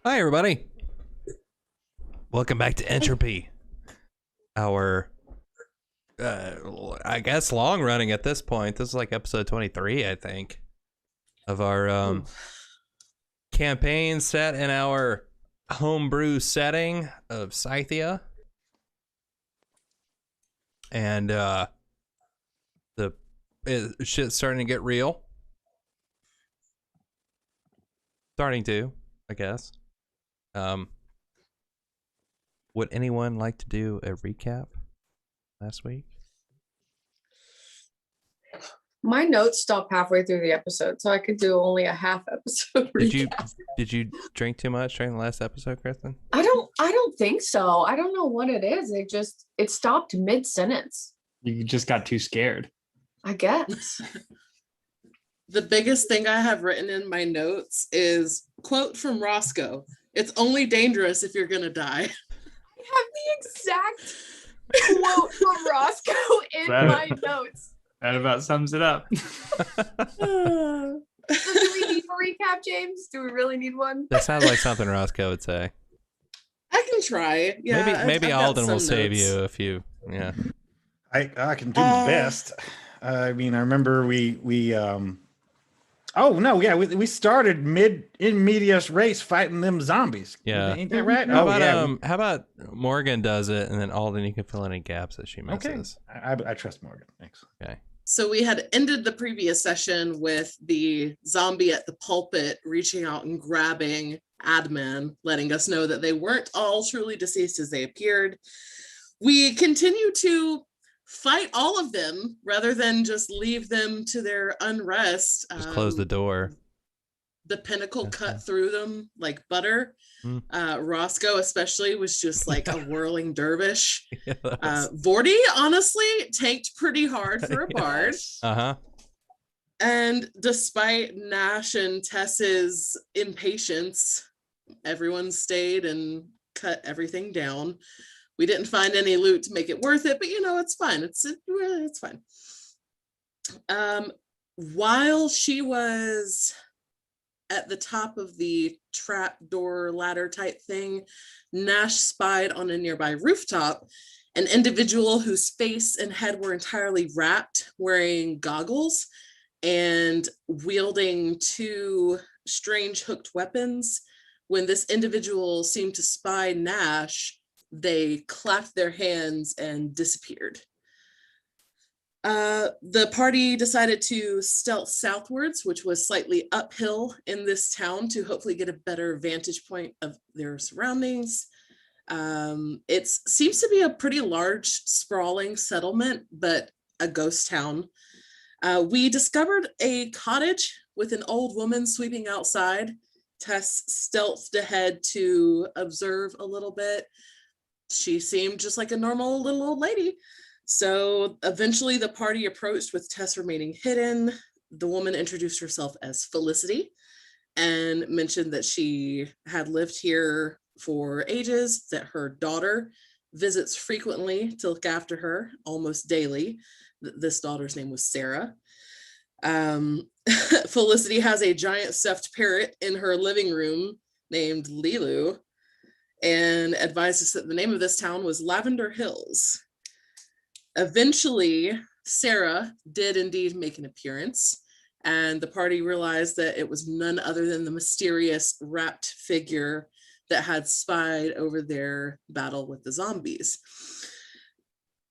Hi, everybody. Welcome back to Entropy. Our, I guess, long running at this point. This is like episode 23, I think, of our campaign set in our homebrew setting of Scythia. And shit's starting to get real. Starting to, I guess. Would anyone like to do a recap last week? My notes stopped halfway through the episode, so I could do only a half episode recap. Did you drink too much during the last episode, Kristen? I don't think so. I don't know what it is. It stopped mid-sentence. You just got too scared. I guess. The biggest thing I have written in my notes is quote from Roscoe. It's only dangerous if you're gonna die. I have the exact quote from Roscoe in my notes. That about sums it up. So do we need a recap, James? Do we really need one? That sounds like something Roscoe would say. I can try. Yeah, Maybe I've got Alden will some save notes. you if you. Yeah. I can do my best. I mean, I remember we we started in medias race fighting them zombies. Yeah. Ain't that right? How about Morgan does it, and then Alden, you can fill any gaps that she misses. Okay. I trust Morgan. Thanks. Okay. So we had ended the previous session with the zombie at the pulpit reaching out and grabbing Admin, letting us know that they weren't all truly deceased as they appeared. We continue to fight all of them rather than just leave them to their unrest. Just close the door. The pinnacle cut through them like butter. Roscoe especially was just like a whirling dervish. Yeah, Vorty honestly tanked pretty hard for a bard. Uh-huh. And despite Nash and Tess's impatience, everyone stayed and cut everything down. We didn't find any loot to make it worth it, but it's fine. It's fine. While she was at the top of the trap door ladder type thing, Nash spied on a nearby rooftop an individual whose face and head were entirely wrapped, wearing goggles and wielding two strange hooked weapons. When this individual seemed to spy Nash, they clapped their hands and disappeared. The party decided to stealth southwards, which was slightly uphill in this town, to hopefully get a better vantage point of their surroundings. It seems to be a pretty large, sprawling settlement, but a ghost town. We discovered a cottage with an old woman sweeping outside. Tess stealthed ahead to observe a little bit. She seemed just like a normal little old lady. So eventually the party approached with Tess remaining hidden. The woman introduced herself as Felicity and mentioned that she had lived here for ages, that her daughter visits frequently to look after her almost daily. This daughter's name was Sarah. Felicity has a giant stuffed parrot in her living room named Lilu, and advised us that the name of this town was Lavender Hills. Eventually, Sarah did indeed make an appearance, and the party realized that it was none other than the mysterious wrapped figure that had spied over their battle with the zombies.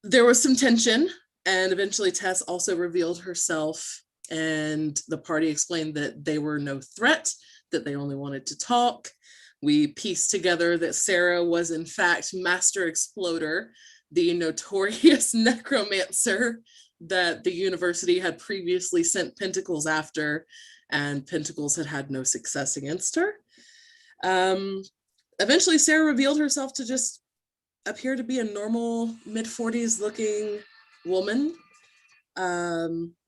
There was some tension, and eventually Tess also revealed herself, and the party explained that they were no threat, that they only wanted to talk. We pieced together that Sarah was in fact Master Exploder, the notorious necromancer that the university had previously sent Pentacles after, and Pentacles had no success against her. Eventually, Sarah revealed herself to just appear to be a normal mid-40s looking woman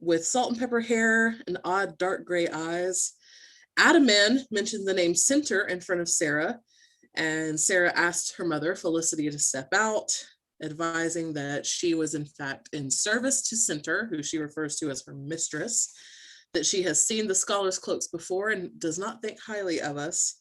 with salt and pepper hair and odd dark gray eyes. Adaman mentioned the name Center in front of Sarah, and Sarah asked her mother, Felicity, to step out, advising that she was in fact in service to Center, who she refers to as her mistress, that she has seen the Scholar's Cloaks before and does not think highly of us.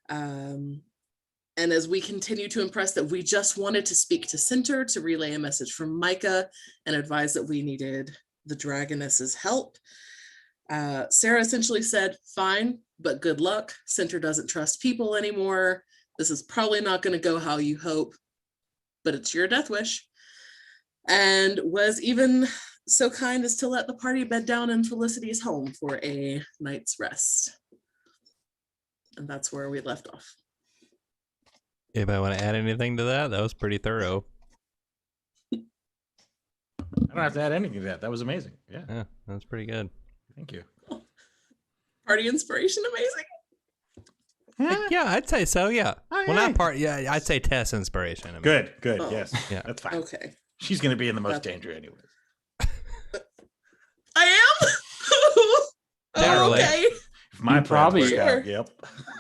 And as we continue to impress that we just wanted to speak to Center to relay a message from Micah and advise that we needed the Dragoness's help, Sarah essentially said, fine, but good luck. Center doesn't trust people anymore. This is probably not going to go how you hope, but it's your death wish. And was even so kind as to let the party bed down in Felicity's home for a night's rest. And that's where we left off. Anybody want to add anything to that? That was pretty thorough. I don't have to add anything to that. That was amazing. Yeah. Yeah, that was pretty good. Thank you. Party inspiration, amazing. Yeah, I'd say so. Yeah. Oh, Well, yeah. not part. Yeah, I'd say Tess inspiration. I mean, Good. Oh. Yes. Yeah. That's fine. Okay. She's going to be in the most That's- danger anyways. I am? Generally. Okay. If my You plans probably- work out, Sure. yep.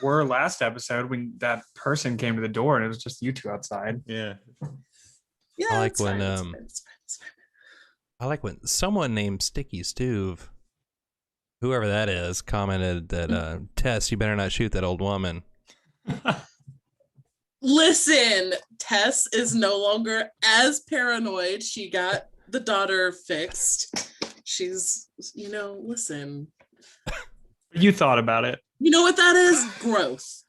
Were last episode when that person came to the door and it was just you two outside. Yeah. Yeah, I like it's when, fine, it's fine, it's fine, it's fine. I like when someone named Sticky Stuve, whoever that is, commented that Tess, you better not shoot that old woman. Listen, Tess is no longer as paranoid. She got the daughter fixed. She's, listen. You thought about it. You know what that is? Growth.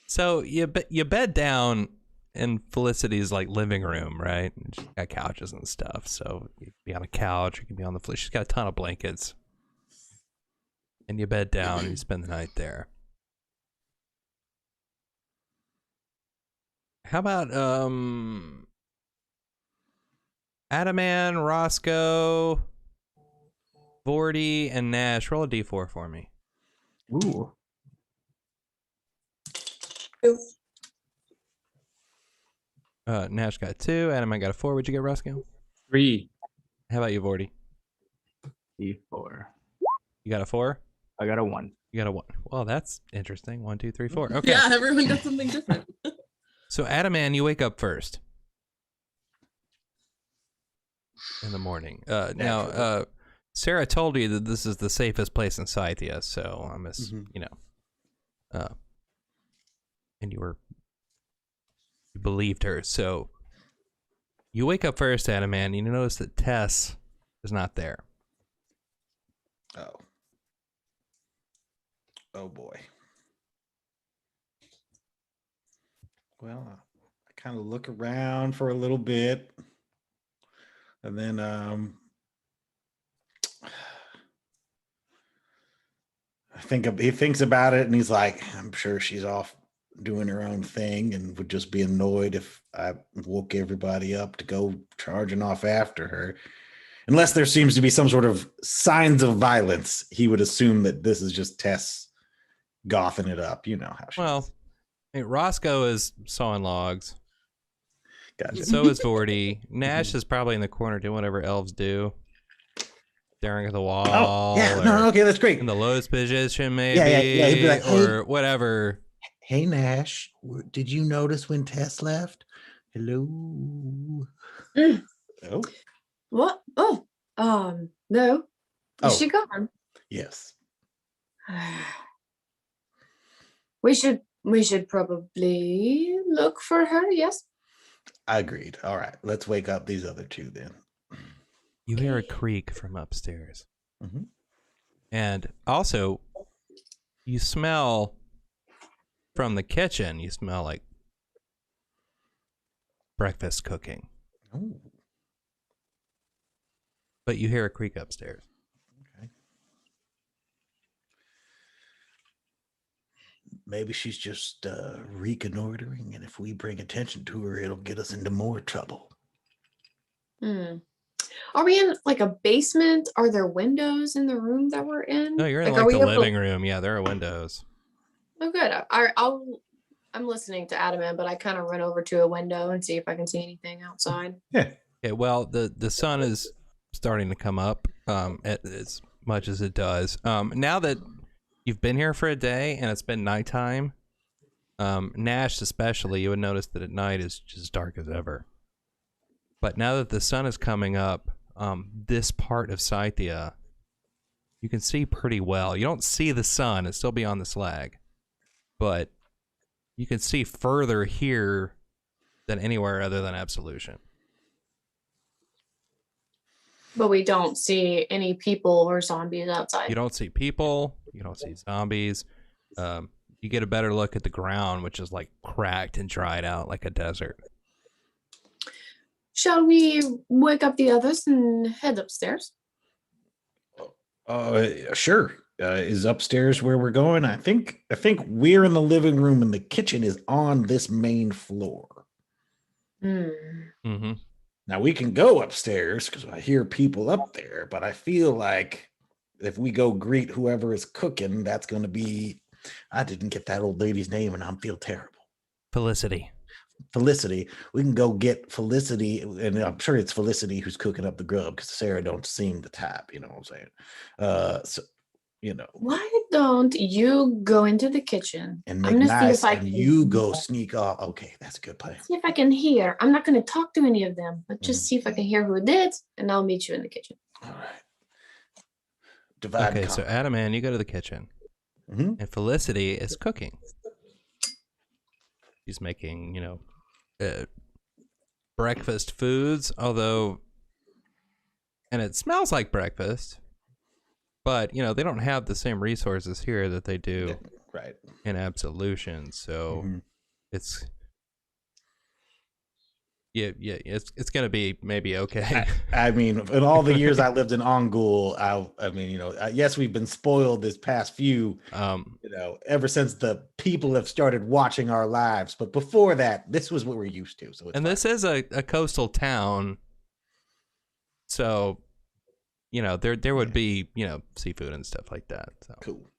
So you bed down in Felicity's like living room, right? And she's got couches and stuff. So you can be on a couch, you can be on the floor. She's got a ton of blankets. And you bed down and you spend the night there. How about Adaman, Roscoe, Vorty, and Nash? Roll a d4 for me. Ooh. Nash got 2. Adaman got a 4. What'd you get, Roscoe? 3, How about you, Vorty? 4. You got a 4? I got a 1. You got a 1. Well, that's interesting. 1, 2, 3, 4. Okay. Yeah, everyone got something different. So, Adaman, you wake up first in the morning. Now, Sarah told you that this is the safest place in Scythia, so I'm, and you believed her. So, you wake up first, Adaman, and you notice that Tess is not there. Oh. Oh boy. Well, I kind of look around for a little bit. And then he thinks about it and he's like, I'm sure she's off doing her own thing and would just be annoyed if I woke everybody up to go charging off after her. Unless there seems to be some sort of signs of violence, he would assume that this is just Tess gothing it up. You know how she is. Hey, Roscoe is sawing logs. Gotcha. So is Vorty. Nash is probably in the corner doing whatever elves do. Staring at the wall. Oh, yeah. or No, okay, that's great. in the lowest position, maybe. Yeah, he'd be like, "Hey." or whatever. Hey, Nash, did you notice when Tess left? Hello. Oh, What? Oh, no. Oh. Is she gone? yes. We should probably look for her. Yes. I agreed. All right, let's wake up these other two then. You hear a creak from upstairs. Mhm. And also, you smell from the kitchen, you smell like breakfast cooking. Oh, But you hear a creak upstairs. okay. Maybe she's just reconnoitering, and if we bring attention to her, it'll get us into more trouble. Are we in like a basement? Are there windows in the room that we're in? No, you're in are like we the able to- living room. Yeah, there are windows. Oh, good. I'm listening to Adaman, but I kind of run over to a window and see if I can see anything outside. Yeah. Okay, well, the sun is starting to come up as much as it does. Now that you've been here for a day and it's been nighttime, Nash especially, you would notice that at night is just dark as ever. But now that the sun is coming up, this part of Scythia, You can see pretty well. You don't see the sun. It's still beyond the slag. But you can see further here than anywhere other than Absolution. But we don't see any people or zombies outside. You don't see people. You don't see zombies. You get a better look at the ground, which is like cracked and dried out like a desert. Shall we wake up the others and head upstairs? Sure. Is upstairs where we're going? I think we're in the living room and the kitchen is on this main floor. Mm-hmm. Now we can go upstairs because I hear people up there, but I feel like if we go greet whoever is cooking, that's going to be. I didn't get that old lady's name, and I feel terrible. Felicity. We can go get Felicity, and I'm sure it's Felicity who's cooking up the grub because Sarah don't seem the type. You know what I'm saying? So Why don't you go into the kitchen? and make I'm gonna see nice, if I and can you go sneak off. Okay, that's a good plan. see if I can hear. I'm not going to talk to any of them, but just see if I can hear who did, and I'll meet you in the kitchen. All right. Divide. Okay, and so conquer. Adam, you go to the kitchen, and Felicity is cooking. She's making, breakfast foods, and it smells like breakfast, but, they don't have the same resources here that they do Right. in Absolution, so it's going to be maybe okay. I mean, in all the years I lived in Ongul, yes, we've been spoiled this past few, ever since the people have started watching our lives. But before that, this was what we're used to. So, this is a coastal town, so there would be seafood and stuff like that. So. Cool.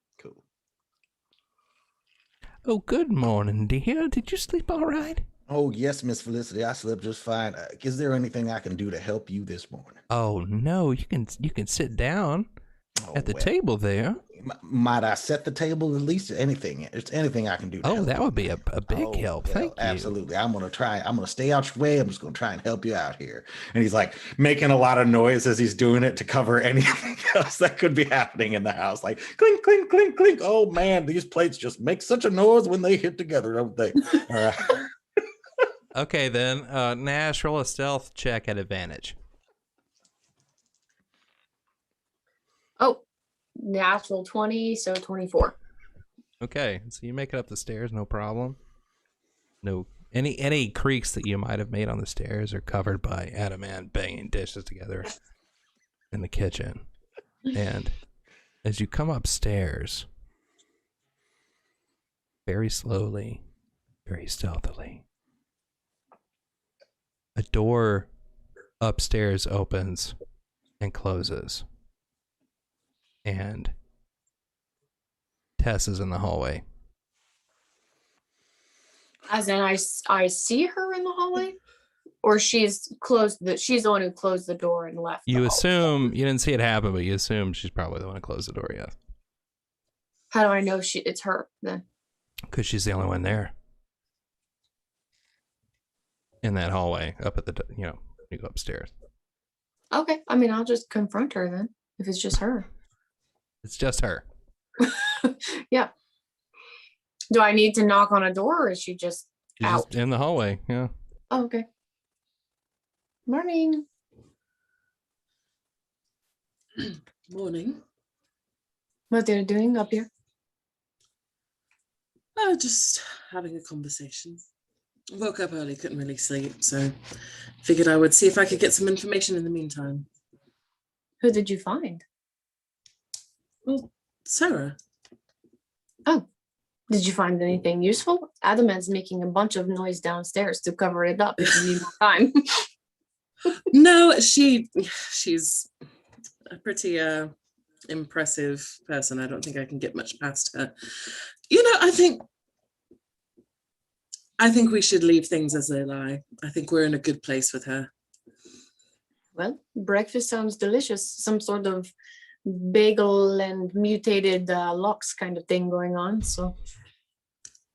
Oh, good morning, dear. Did you sleep all right? Oh yes, Miss Felicity, I slept just fine. Is there anything I can do to help you this morning? Oh no, you can sit down at the table there. Might I set the table at least? Anything? It's anything I can do. Oh, that would be a big help. Thank you. Absolutely. I'm gonna stay out your way. I'm just gonna try and help you out here. And he's like making a lot of noise as he's doing it to cover anything else that could be happening in the house. Like clink, clink, clink, clink. Oh man, these plates just make such a noise when they hit together, don't they? All right. Okay, then. Nash, roll a stealth check at advantage. Oh, natural 20, so 24. Okay, so you make it up the stairs, no problem. No, any creaks that you might have made on the stairs are covered by Adamant banging dishes together in the kitchen. And as you come upstairs, very slowly, very stealthily, a door upstairs opens and closes. And Tess is in the hallway. As in, I see her in the hallway, or she's she's the one who closed the door and left. You assume you didn't see it happen, but you assume she's probably the one who closed the door. Yeah. How do I know it's her then? Because she's the only one there in that hallway up at the you go upstairs. Okay, I mean, I'll just confront her then if it's just her. It's just her. Yeah. Do I need to knock on a door, or is she just She's out? just in the hallway. Yeah. Oh, okay. Morning. Morning. What they're doing up here? Oh, just having a conversation. Woke up early, couldn't really sleep, so figured I would see if I could get some information in the meantime. Who did you find? Well, Sarah. Oh, did you find anything useful? Adamant's making a bunch of noise downstairs to cover it up if you need more time. No, she's a pretty impressive person. I don't think I can get much past her. I think we should leave things as they lie. I think we're in a good place with her. Well, breakfast sounds delicious. Some sort of bagel and mutated lox kind of thing going on. So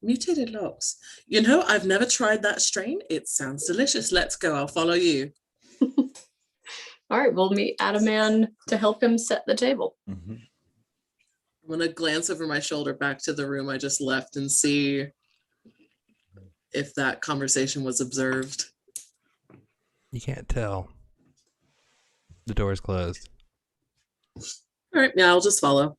Mutated lox. I've never tried that strain. It sounds delicious. Let's go. I'll follow you. all right, we'll meet Adaman to help him set the table. I'm gonna glance over my shoulder back to the room I just left and see if that conversation was observed. You can't tell. The door's closed. All right, yeah, I'll just follow.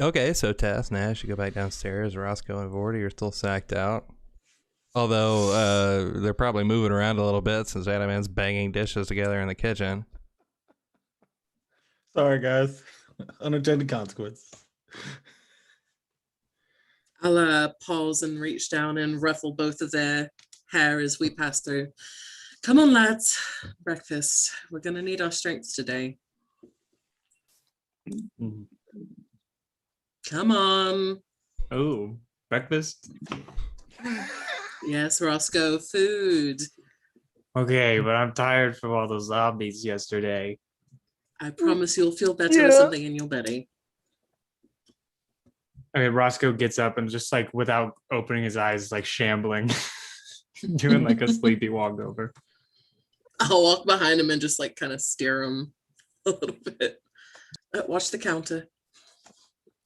Okay, so Tess, Nash, you go back downstairs. Roscoe and Vorty are still sacked out. Although they're probably moving around a little bit since Adamant's banging dishes together in the kitchen. Sorry, guys. Unintended consequence. I'll pause and reach down and ruffle both of their hair as we pass through. Come on, lads. Breakfast. We're gonna need our strength today. Come on. Oh, breakfast? Yes, Roscoe, food. Okay, but I'm tired from all those zombies yesterday. I promise you'll feel better with something in your belly. Okay, Roscoe gets up and just like without opening his eyes, like shambling, doing like a sleepy walkover. I'll walk behind him and just like kind of stare him a little bit. Watch the counter.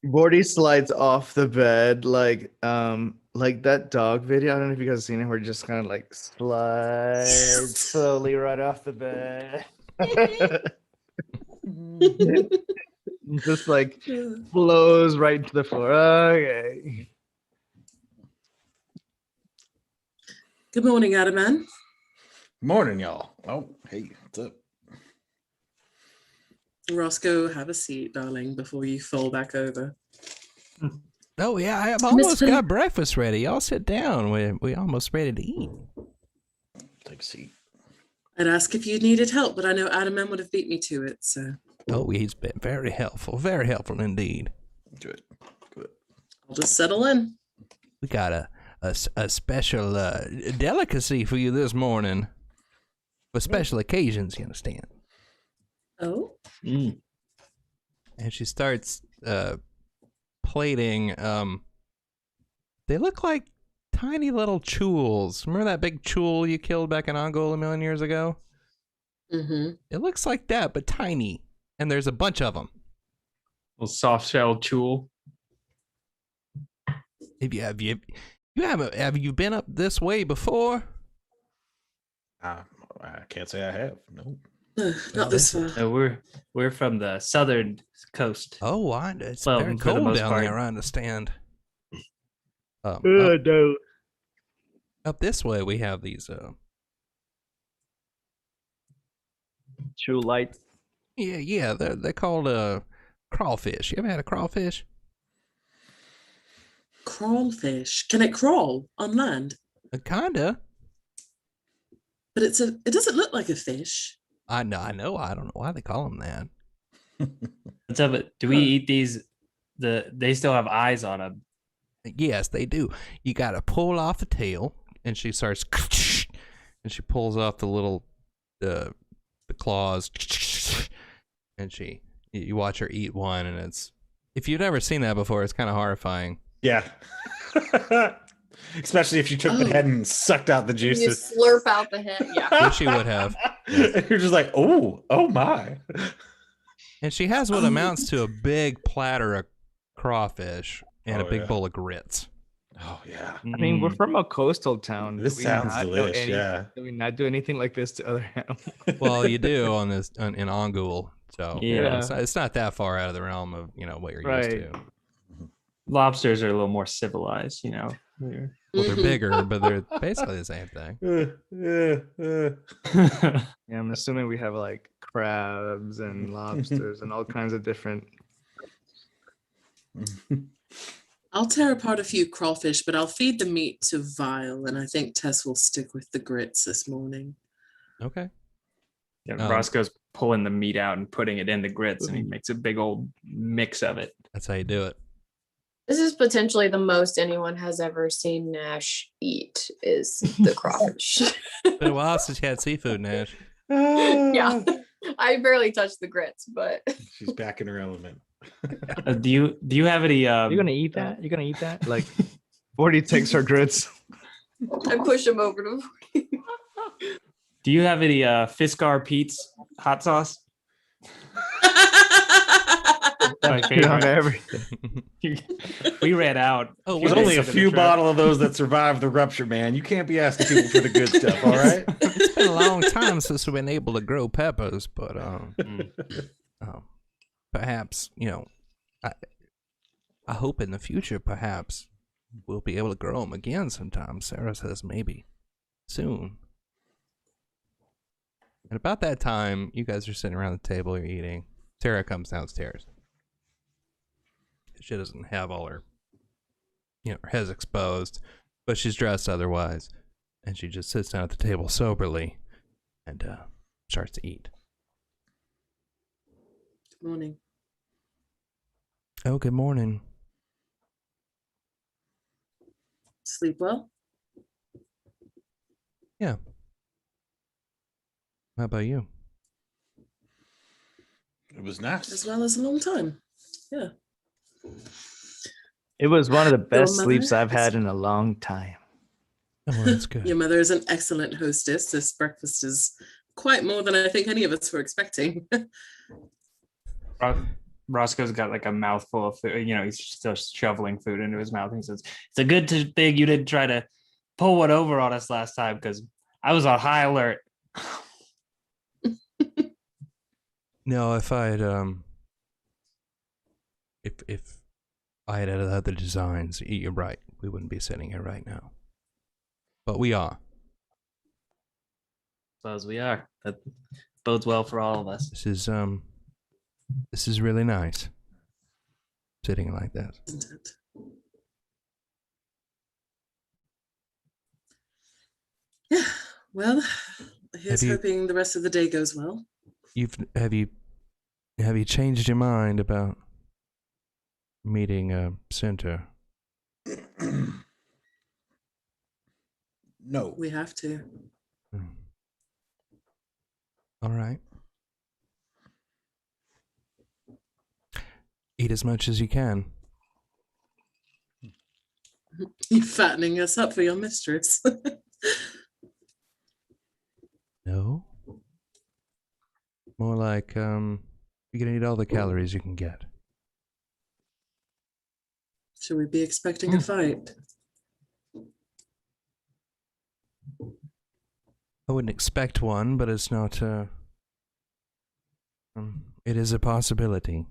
Bordy slides off the bed like that dog video. I don't know if you guys have seen it, where it just kind of like slides slowly right off the bed. Just like flows right into the floor. Okay. Good morning, Adaman. Morning, y'all. Oh, hey, what's up? Roscoe, have a seat, darling, before you fall back over. Oh yeah, I've almost Mr. got breakfast ready. Y'all sit down. We almost ready to eat. Take a seat. I'd ask if you needed help, but I know Adaman would have beat me to it, so Oh, he's been very helpful indeed. Good. Good. I'll just settle in. We got a special delicacy for you this morning. For special occasions, you understand. Oh? Mm. And she starts plating. They look like tiny little chules. Remember that big chul you killed back in Angol a million years ago? Mm-hmm. It looks like that, but tiny. And there's a bunch of them. Little soft shell chul. Have you been up this way before? I can't say I have. No. Not this far. No, we're from the southern coast. Oh, it's Well, very for the cold most down part. there, I understand. No. Up this way, we have these. True light. Yeah, they're called crawfish. You ever had a crawfish? Crawfish. Can it crawl on land? Kinda. But it doesn't look like a fish. I know. I don't know why they call them that. What's up? Do we eat these? They still have eyes on them. Yes, they do. You got to pull off the tail, and she starts, and she pulls off the little, the claws, and you watch her eat one, and it's, if you've never seen that before, it's kind of horrifying. Yeah. Especially if you took the head and sucked out the You juices. slurp out the head. Yeah. Which she would have. And you're just like, oh my. And she has what amounts to a big platter of crawfish and a big bowl of grits. Oh yeah. I mean, we're from a coastal town. This Do we sounds not do delicious. Yeah. Do we not do anything like this to other animals? Well, you do in Angul, so Yeah. it's not that far out of the realm of what you're used Right. to. Lobsters are a little more civilized, you know. Well, they're bigger, but they're basically the same thing. Yeah, I'm assuming we have like crabs and lobsters and all kinds of different. I'll tear apart a few crawfish, but I'll feed the meat to Vile, and I think Tess will stick with the grits this morning. Okay. Yeah, Roscoe's pulling the meat out and putting it in the grits, and he makes a big old mix of it. That's how you do it. This is potentially the most anyone has ever seen Nash eat is the crawfish. Been a while since you had seafood, Nash. Yeah. I barely touched the grits, but She's back in her element. Do you have any? You're gonna eat that? You're gonna eat that? Like, 40 takes her grits. I push him over to Do you have any Fiskar Pete's hot sauce? My Shit on favorite. everything. We ran out. Oh, There's wait only a Second few trip. bottle of those that survived the rupture, man. You can't be asking people for the good stuff, all right? It's been a long time since we've been able to grow peppers, but Mm. perhaps, I hope in the future, perhaps we'll be able to grow them again sometime. Sarah says maybe soon. And about that time, you guys are sitting around the table, you're eating. Sarah comes downstairs. She doesn't have all her, her head's exposed, but she's dressed otherwise. And she just sits down at the table soberly and starts to eat. Good morning. Oh, good morning. Sleep well? Yeah. How about you? It was nice. As well as a long time. Yeah. It was one of the best mother sleeps I've is- had in a long time. Oh, well, that's good. Your mother is an excellent hostess. This breakfast is quite more than I think any of us were expecting. Roscoe's got like a mouthful of food. He's still shoveling food into his mouth. He says, "It's a good thing you didn't try to pull one over on us last time because I was on high alert." No, if I had if I had other designs, you're right. We wouldn't be sitting here right now. But we are. As we are. That bodes well for all of us. This is really nice. Sitting like that. Isn't it? Yeah. Well, here's Have you- hoping the rest of the day goes well. Have you changed your mind about meeting Center? No. We have to. All right. Eat as much as you can. You're fattening us up for your mistress. No. More like you're gonna eat all the calories you can get. Should we be expecting a fight? I wouldn't expect one, but it's not. It is a possibility.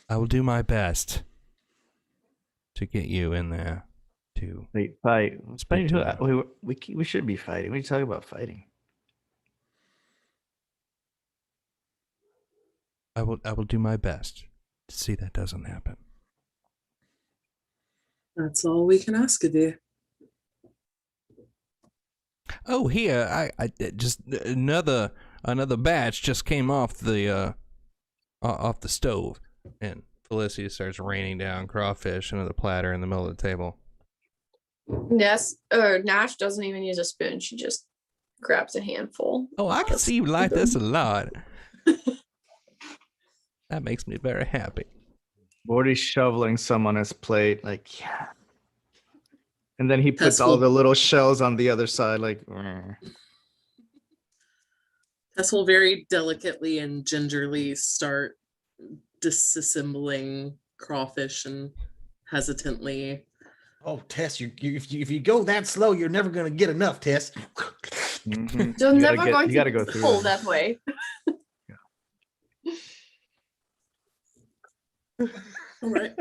I will do my best to get you in there. To Wait, fight. Speak to her. We should be fighting. What are you talking about fighting? I will do my best to see that doesn't happen. That's all we can ask of you. Oh, here I just another batch just came off the stove, and Felicia starts raining down crawfish into the platter in the middle of the table. Yes, or Nash doesn't even use a spoon. She just grabs a handful. Oh, I can see you like this a lot. That makes me very happy. Morty's shoveling some on his plate, like, yeah. And then he puts That's all cool. the little shells on the other side, like, "Rrr." Tess will very delicately and gingerly start disassembling crawfish and hesitantly. Oh, Tess, if you go that slow, you're never going to get enough, Tess. Mhm. You're You never gotta going you gotta to go through pull that. that way. All right.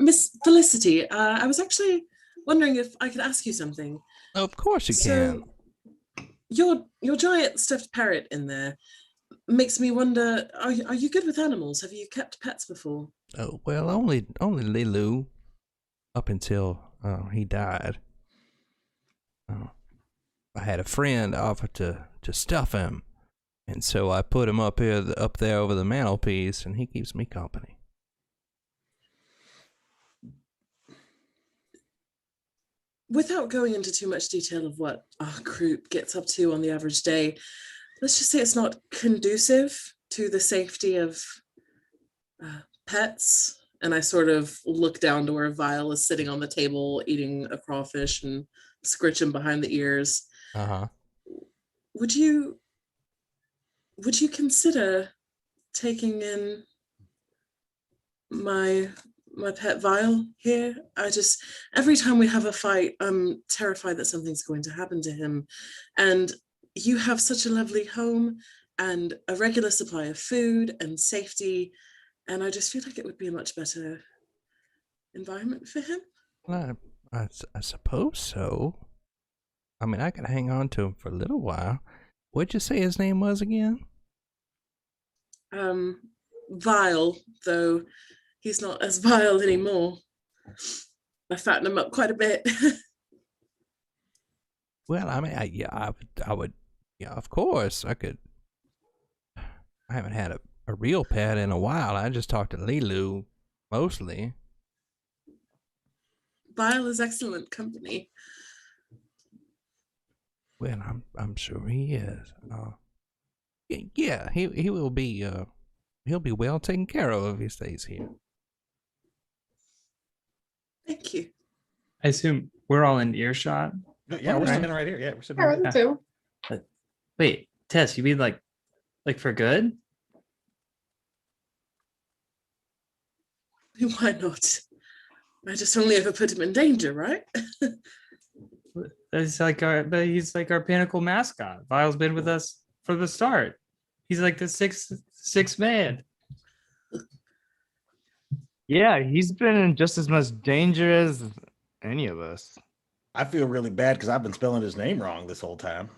Miss Felicity, I was actually wondering if I could ask you something. Of course you can. Your giant stuffed parrot in there makes me wonder, are you good with animals? Have you kept pets before? Oh well, only Lilu, up until he died. I had a friend offer to stuff him, and so I put him up there over the mantelpiece, and he keeps me company. Without going into too much detail of what our group gets up to on the average day, let's just say it's not conducive to the safety of pets. And I sort of look down to where Vile is sitting on the table eating a crawfish and scritching behind the ears. Uh huh. Would you would you consider taking in my pet Vile here? Every time we have a fight, I'm terrified that something's going to happen to him. And you have such a lovely home and a regular supply of food and safety. And I just feel like it would be a much better environment for him. Well, I suppose so. I mean, I could hang on to him for a little while. What'd you say his name was again? Vile, though he's not as vile anymore. I fattened him up quite a bit. Well, I mean, I would, yeah, of course, I could. I haven't had a real pet in a while. I just talked to Lilu, mostly. Vile is excellent company. Well, I'm sure he is. Yeah, he will be. He'll be well taken care of if he stays here. Thank you. I assume we're all in earshot. Yeah, we're Right. sitting right here. Yeah, we're sitting right Yeah, here. too. Wait, Tess, you mean like for good? Why not? I just only ever put him in danger, right? He's like our pinnacle mascot. Vile's been with us from the start. He's like the sixth man. Yeah, he's been in just as much danger as any of us. I feel really bad because I've been spelling his name wrong this whole time.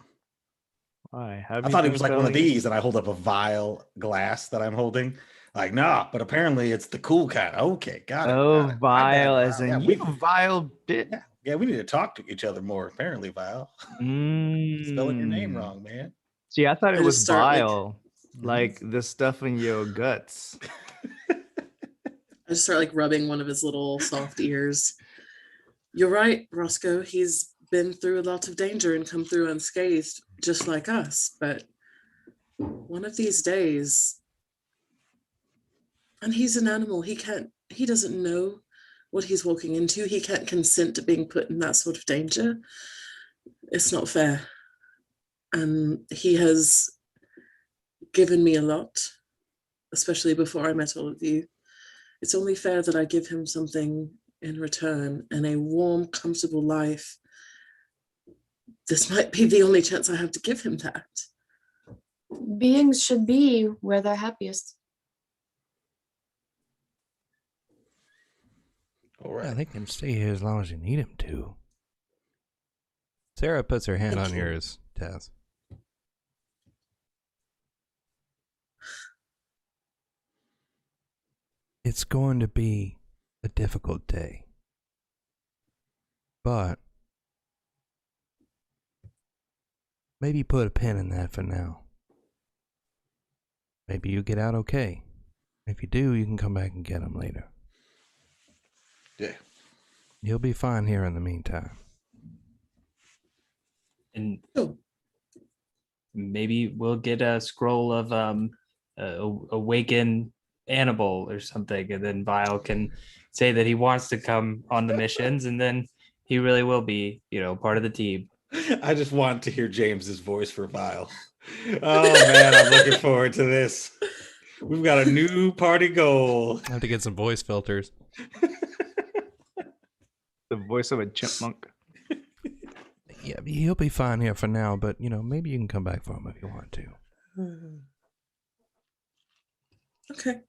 Why? I thought he was like one of these, and I hold up a vial glass that I'm holding. Like, nah, but apparently it's the cool kind. Okay, got it. Oh, got it. My bad, vile, as Vile. in Yeah, you vile bit. yeah, we need to talk to each other more. Apparently, Vile. Spelling your name Mm. wrong, man. See, I thought I it was just start, like- vile, like the stuff in your guts. I just start like rubbing one of his little soft ears. You're right, Roscoe. He's been through a lot of danger and come through unscathed, just like us. But one of these days, and he's an animal. He doesn't know what he's walking into. He can't consent to being put in that sort of danger. It's not fair. And he has given me a lot, especially before I met all of you. It's only fair that I give him something in return, and a warm, comfortable life. This might be the only chance I have to give him that. Beings should be where they're happiest. All Yeah, right. they can stay here as long as you need him to. Sarah puts her hand Thank on you. yours, Tess. It's going to be a difficult day. But maybe put a pin in that for now. Maybe you get out okay. If you do, you can come back and get him later. Yeah. You'll be fine here in the meantime. And Oh, maybe we'll get a scroll of awaken animal or something, and then Vile can say that he wants to come on the missions, and then he really will be, part of the team. I just want to hear James's voice for Vile. Oh man, I'm looking forward to this. We've got a new party goal. I have to get some voice filters. The voice of a chipmunk. Yeah, he'll be fine here for now, but maybe you can come back for him if you want to. okay.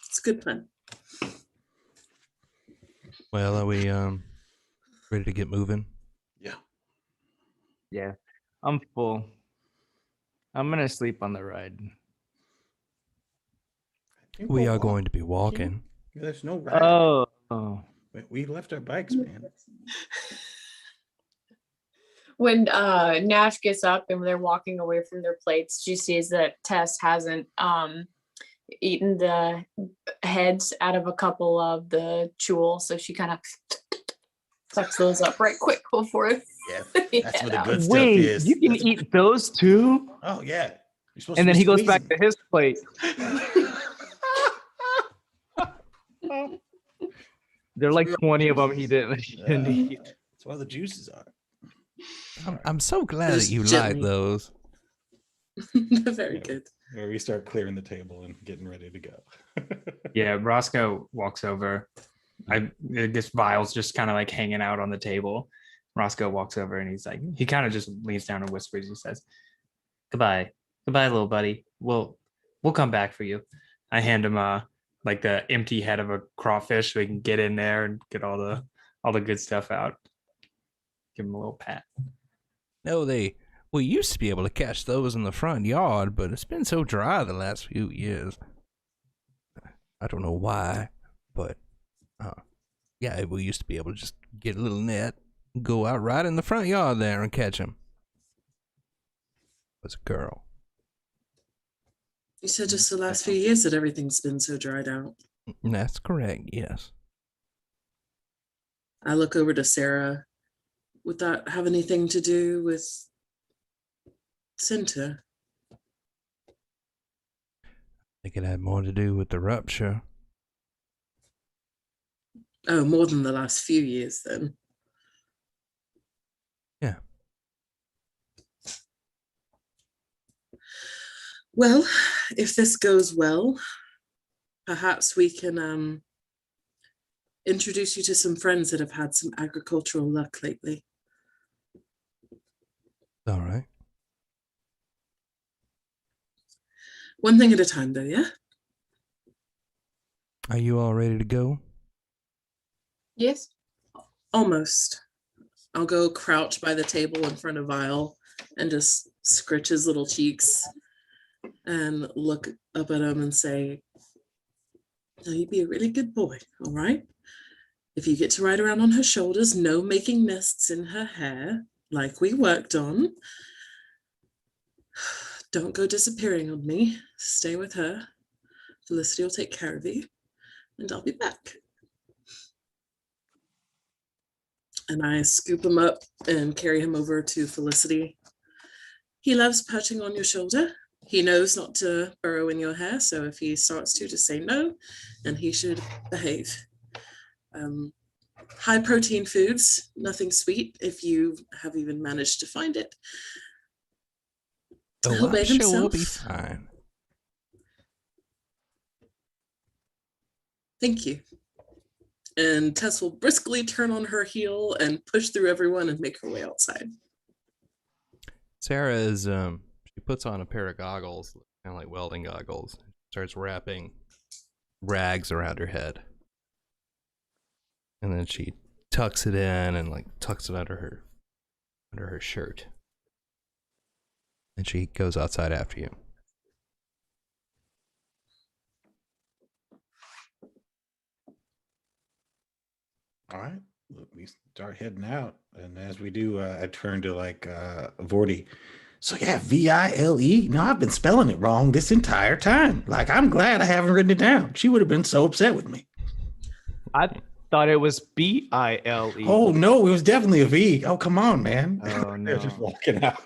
It's a good plan. Well, are we ready to get moving? Yeah. Yeah, I'm full. I'm gonna sleep on the ride. We are going to be walking. There's no ride. Oh. We left our bikes, man. When Nash gets up and they're walking away from their plates, she sees that Tess hasn't eaten the heads out of a couple of the chewel, so she kind of sucks those up right quick before Yeah, they that's head what the out. good stuff Wait, is. you can That's- eat those too? Oh yeah. You're supposed And to then be he goes back to squeezing. his plate. There are like 20 of them he didn't eat. That's why the juices are. I'm so glad Those that you like gently- those. Very Yeah. good. Where we start clearing the table and getting ready to go. Yeah, Roscoe walks over. I guess Vile's just kind of like hanging out on the table. Roscoe walks over and he's like, he kind of just leans down and whispers. He says, "Goodbye, goodbye, little buddy. We'll come back for you." I hand him like the empty head of a crawfish so he can get in there and get all the good stuff out. Give him a little pat. No, we used to be able to catch those in the front yard, but it's been so dry the last few years. I don't know why, but yeah, we used to be able to just get a little net, go out right in the front yard there and catch them. It was a girl. You said just the last few years that everything's been so dried out. That's correct, yes. I look over to Sarah. Would that have anything to do with Cinta? I think it had more to do with the rupture. Oh, more than the last few years then. Yeah. Well, if this goes well, perhaps we can introduce you to some friends that have had some agricultural luck lately. All right. One thing at a time, though, yeah? Are you all ready to go? Yes. Almost. I'll go crouch by the table in front of Vile and just scritch his little cheeks and look up at him and say, "Now you be a really good boy, all right? If you get to ride around on her shoulders, no making nests in her hair, like we worked on. Don't go disappearing on me. Stay with her. Felicity will take care of you, and I'll be back." And I scoop him up and carry him over to Felicity. He loves perching on your shoulder. He knows not to burrow in your hair, so if he starts to, just say no, and he should behave. High protein foods, nothing sweet if you have even managed to find it. Oh, He'll I'm bathe sure we'll be himself. fine. Thank you. And Tess will briskly turn on her heel and push through everyone and make her way outside. Sarah is she puts on a pair of goggles, kind of like welding goggles, starts wrapping rags around her head. And then she tucks it in and like tucks it under her shirt. And she goes outside after you. All right, we start heading out, and as we do, I turn to like Vorty. So yeah, Vile. No, I've been spelling it wrong this entire time. Like, I'm glad I haven't written it down. She would have been so upset with me. I thought it was Bile. Oh no, it was definitely a V. Oh, come on, man. Oh, They're just no. walking out.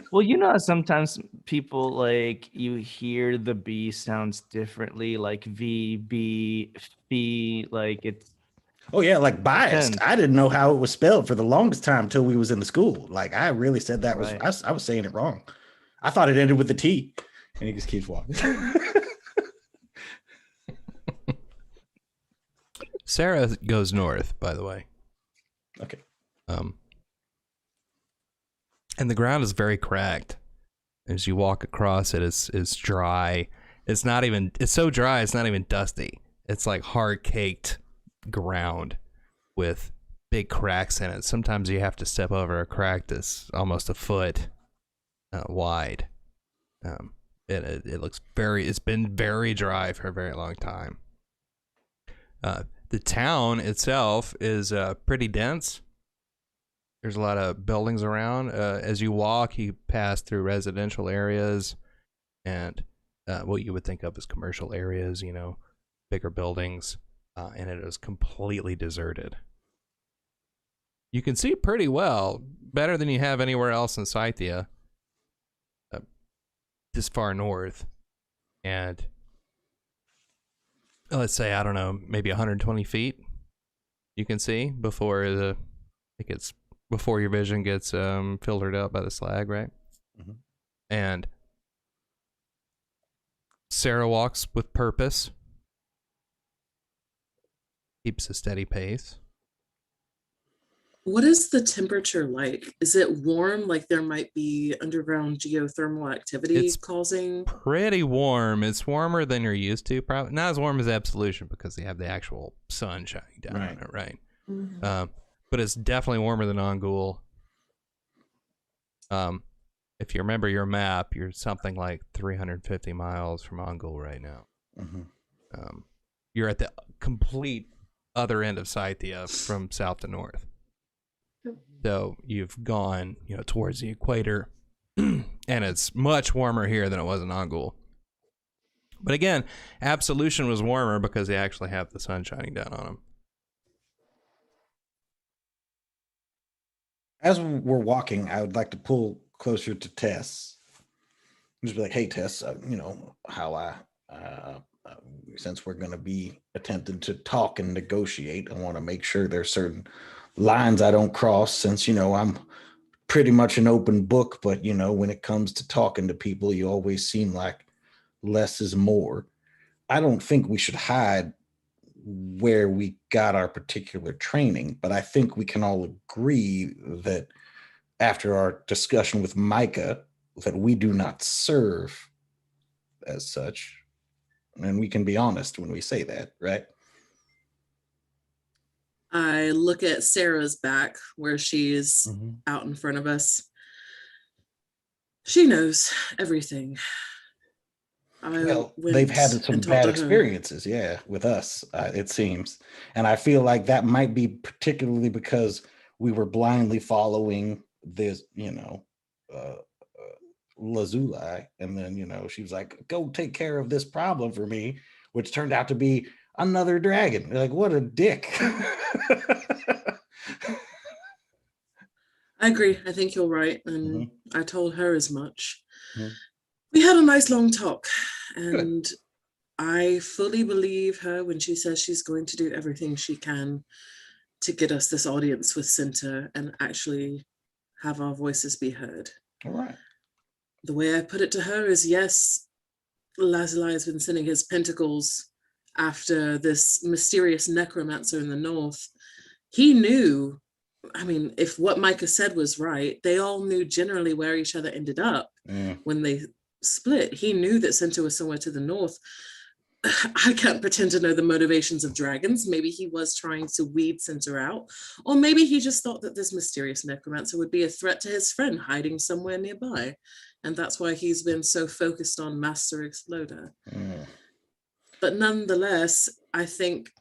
Well, you know, sometimes people like you hear the B sounds differently, like V, B, B, like it's. Oh yeah, like biased. Depends. I didn't know how it was spelled for the longest time until we was in the school. Like, I really said that Right. I was saying it wrong. I thought it ended with the T, and he just keeps walking. Sarah goes north, by the way. Okay. And the ground is very cracked. As you walk across it, it's dry. It's so dry, it's not even dusty. It's like hard caked ground with big cracks in it. Sometimes you have to step over a crack that's almost a foot wide. It looks it's been very dry for a very long time. The town itself is pretty dense. There's a lot of buildings around. As you walk, you pass through residential areas and what you would think of as commercial areas, you know, bigger buildings, and it is completely deserted. You can see pretty well, better than you have anywhere else in Scythia, this far north. And let's say, I don't know, maybe 120 feet you can see before your vision gets filtered out by the slag, right? Mhm. And Sarah walks with purpose, keeps a steady pace. What is the temperature like? Is it warm? Like there might be underground geothermal activity It's causing? pretty warm. It's warmer than you're used to. Probably not as warm as Absolution because they have the actual sun shining down on it, right? But it's definitely warmer than Ongul. If you remember your map, you're something like 350 miles from Ongul right now. You're at the complete other end of Scythia from south to north. So you've gone, towards the equator, and it's much warmer here than it was in Ongul. But again, Absolution was warmer because they actually have the sun shining down on them. As we're walking, I would like to pull closer to Tess. Just be like, "Hey, Tess, how since we're going to be attempting to talk and negotiate, I want to make sure there's certain lines I don't cross. Since I'm pretty much an open book, but when it comes to talking to people, you always seem like less is more. I don't think we should hide where we got our particular training, but I think we can all agree that after our discussion with Micah, that we do not serve as such. And we can be honest when we say that, right?" I look at Sarah's back where she's out in front of us. She knows everything. Well, they've had some bad experiences, with us, it seems. And I feel like that might be particularly because we were blindly following this, Lazuli. And then, she was like, "Go take care of this problem for me," which turned out to be another dragon. Like, what a dick. I agree. I think you're right. And I told her as much. We had a nice long talk, and good. I fully believe her when she says she's going to do everything she can to get us this audience with Cinta and actually have our voices be heard. All right. The way I put it to her is, yes, Lazuli has been sending his pentacles after this mysterious necromancer in the north. He knew, if what Micah said was right, they all knew generally where each other ended up when they split. He knew that Cinta was somewhere to the north. I can't pretend to know the motivations of dragons. Maybe he was trying to weed Cinta out, or maybe he just thought that this mysterious necromancer would be a threat to his friend hiding somewhere nearby. And that's why he's been so focused on Master Exploder. But nonetheless, I think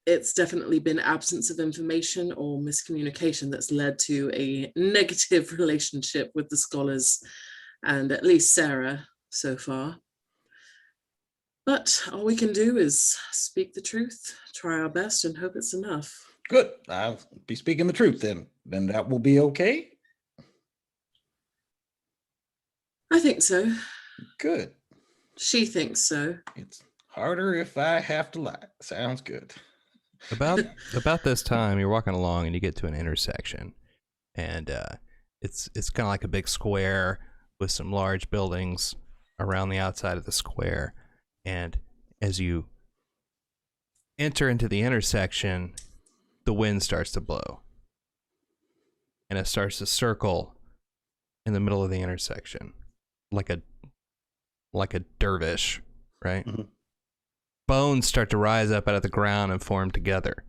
it's definitely been absence of information or miscommunication that's led to a negative relationship with the scholars and at least Sarah so far. But all we can do is speak the truth, try our best, and hope it's enough. Good. I'll be speaking the truth then. Then that will be okay? I think so. Good. She thinks so. It's harder if I have to lie. Sounds good. About this time, you're walking along and you get to an intersection, and it's kind of like a big square with some large buildings around the outside of the square. And as you enter into the intersection, the wind starts to blow, and it starts to circle in the middle of the intersection, like a dervish, right? Bones start to rise up out of the ground and form together.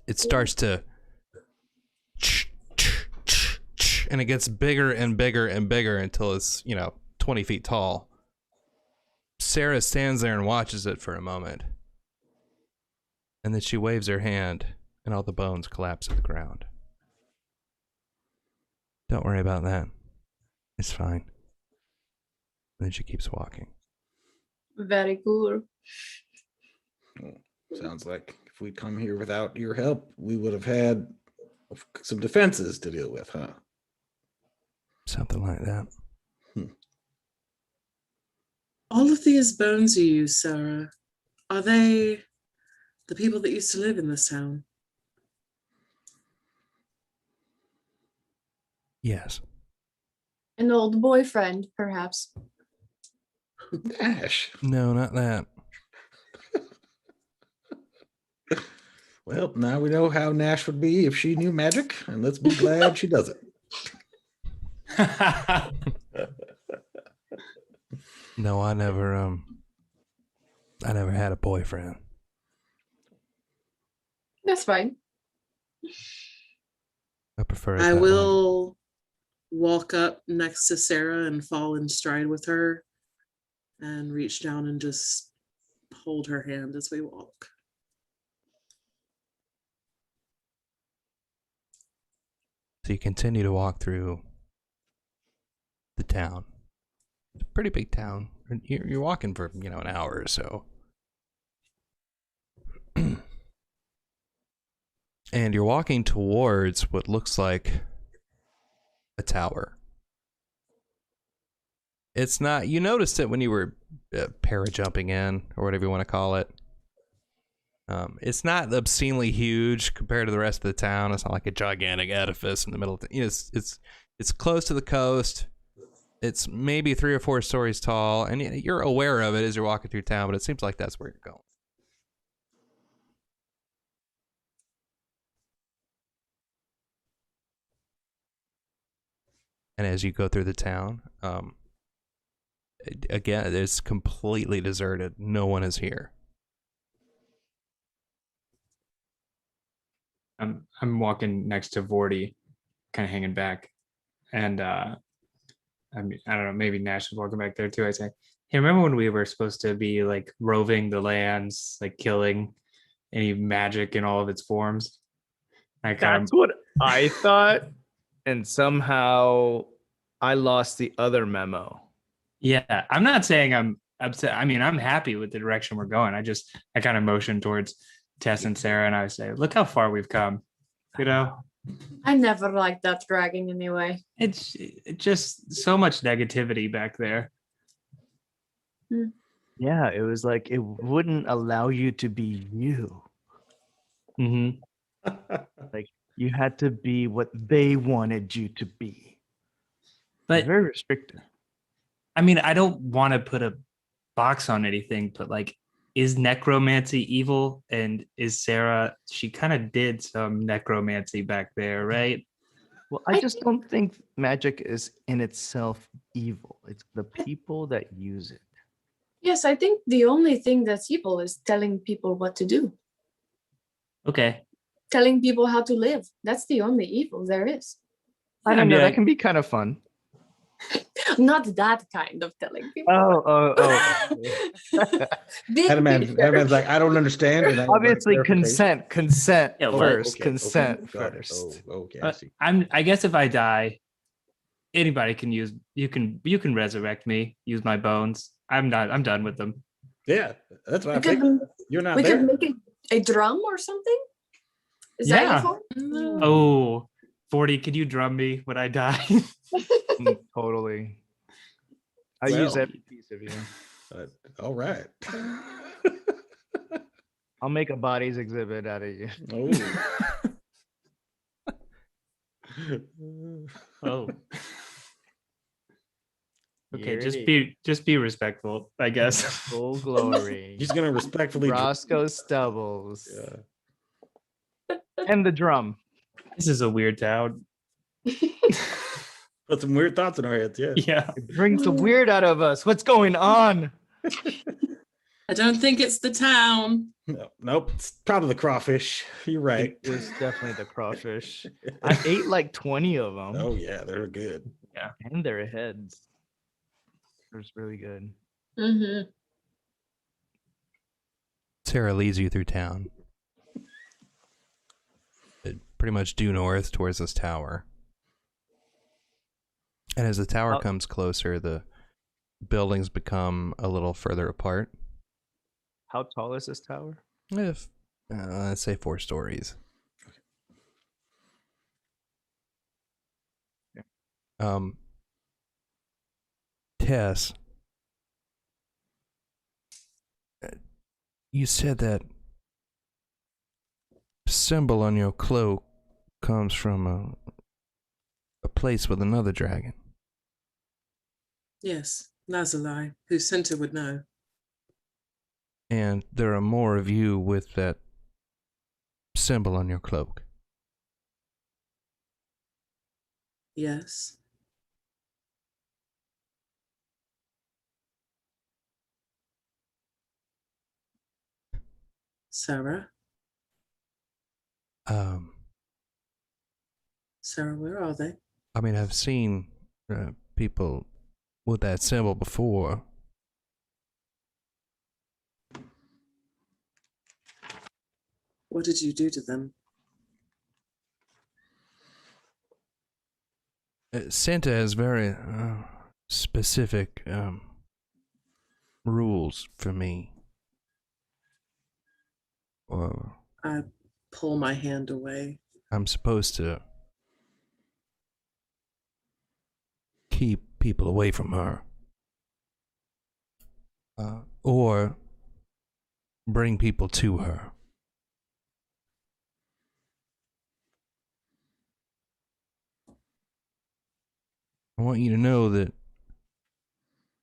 It starts to, and it gets bigger and bigger and bigger until it's 20 feet tall. Sarah stands there and watches it for a moment, and then she waves her hand, and all the bones collapse to the ground. Don't worry about that. It's fine. And then she keeps walking. Very cool. Sounds like if we'd come here without your help, we would have had some defenses to deal with, huh? Something like that. All of these bones you use, Sarah, are they the people that used to live in this town? Yes. An old boyfriend, perhaps. Ash. No, not that. Well, now we know how Nash would be if she knew magic, and let's be glad she doesn't. No, I never had a boyfriend. That's fine. I prefer it I that way. will walk up next to Sarah and fall in stride with her and reach down and just hold her hand as we walk. So you continue to walk through the town. It's a pretty big town. You're walking for, an hour or so. And you're walking towards what looks like a tower. It's not, you noticed it when you were parajumping in, or whatever you want to call it. It's not obscenely huge compared to the rest of the town. It's not like a gigantic edifice in the middle of it's close to the coast. It's maybe 3 or 4 stories tall, and you're aware of it as you're walking through town, but it seems like that's where you're going. And as you go through the town, again, it's completely deserted. No one is here. I'm walking next to Vorty, kind of hanging back, and I mean, I don't know, maybe Nash is walking back there too. I say, hey, remember when we were supposed to be like roving the lands, like killing any magic in all of its forms? I kind That's what I thought, and somehow I lost the other memo. yeah, I'm not saying I'm upset. I mean, I'm happy with the direction we're going. I kind of motion towards Tess and Sarah, and I say, look how far we've come. You know, I never liked that dragon anyway. it's just so much negativity back there. Yeah, it was like it wouldn't allow you to be you. Mm-hmm. Like you had to be what they wanted you to be. But Very restrictive. I mean, I don't want to put a box on anything, but like, is necromancy evil? And is Sarah, she kind of did some necromancy back there, right? Well, I just don't think magic is in itself evil. It's the people that use it. Yes, I think the only thing that's evil is telling people what to do, Okay. telling people how to live. That's the only evil there is. I Yeah, don't I know. mean, That can be kind of fun. Not that kind of telling people. Oh. Big Man's picture. like, I don't understand. And I want Obviously, clarification. consent Yeah, well, first. Okay, Consent okay, got it. first. Oh, okay, I see. I guess if I die, anybody can use, you can resurrect me, use my bones. I'm done with them. Yeah, that's what I We think. could, You're not we there. could make a drum or something. Is that Yeah. evil? Oh, 40, can you drum me when I die? Totally. I Well, use every piece of you. All right. I'll make a bodies exhibit out of you. Oh. Oh. Okay, Here just be respectful, I guess. full glory. He's gonna respectfully. Roscoe Stubbles. Yeah. And the drum. This is a weird town. Put some weird thoughts in our heads. Yeah. Yeah. It brings the weird out of us. What's going on? I don't think it's the town. No, nope. It's probably the crawfish. You're right. It was definitely the crawfish. I ate like 20 of them. Oh yeah, they're good. And their heads. It was really good. Mm-hmm. Sarah leads you through town. Pretty much due north towards this tower. And as the tower comes closer, the buildings become a little further apart. How tall is this tower? If let's say 4 stories. Tess, you said that symbol on your cloak comes from a place with another dragon. Yes, Lazuli, who Cinta would know. And there are more of you with that symbol on your cloak. Yes. Sarah? Sarah, where are they? I mean, I've seen people with that symbol before. What did you do to them? Santa has very specific rules for me. Or I pull my hand away. I'm supposed to keep people away from her. Or bring people to her. I want you to know that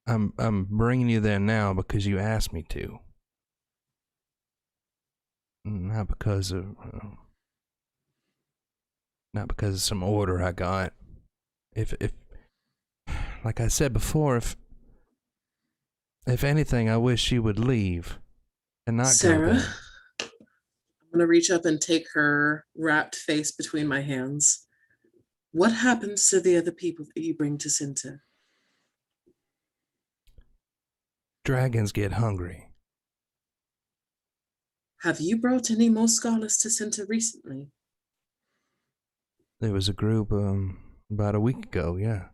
I'm bringing you there now because you asked me to. Not because of some order I got. If like I said before, if anything, I wish you would leave and not Sarah, go there. I'm going to reach up and take her wrapped face between my hands. What happens to the other people that you bring to Cinta? Dragons get hungry. Have you brought any more scholars to Cinta recently? There was a group about a week ago, yeah.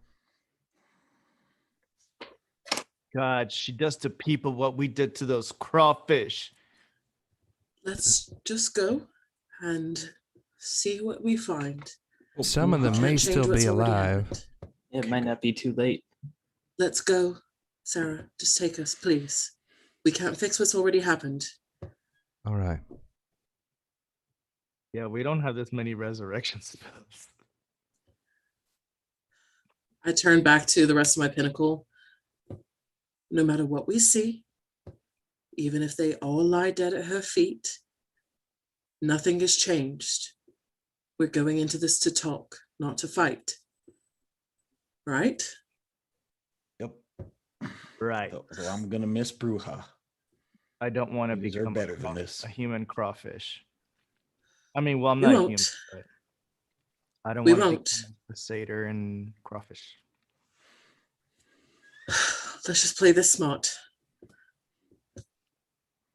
God, she does to people what we did to those crawfish. Let's just go and see what we find. Some of them Can't may change still what's be already alive. happened. It might not be too late. Let's go. Sarah, just take us, please. We can't fix what's already happened. All right. Yeah, we don't have this many resurrection spells. I turn back to the rest of my pinnacle. No matter what we see, even if they all lie dead at her feet, nothing has changed. We're going into this to talk, not to fight. Right? Yep. Right. So I'm gonna miss Bruja. I don't want to You deserve become better than this. a human crawfish. I mean, well, I'm We not won't. human, but I don't We want to won't. become a crusader and crawfish. Let's just play this smart.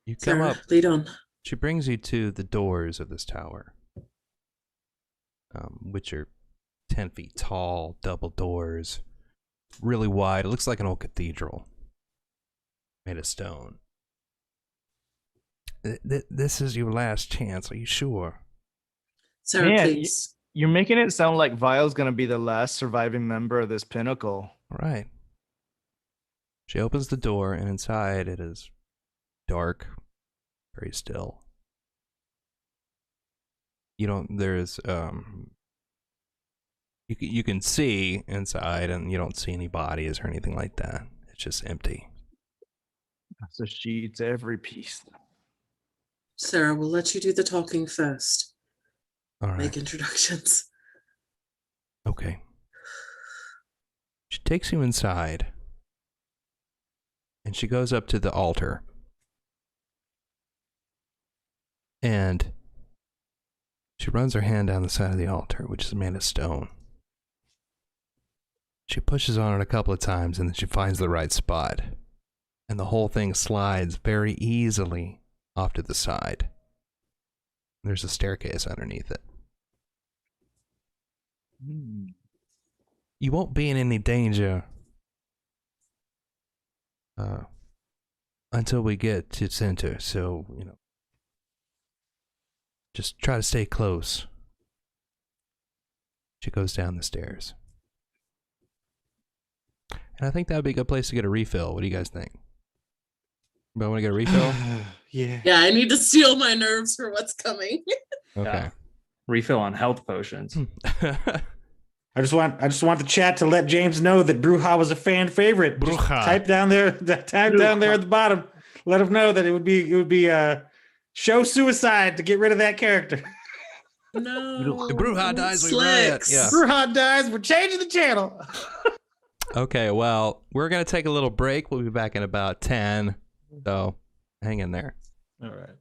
You come Sarah, up. lead on. She brings you to the doors of this tower, which are 10 feet tall, double doors, really wide. It looks like an old cathedral made of stone. This is your last chance. Are you sure? Sarah, Man, please. You're making it sound like Vile's gonna be the last surviving member of this pinnacle. All right. She opens the door, and inside it is dark, very still. There's you can see inside, and you don't see any bodies or anything like that. It's just empty. So she eats every piece. Sarah, we'll let you do the talking first. All right. Make introductions. Okay. She takes you inside, and she goes up to the altar. And she runs her hand down the side of the altar, which is made of stone. She pushes on it a couple of times, and then she finds the right spot. And the whole thing slides very easily off to the side. There's a staircase underneath it. You won't be in any danger until we get to center, so, just try to stay close. She goes down the stairs. And I think that would be a good place to get a refill. What do you guys think? Anybody want to get a refill? Yeah. Yeah, I need to seal my nerves for what's coming. Okay. Refill on health potions. I just want the chat to let James know that Bruja was a fan favorite. Just Bruja. type down there at the bottom. Let him know that it would be show suicide to get rid of that character. No. The Bruja dies, we riot. Slicks. Yeah. Bruja dies. We're changing the channel. Okay, well, we're gonna take a little break. We'll be back in about 10. So hang in there. All right.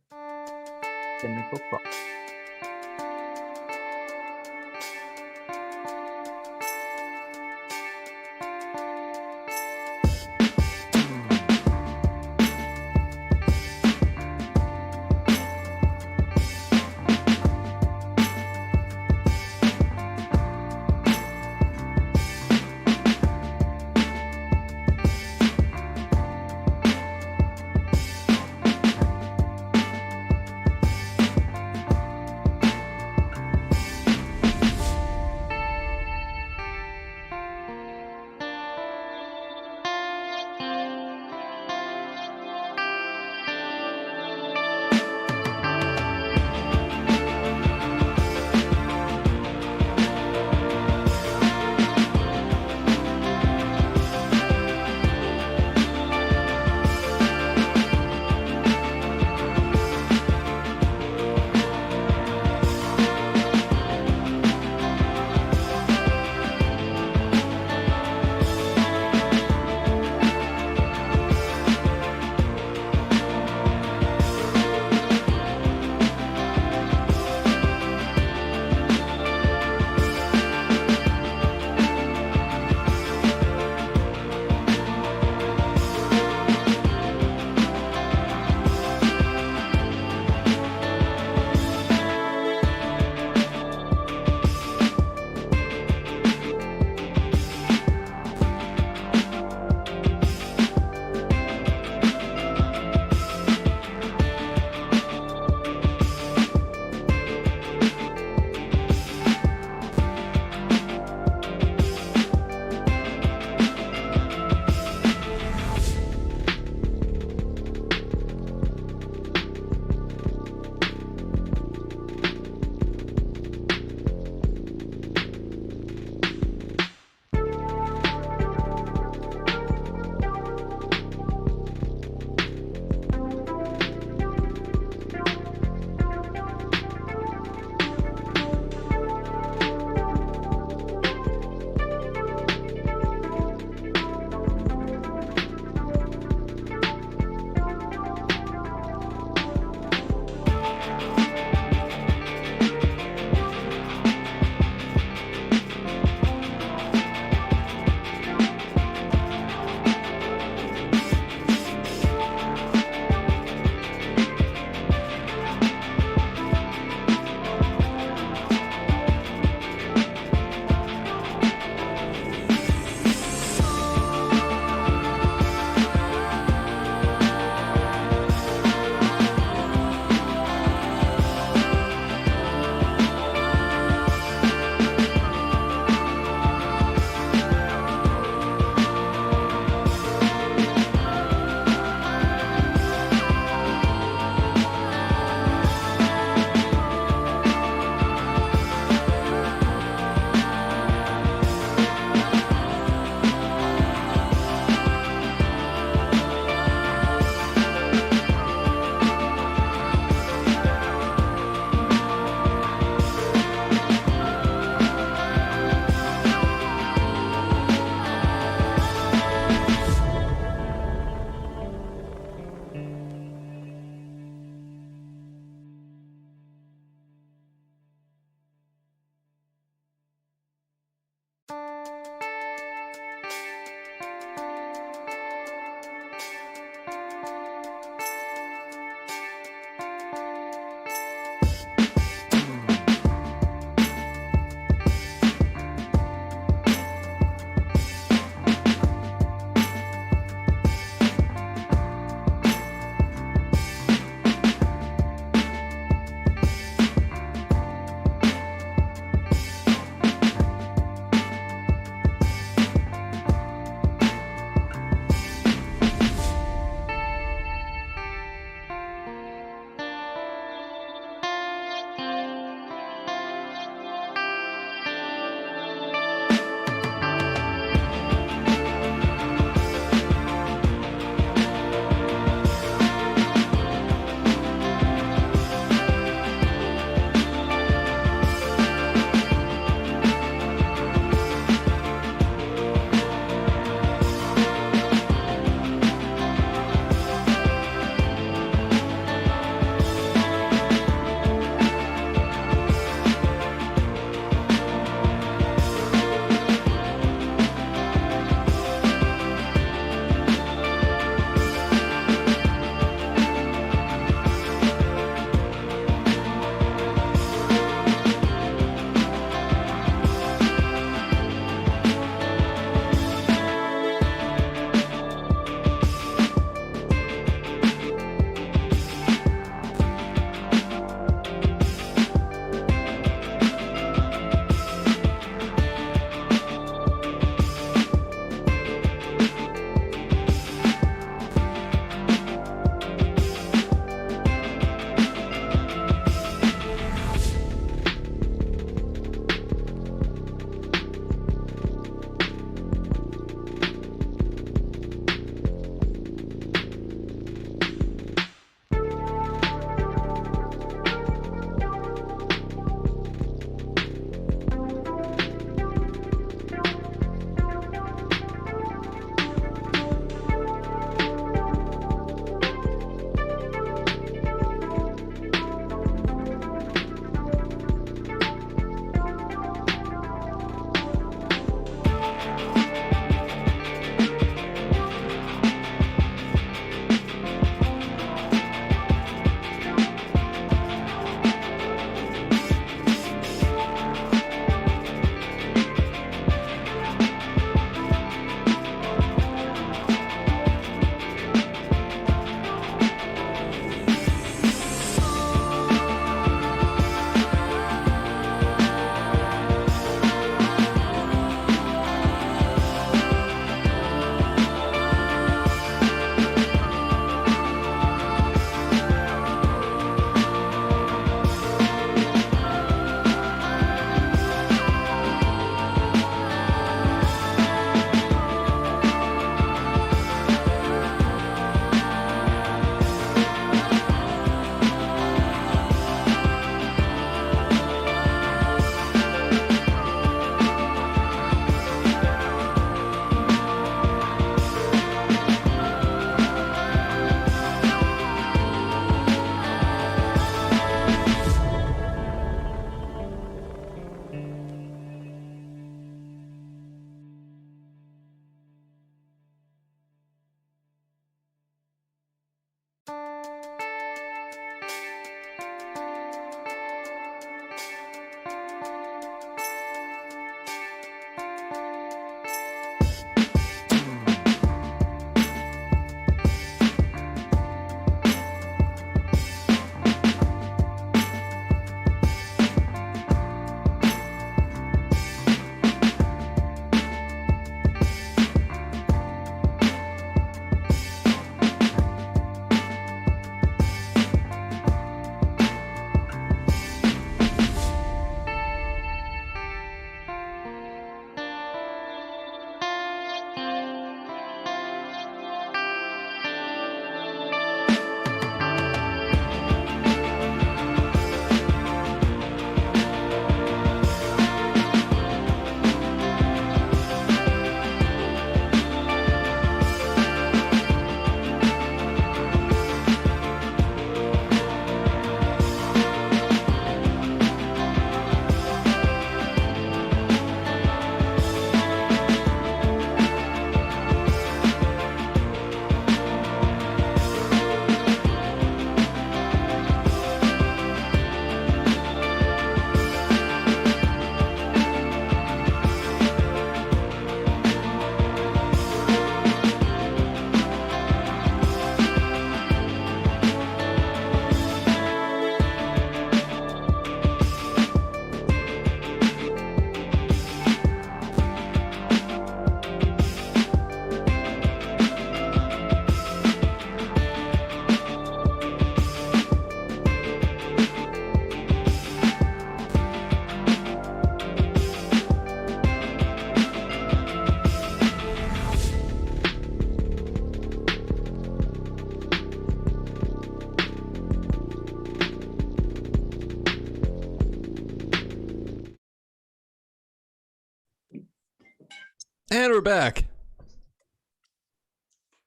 And we're back.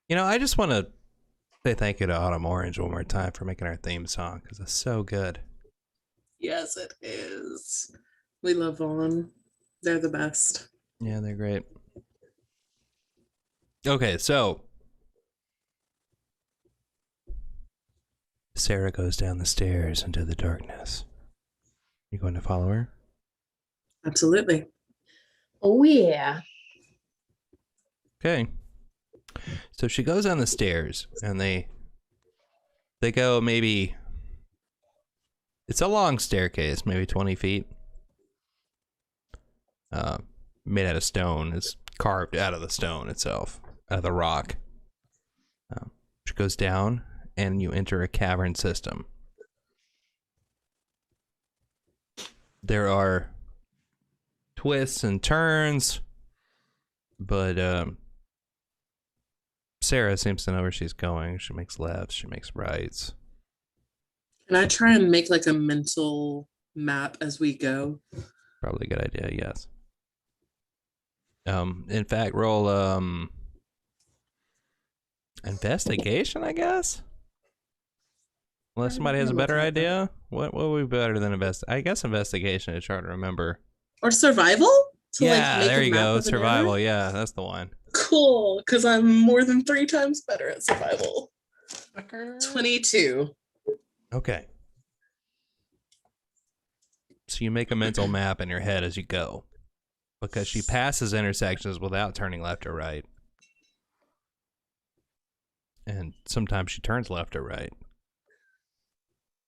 You know, I just want to say thank you to Autumn Orange one more time for making our theme song because it's so good. Yes, it is. We love them. They're the best. Yeah, they're great. Okay, so Sarah goes down the stairs into the darkness. You going to follow her? Absolutely. Oh yeah. Okay. So she goes down the stairs and they go maybe, it's a long staircase, maybe 20 feet. Made out of stone. It's carved out of the stone itself, out of the rock. She goes down and you enter a cavern system. There are twists and turns, but Sarah seems to know where she's going. She makes lefts, she makes rights. Can I try and make like a mental map as we go? Probably a good idea, yes. In fact, roll investigation, I guess. Unless somebody has a better idea. What would be better than I guess investigation to try to remember. Or survival? To, Yeah, make there a you map go. of an Survival. area? Yeah, that's the one. Cool, because I'm more than 3 times better at survival. 22. Okay. So you make a mental map in your head as you go. Because she passes intersections without turning left or right. And sometimes she turns left or right.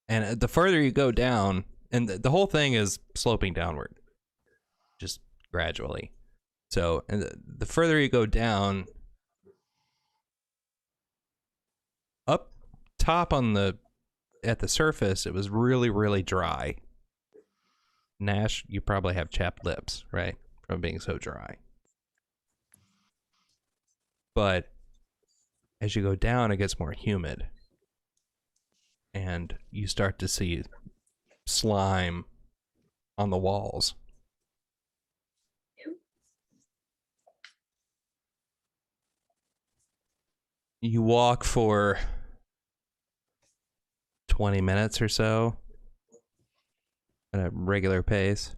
And the further you go down, and the whole thing is sloping downward. Just gradually. So, and the further you go down, up top at the surface, it was really, really dry. Nash, you probably have chapped lips, right? From being so dry. But as you go down, it gets more humid. And you start to see slime on the walls. You walk for 20 minutes or so at a regular pace.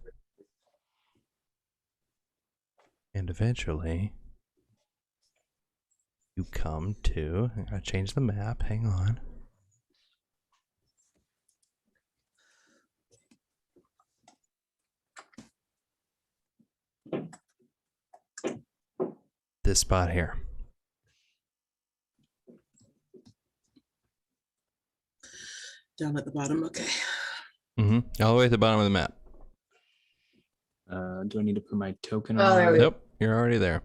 And eventually, you come to, I gotta change the map, hang on. This spot here. Down at the bottom, okay. Mm-hmm. All the way at the bottom of the map. Do I need to put my token Oh, on? there we go. Nope, you're already there.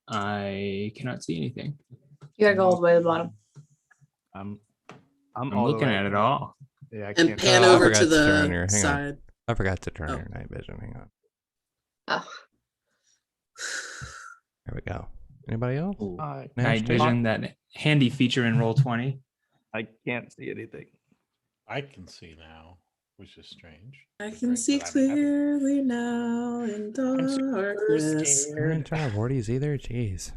I cannot see anything. You gotta go all the way to the bottom. I'm I'm all the looking way at it all. Yeah, I And can't. pan I over forgot to to turn the your- hang on. side. I forgot to turn Oh. your night vision. Hang on. Oh. There we go. Anybody else? I, Nash, Night do you- vision, that handy feature in Roll20. I can't see anything. I can see now, which is strange. I But can great, see but I'm having- clearly now in I'm super darkness. You didn't turn on Vorties either? Jeez.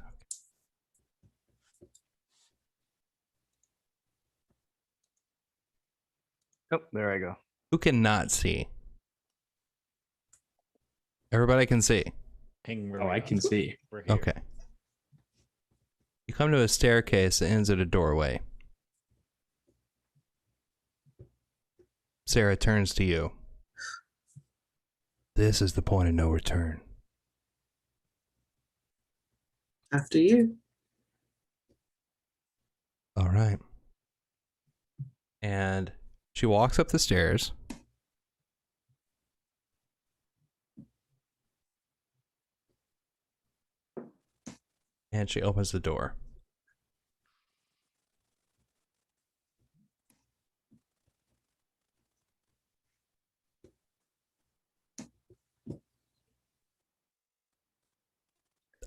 Oh, there I go. Who cannot see? Everybody can see. Ping where Oh, we I are. can see. We're here. Okay. You come to a staircase that ends at a doorway. Sarah turns to you. This is the point of no return. After you. All right. And she walks up the stairs. And she opens the door.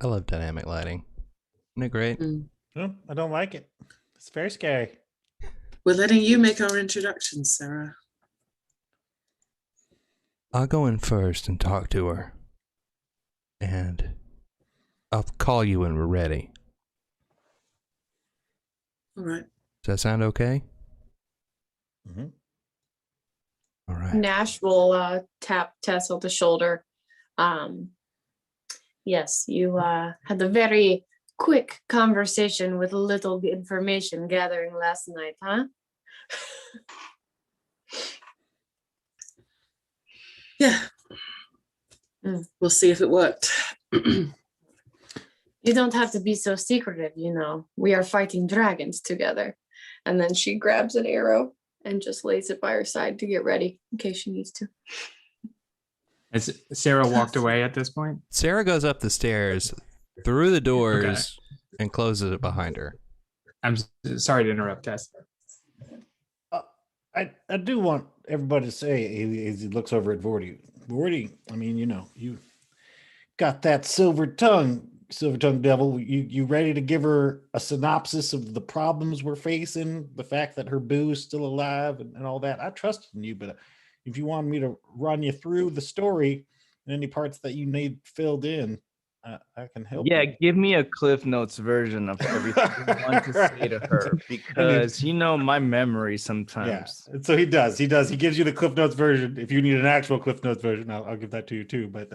I love dynamic lighting. Isn't it great? No, I don't like it. It's very scary. We're letting you make our introduction, Sarah. I'll go in first and talk to her. And I'll call you when we're ready. All right. Does that sound okay? Mhm. All right. Nash will tap Tess on the shoulder. Yes, you had a very quick conversation with little information gathering last night, huh? Yeah. We'll see if it worked. You don't have to be so secretive, you know. We are fighting dragons together. And then she grabs an arrow and just lays it by her side to get ready in case she needs to. Has Sarah walked away at this point? Sarah goes up the stairs, through the doors, and closes it behind her. I'm sorry to interrupt, Tess. I do want everybody to say, as he looks over at Vorty, I mean, you got that silver tongue devil. You ready to give her a synopsis of the problems we're facing, the fact that her boo is still alive and all that? I trusted in you, but if you want me to run you through the story and any parts that you need filled in, I can help Yeah, you. give me a Cliff Notes version of everything you want to say to her, because my memory sometimes. Yeah, so he does. He gives you the Cliff Notes version. If you need an actual Cliff Notes version, I'll give that to you too. But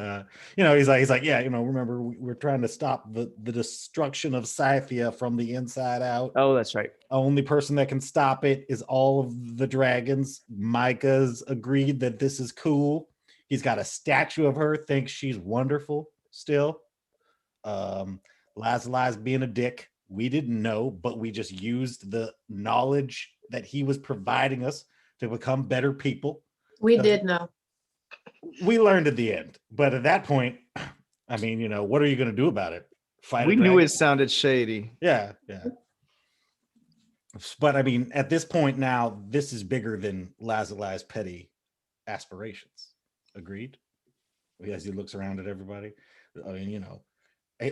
he's like, yeah, remember we're trying to stop the destruction of Scythia from the inside out. Oh, that's right. Only person that can stop it is all of the dragons. Micah's agreed that this is cool. He's got a statue of her, thinks she's wonderful still. Lazarus being a dick. We didn't know, but we just used the knowledge that he was providing us to become better people. We did know. We learned at the end, but at that point, I mean, what are you going to do about it? Fight? We knew it sounded shady. Yeah. But I mean, at this point now, this is bigger than Lazarus' petty aspirations. Agreed? As he looks around at everybody. I mean,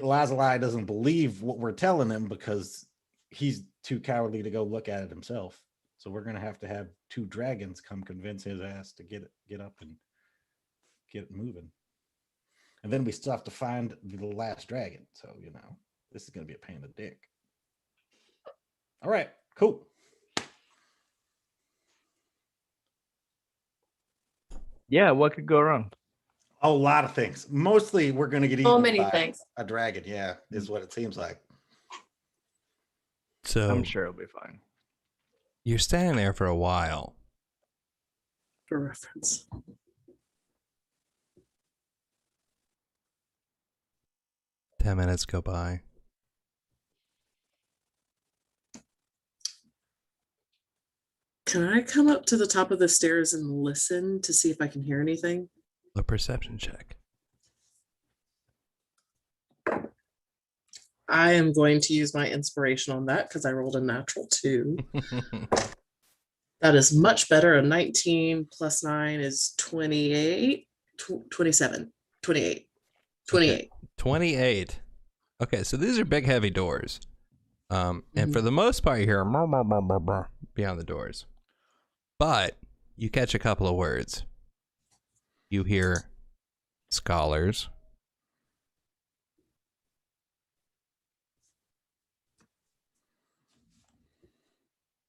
Lazarus doesn't believe what we're telling him because he's too cowardly to go look at it himself. So we're going to have two dragons come convince his ass to get up and get it moving. And then we still have to find the last dragon. So, this is going to be a pain in the dick. All right, cool. Yeah, what could go wrong? A lot of things. Mostly we're going to get So eaten many by things. a dragon. Yeah, is what it seems like. So I'm sure it'll be fine. you're standing there for a while. For reference. Ten minutes go by. Can I come up to the top of the stairs and listen to see if I can hear anything? A perception check. I am going to use my inspiration on that because I rolled a natural 2. That is much better. A 19 plus 9 is 28, 27, 28, 28. Okay. 28. Okay, so these are big, heavy doors. And for the most part, you hear beyond the doors. But you catch a couple of words. You hear scholars.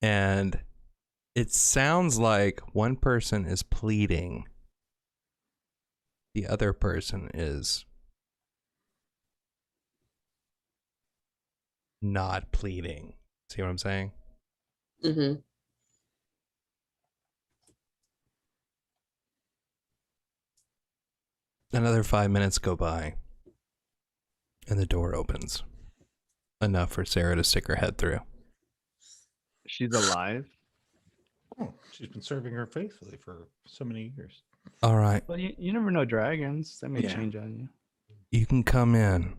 And it sounds like one person is pleading. The other person is not pleading. See what I'm saying? Mm-hmm. Another 5 minutes go by, and the door opens. Enough for Sarah to stick her head through. She's alive. Oh, she's been serving her faithfully for so many years. All right, Well, you never know dragons. That may Yeah. change on you. you can come in.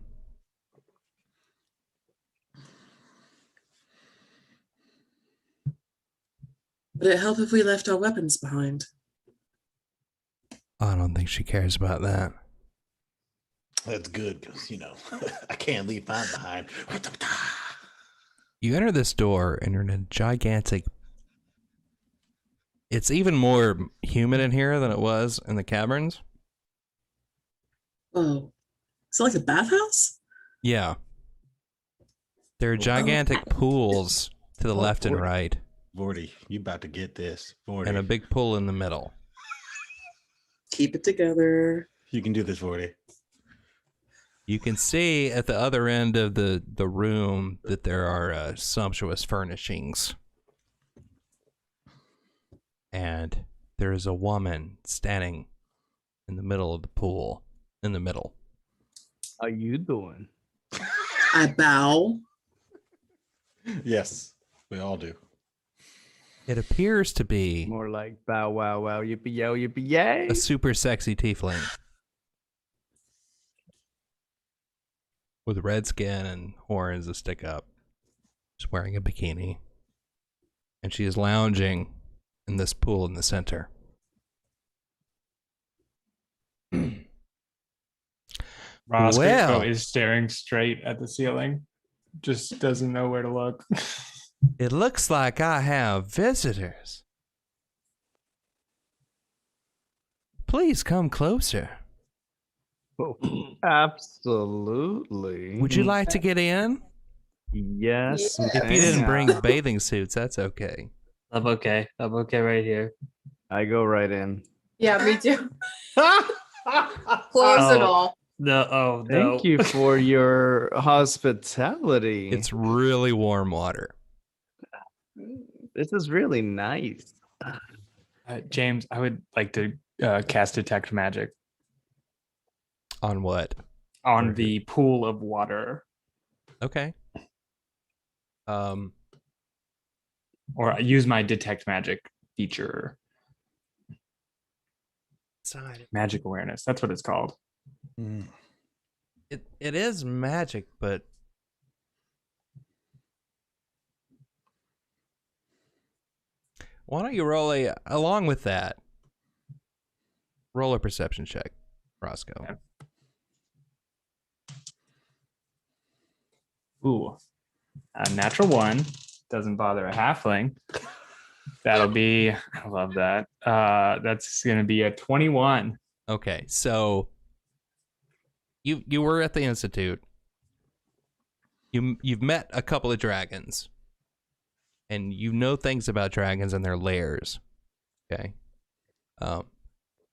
Would it help if we left our weapons behind? I don't think she cares about that. That's good because, I can't leave mine behind. You enter this door, and you're in a gigantic... It's even more humid in here than it was in the caverns. Oh, is it like a bathhouse? Yeah. There are gigantic pools to the left and right, Vorty, you about to get this. and a Vorty, big pool in the middle. Keep it together. you can do this, Vorty. You can see at the other end of the room that there are sumptuous furnishings. And there is a woman standing in the middle of the pool. In the middle. How you doing? I bow. Yes, we all do. It appears to be More like bow wow wow yippee yo yippee yay. a super sexy tiefling. With red skin and horns that stick up. She's wearing a bikini. And she is lounging in this pool in the center. Roscoe Well. is staring straight at the ceiling. Just doesn't know where to look. It looks like I have visitors. Please come closer. Oh, absolutely. Would you like to get in? Yes. Yeah. If you didn't ma'am. bring bathing suits, that's okay. I'm okay. I'm okay right here. I go right in. Yeah, me too. Close it Oh. all. No, Thank you for your hospitality. It's really warm water. This is really nice. James, I would like to cast Detect Magic On what? on the pool of water. Okay. Or use my Detect Magic feature. Magic awareness. That's what it's called. Mm. It is magic, but why don't you roll along with that? Roll a perception check, Roscoe. Okay. Ooh. A natural 1. Doesn't bother a halfling. That'll be, I love that. That's going to be a 21. Okay, so you were at the institute. You've met a couple of dragons, and you know things about dragons and their lairs. Okay,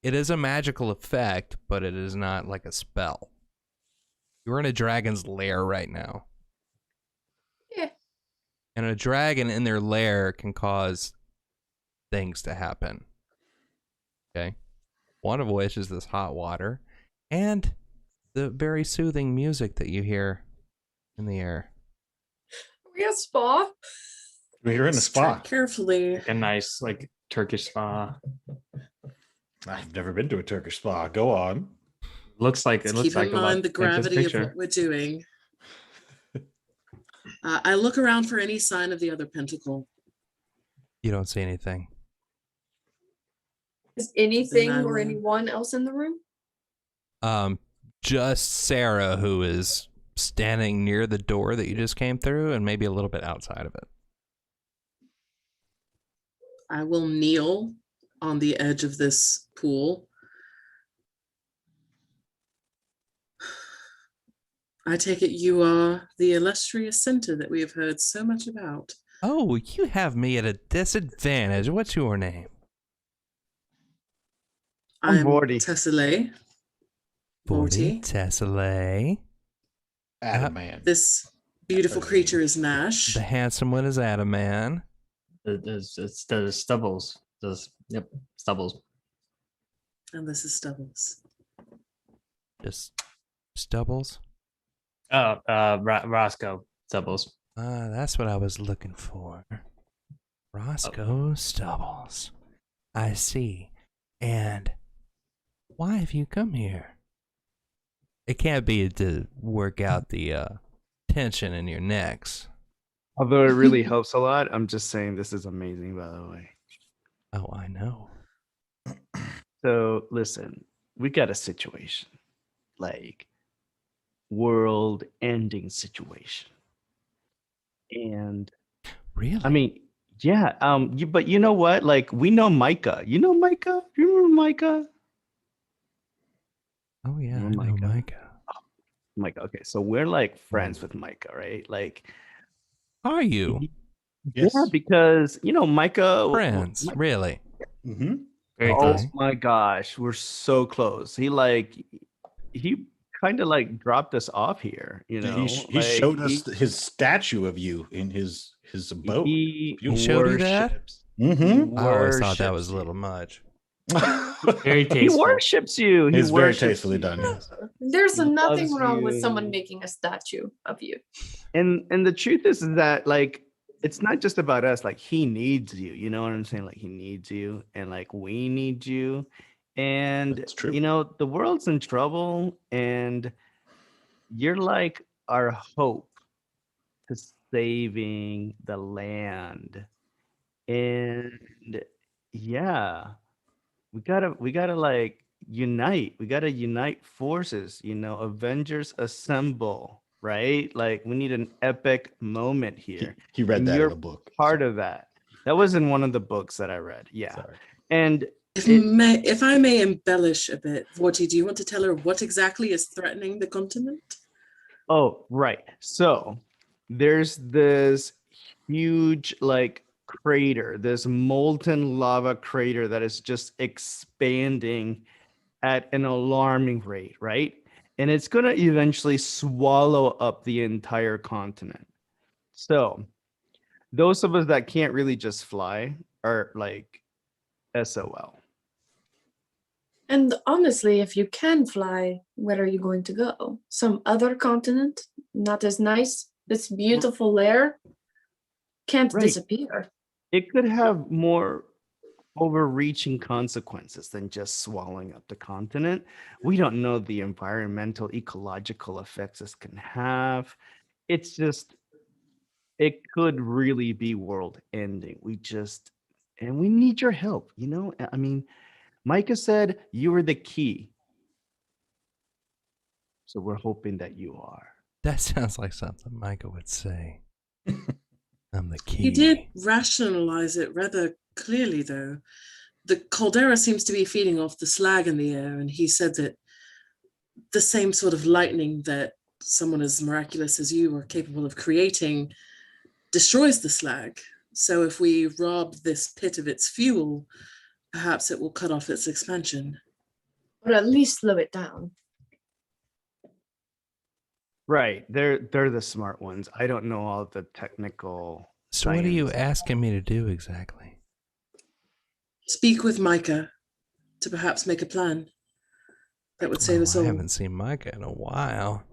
it is a magical effect, but it is not like a spell. You're in a dragon's lair right now. Yeah. And a dragon in their lair can cause things to happen. Okay. One of which is this hot water and the very soothing music that you hear in the air. We have spa. You're in a Tread spa. carefully. A nice, like, Turkish spa. I've never been to a Turkish spa. Go on. Looks like Let's it looks keep like in a lot mind the like this gravity of picture. what we're doing. I look around for any sign of the other pentacle. You don't see anything. Is anything Then I or will- anyone else in the room? Just Sarah, who is standing near the door that you just came through, and maybe a little bit outside of it. I will kneel on the edge of this pool. I take it you are the illustrious center that we have heard so much about. Oh, you have me at a disadvantage. What's your name? I'm Vorty. Tessellay. Vorty. Tessellay. Adamant. This beautiful creature is Nash. The handsome one is Adaman. It's the Stubbles. Yep, Stubbles. And this is Stubbles. Just Stubbles. Roscoe. Stubbles. That's what I was looking for. Roscoe Stubbles. I see. And why have you come here? It can't be to work out the tension in your necks. Although it really helps a lot, I'm just saying this is amazing, by the way. Oh, I know. So listen, we got a situation, like world-ending situation, and Really? I mean, yeah. But you know what? Like, we know Micah. You know Micah? You remember Micah? Oh yeah, Oh I my know God. Micah. Micah. Okay, so we're like friends with Micah, right? Like, Are you Yes. yeah, because Micah. friends? Really? Mm-hmm. Very Oh close. my gosh, we're so close. He kind of like dropped us off here, He showed us his statue of you in his abode. He He showed you that? worships. Mm-hmm. I always thought that worships was a little you. much. Very He tasteful. worships you. He It's very worships tastefully you. done. Yes. There's He nothing loves wrong with you. someone making a statue of you. And the truth is that like it's not just about us. Like he needs you. You know what I'm saying? Like he needs you, and like we need you. And That's true. the world's in trouble, and you're like our hope to saving the land. And yeah, we gotta like unite. We gotta unite forces, Avengers assemble, right? Like we need an epic moment here. He read And that you're in a book. part of that. That was in one of the books that I read. Yeah. Sorry. And If I may embellish a bit, Vorti, do you want to tell her what exactly is threatening the continent? oh, right. So there's this huge like crater, this molten lava crater that is just expanding at an alarming rate, right? And it's going to eventually swallow up the entire continent. So, those of us that can't really just fly are like SOL. And honestly, if you can fly, where are you going to go? Some other continent? Not as nice? This beautiful lair can't Right. disappear. It could have more overreaching consequences than just swallowing up the continent. We don't know the environmental, ecological effects this can have. It's just, it could really be world ending. And we need your help, I mean, Micah said you were the key. So we're hoping that you are. That sounds like something Micah would say. I'm the key. He did rationalize it rather clearly, though. The caldera seems to be feeding off the slag in the air, and he said that the same sort of lightning that someone as miraculous as you are capable of creating destroys the slag. So if we rob this pit of its fuel, perhaps it will cut off its expansion. Or at least slow it down. Right. They're the smart ones. I don't know all the technical. So what are you science. asking me to do exactly? Speak with Micah to perhaps make a plan that would save us I all. haven't seen Micah in a while.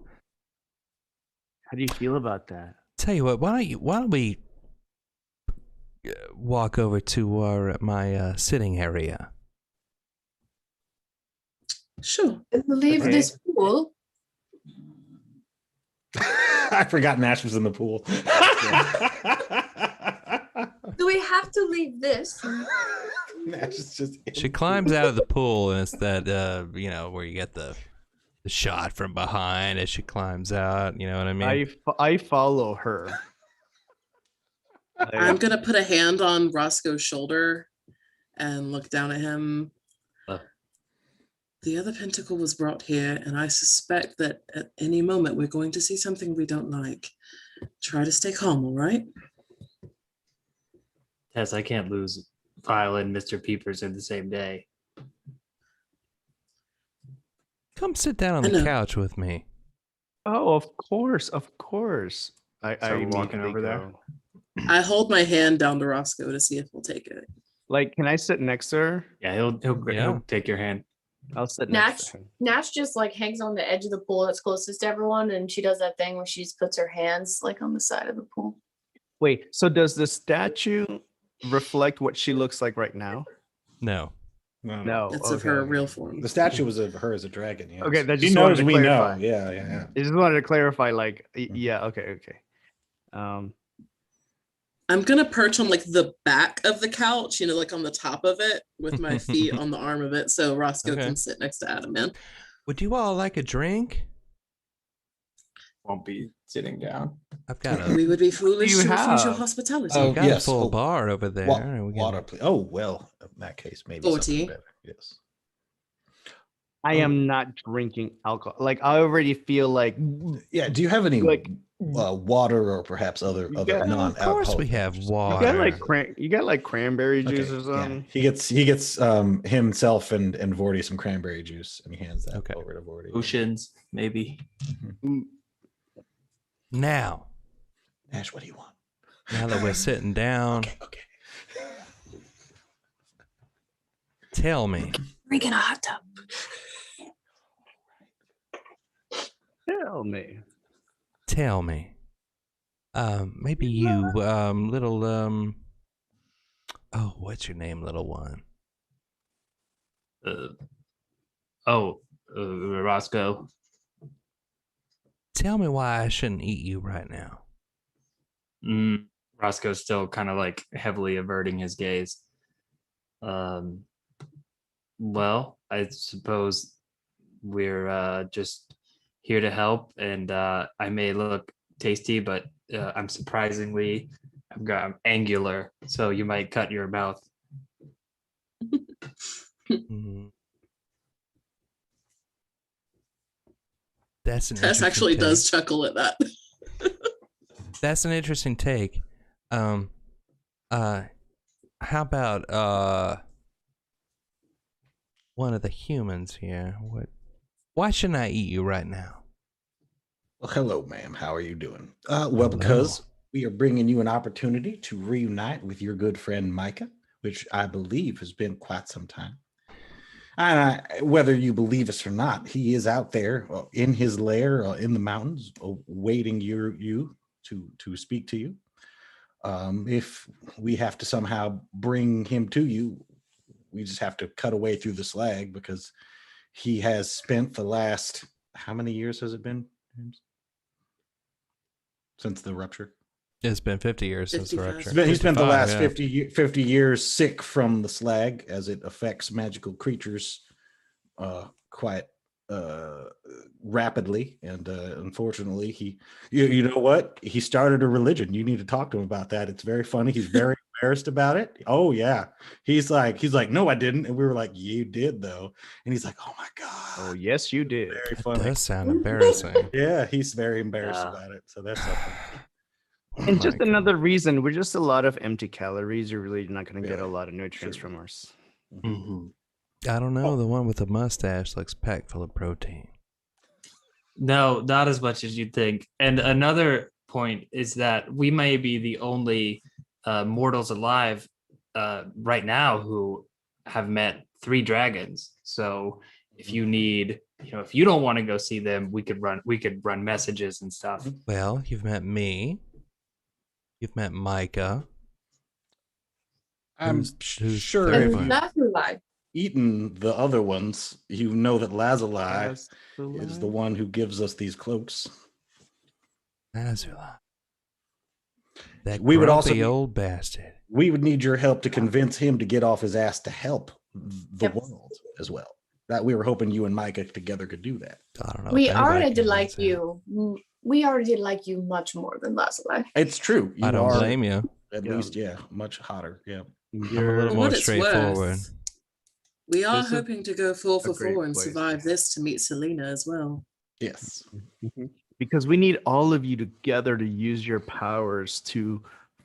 How do you feel about that? Tell you what, why don't we walk over to my sitting area? Sure. Leave Okay. this pool. I forgot Nash was in the pool. Do we have to leave this? Nash is just. She climbs out of the pool, and it's that where you get the shot from behind as she climbs out. You know what I mean? I follow her. I'm going to put a hand on Roscoe's shoulder and look down at him. The other pentacle was brought here, and I suspect that at any moment we're going to see something we don't like. Try to stay calm, all right? Tess, I can't lose Violet and Mr. Peepers in the same day. Come sit down on I the know. couch with me. Oh, of course. I walking immediately over there? go. I hold my hand down to Roscoe to see if we'll take it. Like, can I sit next to her? Yeah, he'll Yeah. take your hand. I'll sit Nash, next to her. Nash just like hangs on the edge of the pool that's closest to everyone, and she does that thing where she just puts her hands like on the side of the pool. Wait, so does the statue reflect what she looks like right now? No. No. It's of okay, her okay. real form. The statue was of her as a dragon. Yes. Okay, that She just wanted knows to we clarify. know. Yeah. I just wanted to clarify, like, yeah, okay. I'm going to perch on like the back of the couch, like on the top of it with my feet on the arm of it. So Roscoe Okay. can sit next to Adam, man. Would you all like a drink? Won't be sitting down. I've got a We would be foolish you to refuse your have? hospitality. Oh, I've got yes. a full Oh, bar over there. and we can- Water, please. Oh well, in that case, maybe 40. something better. Yes. I am not drinking alcohol. Like I already feel like Yeah. Do you have any Like- water or perhaps other You got- non-alcoholic? Of course we have beverages? water. you got like cranberry juice or Okay, something. yeah. He gets himself and Vorty some cranberry juice, and he hands that Okay. over to Vorty. Oceans, maybe. Now, Ash, what do you want? now that we're sitting down, Okay. tell me. Drinking a hot tub. Tell me. Tell me. Maybe you, little, oh, what's your name, little one? Roscoe. Tell me why I shouldn't eat you right now. Roscoe's still kind of like heavily averting his gaze. Well, I suppose we're just here to help, and I may look tasty, but I'm angular, so you might cut your mouth. Mhm. That's an Tess interesting actually take. does chuckle at that. That's an interesting take. How about one of the humans here? Why shouldn't I eat you right now? Well, hello, ma'am. How are you doing? Hello. Well, because we are bringing you an opportunity to reunite with your good friend Micah, which I believe has been quite some time. And whether you believe us or not, he is out there in his lair in the mountains, waiting you to speak to you. If we have to somehow bring him to you, we just have to cut away through the slag, because he has spent the last, how many years has it been, James? Since the rupture? It's been 50 years since the 55. rupture. He spent the 55, last yeah. 50 years sick from the slag, as it affects magical creatures quite rapidly. And unfortunately, you know what? He started a religion. You need to talk to him about that. It's very funny. He's very embarrassed about it. Oh yeah. He's like, no, I didn't. And we were like, you did though. And he's like, oh my God. Oh yes, you did. Very That funny. does sound embarrassing. Yeah, he's very embarrassed Yeah. about it. So that's something. And My just God. another reason, we're just a lot of empty calories. You're really not going to get a Really? lot of nutrients Sure. from ours. Mhm. I don't know. The one with the mustache looks packed full of protein. No, not as much as you'd think. And another point is that we may be the only mortals alive right now who have met 3 dragons. So if you need, if you don't want to go see them, we could run messages and stuff. Well, you've met me. You've met Micah. I'm who's sure third if one? you've That's a lie. eaten the other ones, you know that Lazuli is the Lazuli. one who gives us these cloaks. Azula. That We would also grumpy be- old bastard. We would need your help to convince him to get off his ass to help the Yep. world as well. That we were hoping you and Micah together could do that. I don't know. We if anybody already can like answer. you. We already like you much more than Lazuli. It's true. You I don't are blame you. at Yeah. least, much hotter. Yeah. I'm a You're little For more what it's straightforward. worth, we are This is hoping to go 4 for a great 4 and place. survive this to meet Selena as well. Yes. because we need all of you together to use your powers to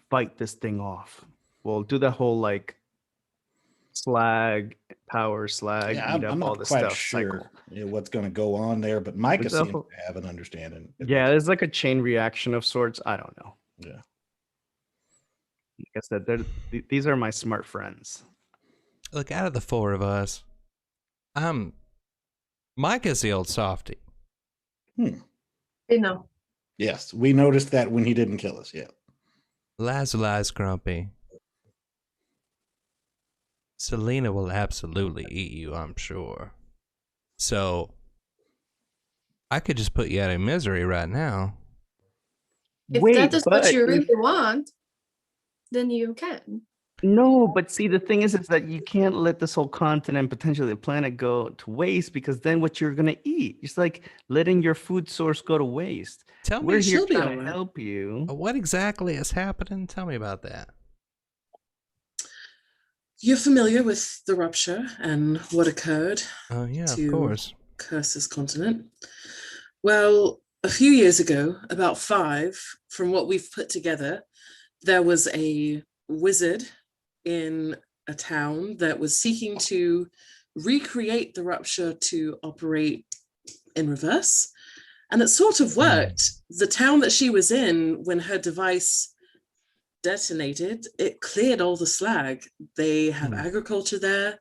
fight this thing off. We'll do the whole like slag, power slag, Yeah, eat I'm up all not the quite stuff sure cycle. what's going to go on there, but Micah It's a seems whole- to have an understanding. Yeah, there's like a chain reaction of sorts. I don't know. Yeah. Like I said, these are my smart friends. Look, out of the 4 of us, Micah's the old softy. You know. Yes, we noticed that when he didn't kill us. Yeah. Lazuli's grumpy. Selena will absolutely eat you, I'm sure. So, I could just put you out of misery right now. If that is what you really want, then you can. No, but see, the thing is that you can't let this whole continent, potentially the planet, go to waste, because then what you're gonna eat? It's like letting your food source go to waste. Tell We're me, here she'll be trying to alright. help you. what exactly is happening? Tell me about that. You're familiar with the rupture and what occurred Yeah, of to course. Curse's continent. Well, a few years ago, about 5, from what we've put together, there was a wizard in a town that was seeking to recreate the rupture to operate in reverse. And it sort of worked. The town that she was in, when her device detonated, it cleared all the slag. They have agriculture there,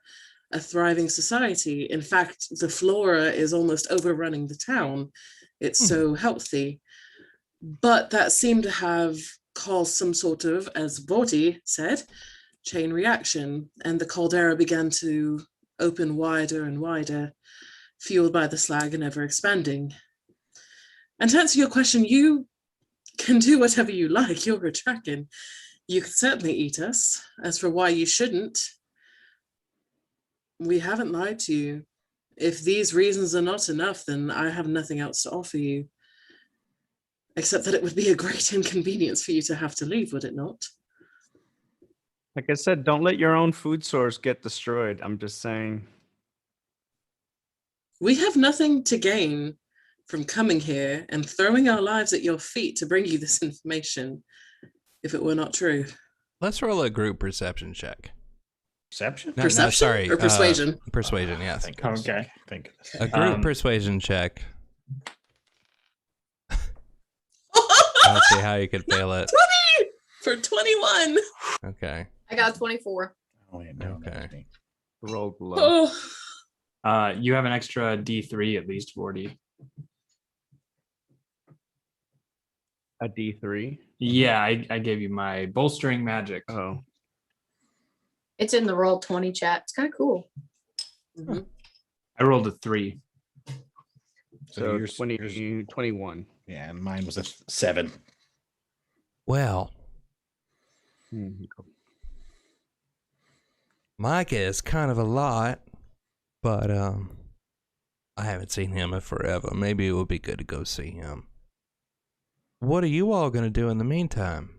a thriving society. In fact, the flora is almost overrunning the town. It's so healthy. But that seemed to have caused some sort of, as Vorti said, chain reaction, and the caldera began to open wider and wider, fueled by the slag and ever expanding. And to answer your question, you can do whatever you like. You're a dragon. You could certainly eat us. As for why you shouldn't, we haven't lied to you. If these reasons are not enough, then I have nothing else to offer you, except that it would be a great inconvenience for you to have to leave, would it not? Like I said, don't let your own food source get destroyed. I'm just saying. We have nothing to gain from coming here and throwing our lives at your feet to bring you this information, if it were not true. Let's roll a group perception check. Perception? No, Perception sorry. or persuasion? Persuasion, yes. Thank goodness. Okay. Thank goodness. A group persuasion check. I don't see how you could fail it. 20 for 21. Okay. I got 24. Oh, yeah, no, Okay. that's me. Roll low. Oh, You have an extra D3 at least, 40. A D3. Yeah, I gave you my bolstering magic. Oh, It's in the roll 20 chat. It's kind of cool. mhm. I rolled a 3. so yours- 20, yours- 21. Yeah, and mine was a 7. Well, Hmm. Micah is kind of a lot, but I haven't seen him in forever. Maybe it would be good to go see him. What are you all going to do in the meantime?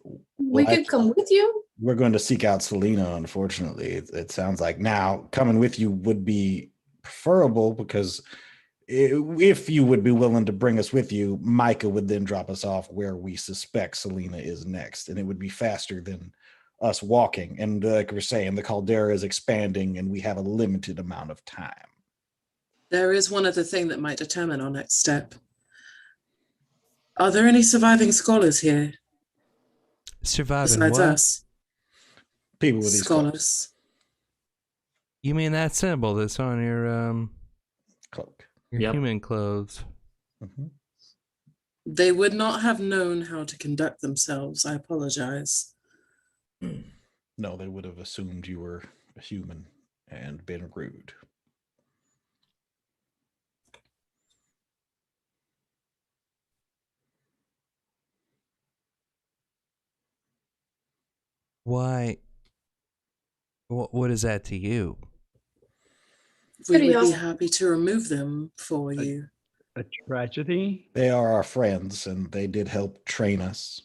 We Well, could come with you. We're going to seek out Selena, unfortunately. It sounds like now coming with you would be preferable because if you would be willing to bring us with you, Micah would then drop us off where we suspect Selena is next. And it would be faster than us walking. And like we're saying, the caldera is expanding and we have a limited amount of time. There is one other thing that might determine our next step. Are there any surviving scholars here Surviving besides what? us? People with these Scholars. You mean that symbol that's on your cloak. Yep. human clothes? Mhm. They would not have known how to conduct themselves. I apologize. No, they would have assumed you were a human and been rude. Why? What is that to you? We Pretty would be awesome. happy to remove them for you. A tragedy? They are our friends and they did help train us.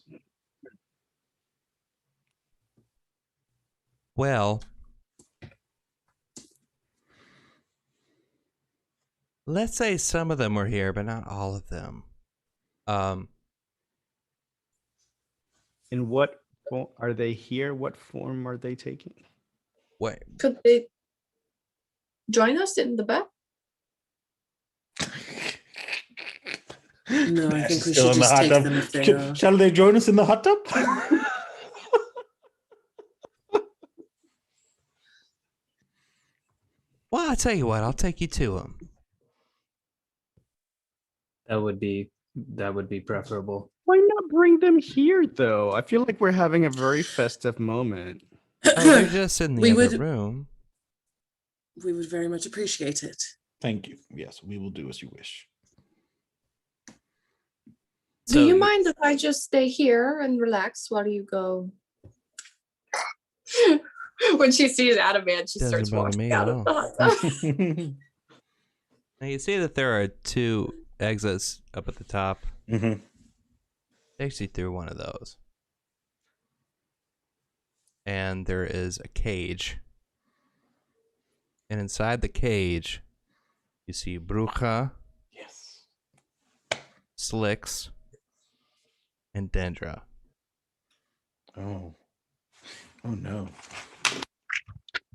Well, let's say some of them were here, but not all of them. In what form are they here? What form are they taking? Wait, Could they join us in the back? No, I Nash think is we still should in the just hot take tub. them if they are. Shall they join us in the hot tub? well, I'll tell you what. I'll take you to them. That would be preferable. Why not bring them here, though? I feel like we're having a very festive moment. Oh, they're just in the We other would- room. We would very much appreciate it. Thank you. Yes, we will do as you wish. Do you mind if I just stay here and relax while you go? When she sees Adamant, she Doesn't starts bother walking me out at of the hot tub. Now you see that there are 2 exits up at the top. hmm. Takes you through one of those. and there is a cage. And inside the cage, you see Bruja, Yes. Slicks, and Dendra. Oh. Oh no.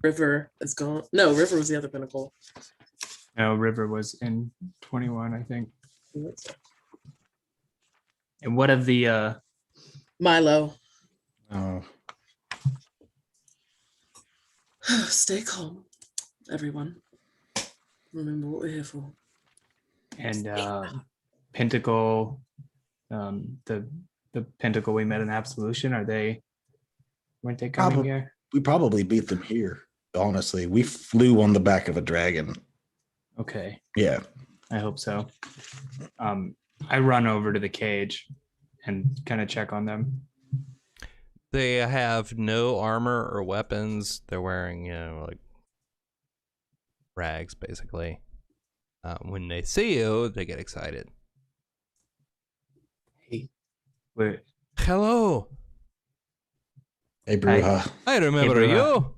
River is gone. No, River was the other pinnacle. No, River was in 21, I think. And what of the Milo. Oh. Stay calm, everyone. Remember what we're here for. and Pentacle, the Pentacle we met in Absolution, weren't they coming Probably. here? We probably beat them here. Honestly, we flew on the back of a dragon. Okay, Yeah. I hope so. I run over to the cage and kind of check on them. They have no armor or weapons. They're wearing, like rags, basically. When they see you, they get excited. Hey, wait, Hello, Hey, Bruja. I remember Bruja. you.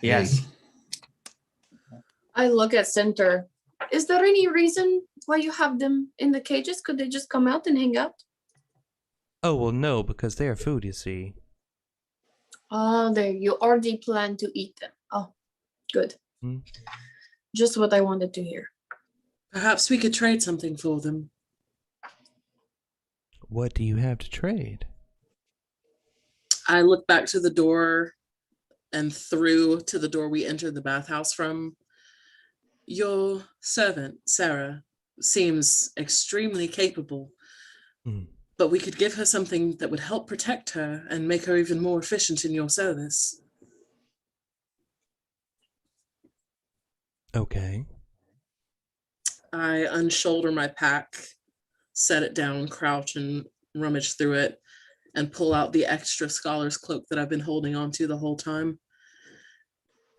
yes. I look at Center. Is there any reason why you have them in the cages? Could they just come out and hang out? Oh, well, no, because they are food, you see. Oh, there, you already plan to eat them. Oh, good. Hmm. Just what I wanted to hear. Perhaps we could trade something for them. What do you have to trade? I look back to the door and through to the door we entered the bathhouse from. Your servant, Sarah, seems extremely capable, but we could give her something that would help protect her and make her even more efficient in your service. Okay. I unshoulder my pack, set it down, crouch and rummage through it, and pull out the extra scholar's cloak that I've been holding on to the whole time.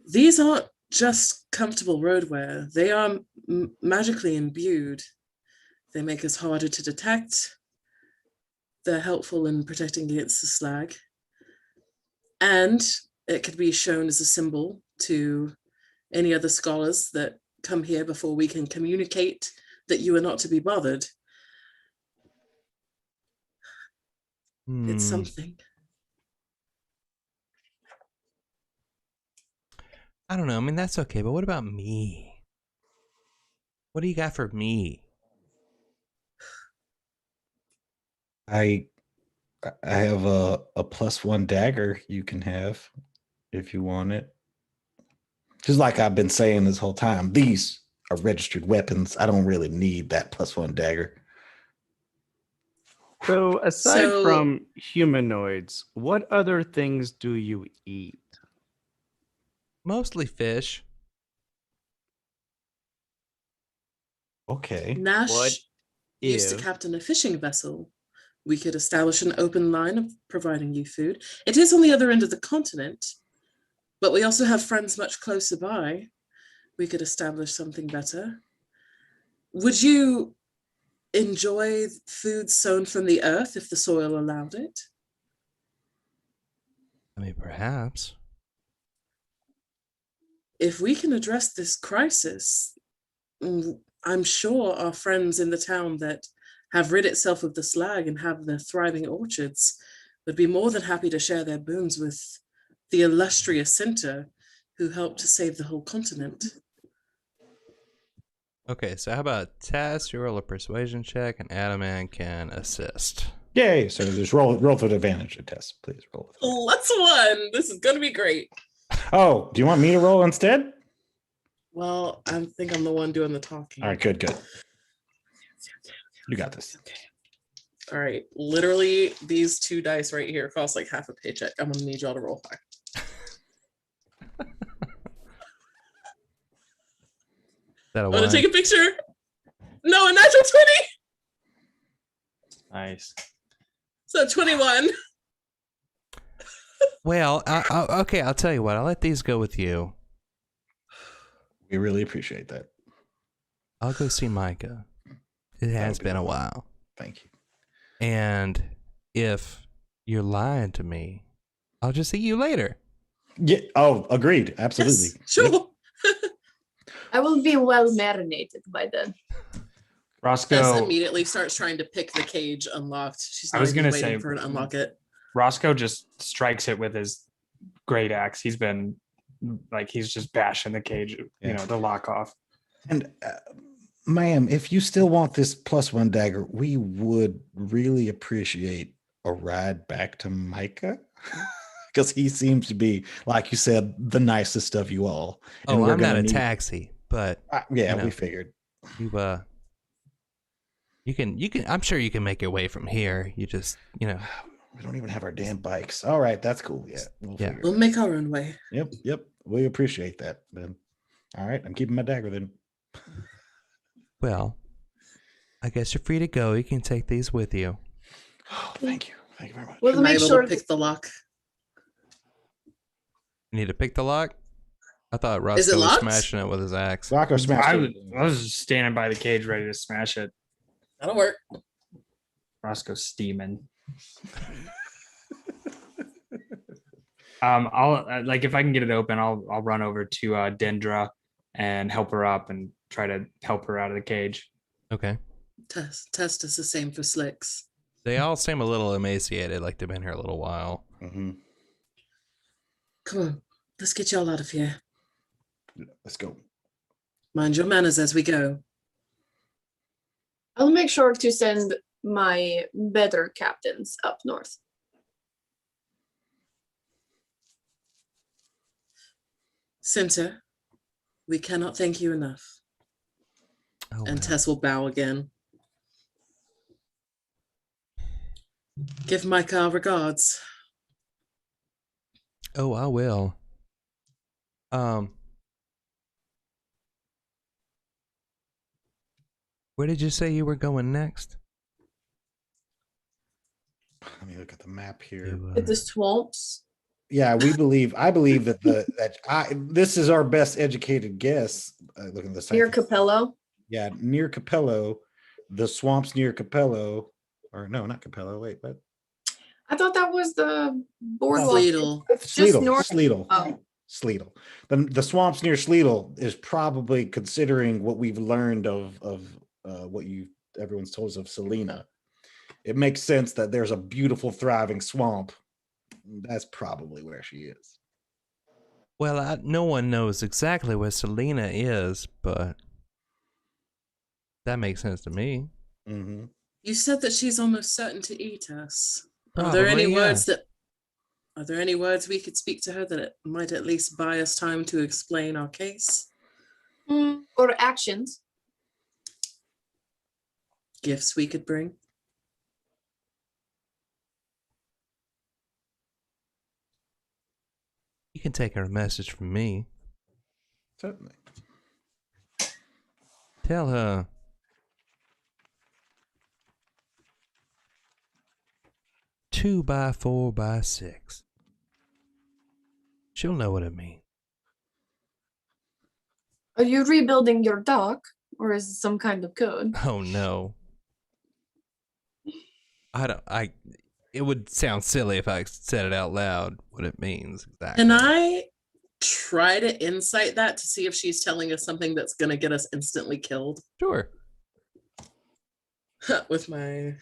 These aren't just comfortable road wear. They are magically imbued. They make us harder to detect. They're helpful in protecting against the slag. And it could be shown as a symbol to any other scholars that come here before we can communicate that you are not to be bothered. It's something. I don't know. I mean, that's okay, but what about me? What do you got for me? I have a +1 dagger you can have if you want it. Just like I've been saying this whole time, these are registered weapons. I don't really need that +1 dagger. So aside So- from humanoids, what other things do you eat? Mostly fish. Okay. Nash What used to if- captain a fishing vessel. We could establish an open line of providing you food. It is on the other end of the continent, but we also have friends much closer by. We could establish something better. Would you enjoy food sown from the earth if the soil allowed it? I mean, perhaps. If we can address this crisis, I'm sure our friends in the town that have rid itself of the slag and have the thriving orchards would be more than happy to share their boons with the illustrious Center who helped to save the whole continent. Okay, so how about Tess? You roll a persuasion check, and Adaman can assist. Yay. So just roll for the advantage test, please. Roll. With advantage. Let's one. This is going to be great. Oh, do you want me to roll instead? Well, I think I'm the one doing the talking. All right, good. You got this. Okay. All right. Literally, these 2 dice right here cost like half a paycheck. I'm going to need y'all to roll high. That a I'm going one? to take a picture. No, a natural 20. Nice. So 21. Well, okay, I'll tell you what. I'll let these go with you. We really appreciate that. I'll go see Micah. It has be been a while. Thank you. And if you're lying to me, I'll just see you later. Yeah. Oh, agreed. Absolutely. Yes, sure. I will be well marinated by then. Tess Roscoe, immediately starts trying to pick the cage unlocked. She's I not was even gonna waiting say- for her to unlock it. Roscoe just strikes it with his great axe. He's been like he's just bashing the cage, Yeah. you know, the lock off. And ma'am, if you still want this +1 dagger, we would really appreciate a ride back to Micah. Because he seems to be, like you said, the nicest of you all. And Oh, we're I'm not gonna a need- taxi, but yeah, you know. we figured. You can I'm sure you can make your way from here. You just, you know. We don't even have our damn bikes. All right, that's cool. Yeah, we'll Yeah. figure it We'll out. make our own way. Yep. We appreciate that, then. All right, I'm keeping my dagger then. Well, I guess you're free to go. You can take these with you. Oh, thank you. Thank you very much. We'll Am I make able sure to pick the lock? You need to pick the lock? I thought Is it Roscoe was locked? smashing it with his axe. Rocco smashed I it. was just standing by the cage ready to smash it. That'll work. Roscoe's steaming. I'll like if I can get it open, I'll run over to Dendra and help her up and try to help her out of the cage. Okay. Test does the same for Slicks. They all seem a little emaciated, like they've been here a little while. Mm-hmm. Come on, let's get y'all out of here. Let's go. Mind your manners as we go. I'll make sure to send my better captains up north. Center, we cannot thank you enough. Oh, And well. Tess will bow again. Give Micah our regards. Oh, I will. Where did you say you were going next? Let me look at the map here. To, At the swamps. Yeah, I believe that this is our best educated guess. Looking at the site. Near Capello. Yeah, near Capello, the swamps near Capello, or no, not Capello. Wait, what? I thought that was the boardwalk. Sleetle. It's just north. Sleetle. Oh. Sleetle. The swamps near Sleetle is probably, considering what we've learned of what everyone's told us of Selena. It makes sense that there's a beautiful, thriving swamp. That's probably where she is. well, no one knows exactly where Selena is, but that makes sense to me. Mm-hmm. You said that she's almost certain to eat us. Are there Probably, any words yeah. that are there any words we could speak to her that it might at least buy us time to explain our case? Or actions. Gifts we could bring? You can take her a message from me. Certainly. Tell her 2 by 4 by 6. She'll know what it means. Are you rebuilding your dock? Or is it some kind of code? Oh no. It would sound silly if I said it out loud what it means exactly. Can I try to insight that to see if she's telling us something that's going to get us instantly killed? Sure. With my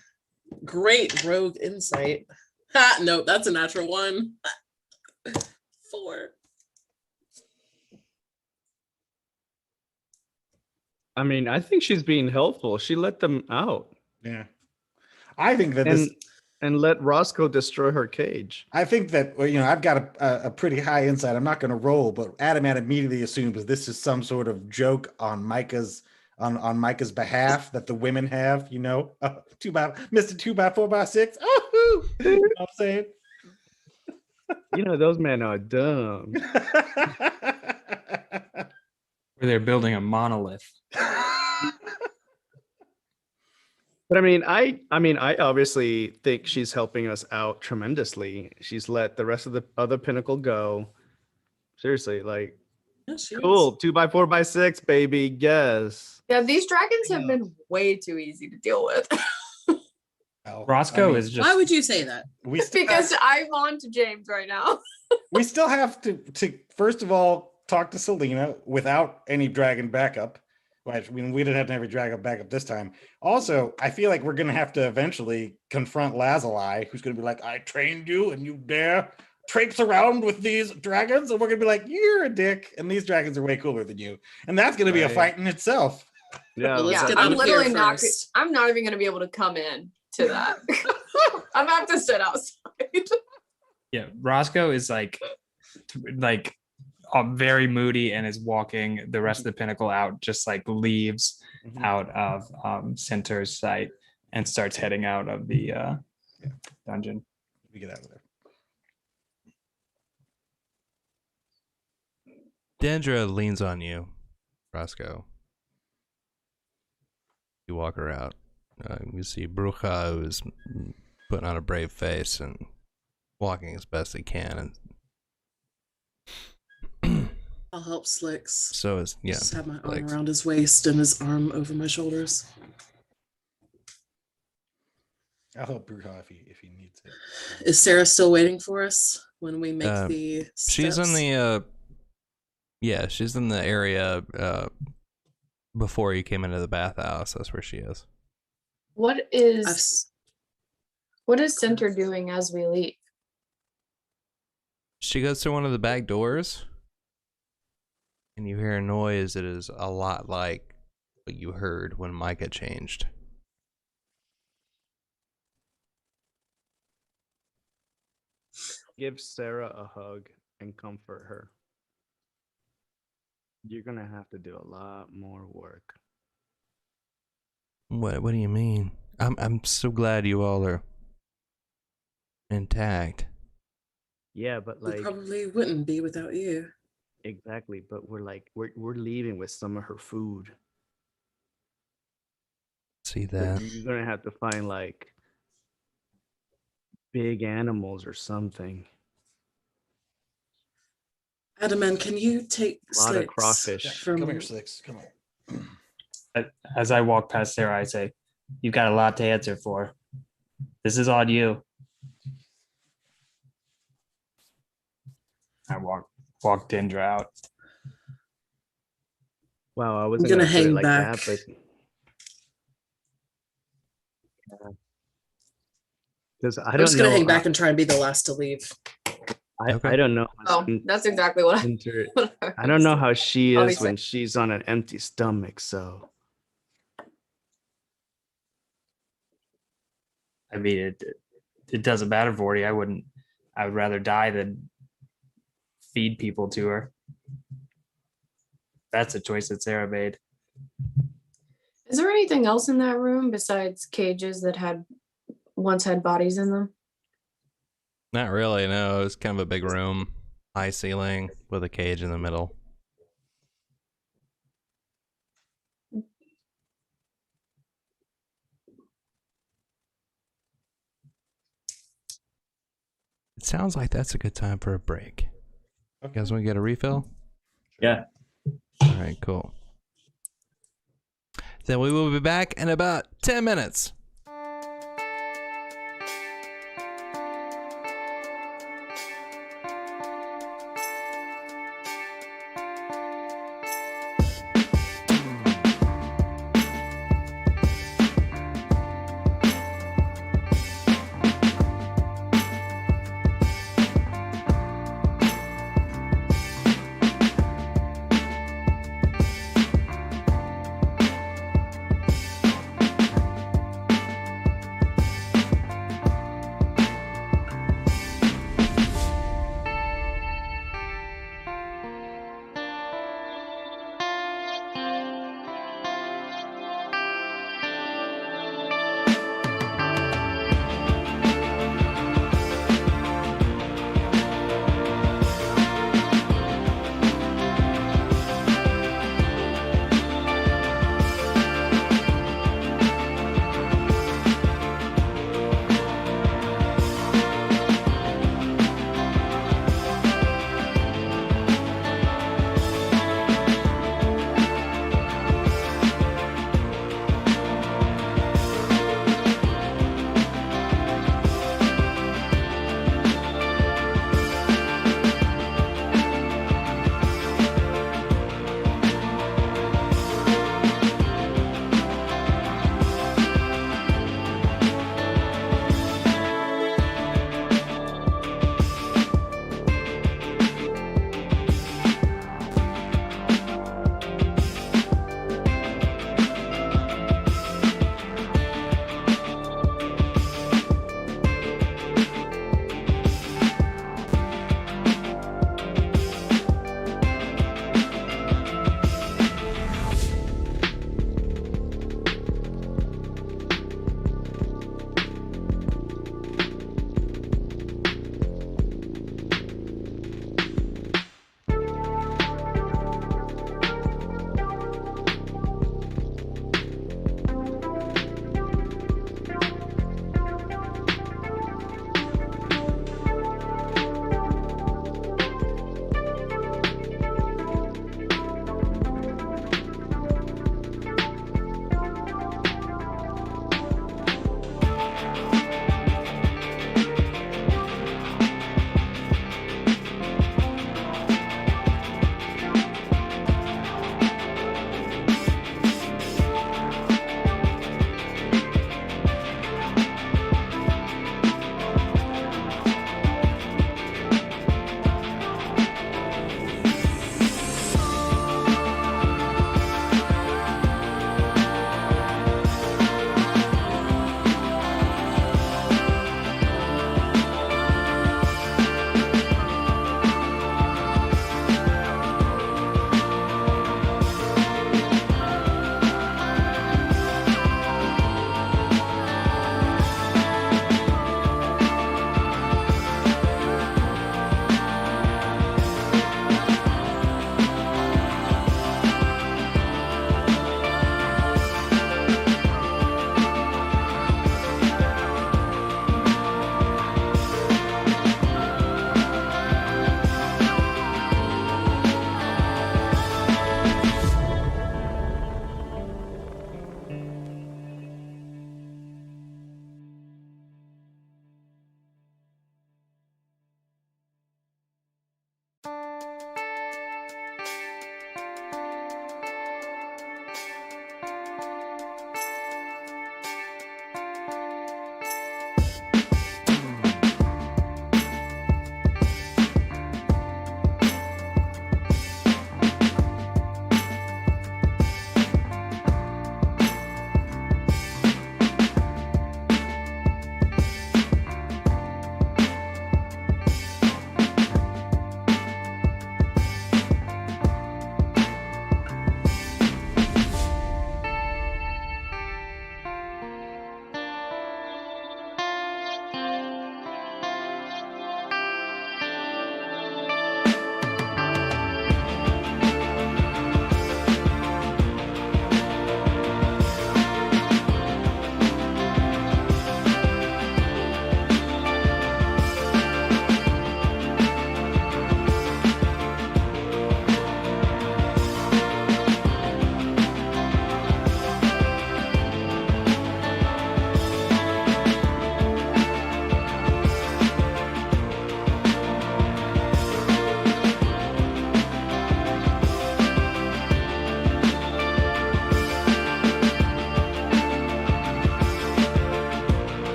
great rogue insight. Ha, nope, that's a natural one. 4. I mean, I think she's being helpful. She let them out Yeah. I think that and let Roscoe destroy her cage. I think that, well, I've got a pretty high insight. I'm not going to roll, but Adam immediately assumes this is some sort of joke on Micah's on Micah's behalf that the women have. Mr. 2 by 4 by 6. Oh, you know what I'm saying? Those men are dumb. Where they're building a monolith. But I mean, I obviously think she's helping us out tremendously. She's let the rest of the other pinnacle go. Seriously, like, Yeah, she cool. is. 2 by 4 by 6, baby. Yes. Yeah, these dragons have been way too easy to deal with. Well, Roscoe I mean, is just. Why would you say that? we still Because have, I'm on to James right now. we still have to first of all talk to Selena without any dragon backup. Well, I mean, we didn't have to have a dragon backup this time. Also, I feel like we're gonna have to eventually confront Lazuli, who's gonna be like, "I trained you, and you dare traipse around with these dragons," and we're gonna be like, "You're a dick," and these dragons are way cooler than you, and that's gonna be a Right. fight in itself. Yeah, Well, let's Yeah, get I'm out of literally here not. first. I'm not even gonna be able to come in to that. I'm gonna have to sit outside. Yeah, Roscoe is like very moody and is walking the rest of the pinnacle out, just like leaves Mhm. out of Center's sight and starts heading out of the dungeon. We get out of there. Dendra leans on you, Roscoe. You walk her out. You see Bruja, who's putting on a brave face and walking as best he can. And I'll help Slicks. so is, yeah. Just have my arm like- around his waist and his arm over my shoulders. I'll help Bruja if he needs it. Is Sarah still waiting for us when we make Uh, the steps? She's in the, she's in the area before you came into the bathhouse. That's where she is. What I've is s- Center doing as we leave? She goes to one of the back doors, and you hear a noise that is a lot like what you heard when Micah changed. Give Sarah a hug and comfort her. You're gonna have to do a lot more work. What do you mean? I'm so glad you all are intact. Yeah, but we like probably wouldn't be without you. exactly, but we're leaving with some of her food. See So that? you're gonna have to find like big animals or something. Adaman, can you take A lot of Slicks crawfish. from Come here, Slicks. Come on. As I walk past Sarah, I say, "You've got a lot to answer for. This is on you." I walk Dendra out. Wow, I wasn't gonna gonna put it hang like back. that, because I I'm don't just gonna know. hang back and try and be the last to leave. Okay. I don't know. how Oh, that's exactly what I don't know how she I'll be is when she's on an empty stomach. So I mean, it doesn't matter, Vorty. I would rather die than feed people to her. That's a choice that Sarah made. Is there anything else in that room besides cages that once had bodies in them? Not really. No, it's kind of a big room, high ceiling with a cage in the middle. It sounds like that's a good time for a break. You guys want to get a refill? Yeah. All right, cool. Then we will be back in about 10 minutes.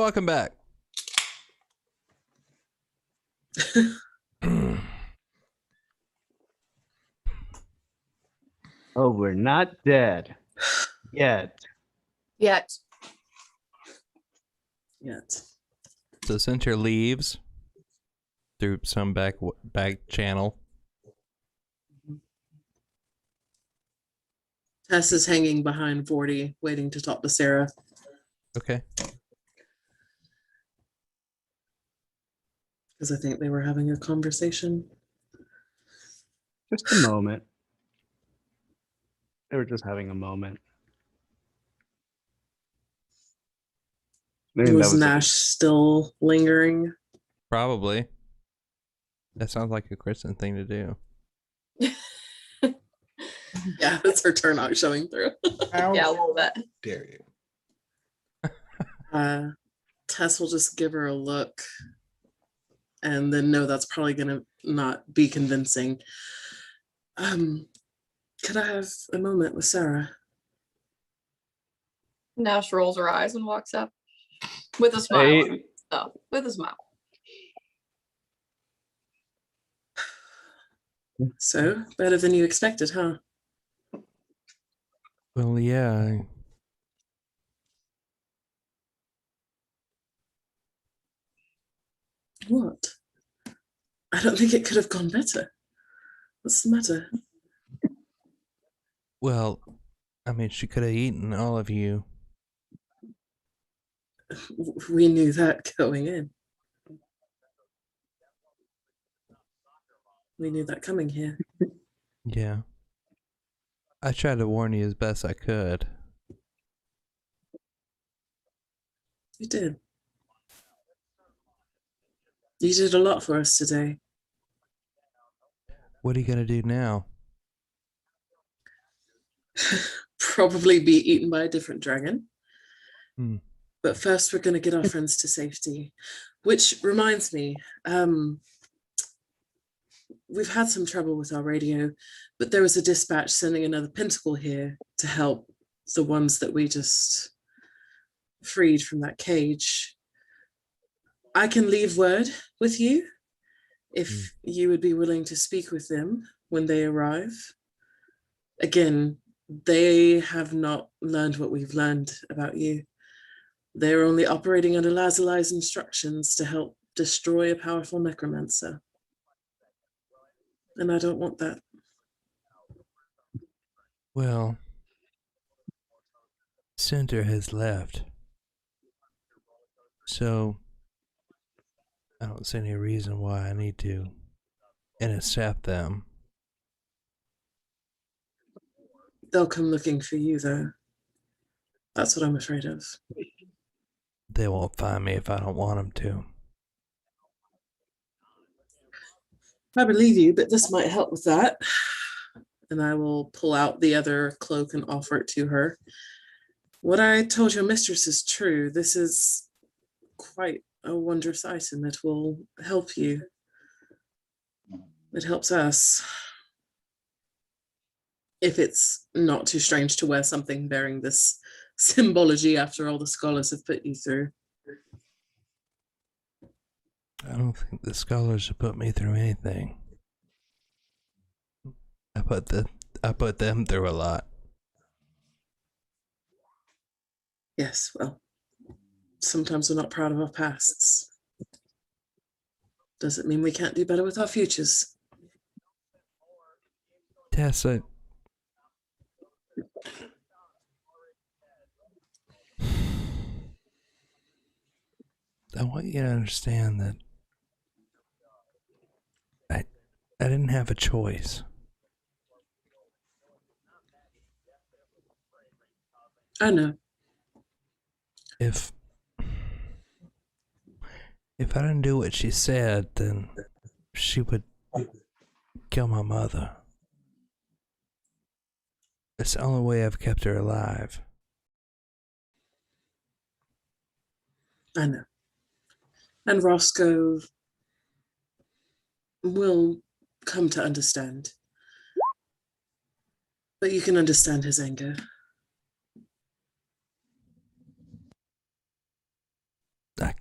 welcome back. Oh, we're not dead yet. Yet. Yet. So Center leaves through some back channel. Tess is hanging behind 40, waiting to talk to Sarah. Okay. Because I think they were having a conversation. Just a moment. They were just having a moment. I think Was that was Nash still lingering? Probably. That sounds like a Kristen thing to do. Yeah, that's her turn out showing through. How Yeah, a little bit. dare you? Tess will just give her a look and then know that's probably going to not be convincing. Could I have a moment with Sarah? Nash rolls her eyes and walks up with a smile. Hey. With a smile. So, better than you expected, huh? Well, yeah. What? I don't think it could have gone better. What's the matter? Well, I mean, she could have eaten all of you. We knew that going in. We knew that coming here. Yeah. I tried to warn you as best I could. You did. You did a lot for us today. What are you gonna do now? Probably be eaten by a different dragon. Hmm. But first, we're going to get our friends to safety. Which reminds me, we've had some trouble with our radio, but there was a dispatch sending another pentacle here to help the ones that we just freed from that cage. I can leave word with you if you would be willing to speak with them when they arrive. Again, they have not learned what we've learned about you. They're only operating under Lazarli's instructions to help destroy a powerful necromancer. And I don't want that. Well, Cinder has left. So, I don't see any reason why I need to intercept them. They'll come looking for you, though. That's what I'm afraid of. They won't find me if I don't want them to. I believe you, but this might help with that. And I will pull out the other cloak and offer it to her. What I told your mistress is true. This is quite a wondrous item. It will help you. It helps us. If it's not too strange to wear something bearing this symbology after all the scholars have put you through. I don't think the scholars have put me through anything. I put them through a lot. Yes, well, sometimes we're not proud of our pasts. Doesn't mean we can't do better with our futures. Tessa, I want you to understand that I didn't have a choice. I know. If I didn't do what she said, then she would kill my mother. It's the only way I've kept her alive. I know. And Roscoe will come to understand. But you can understand his anger.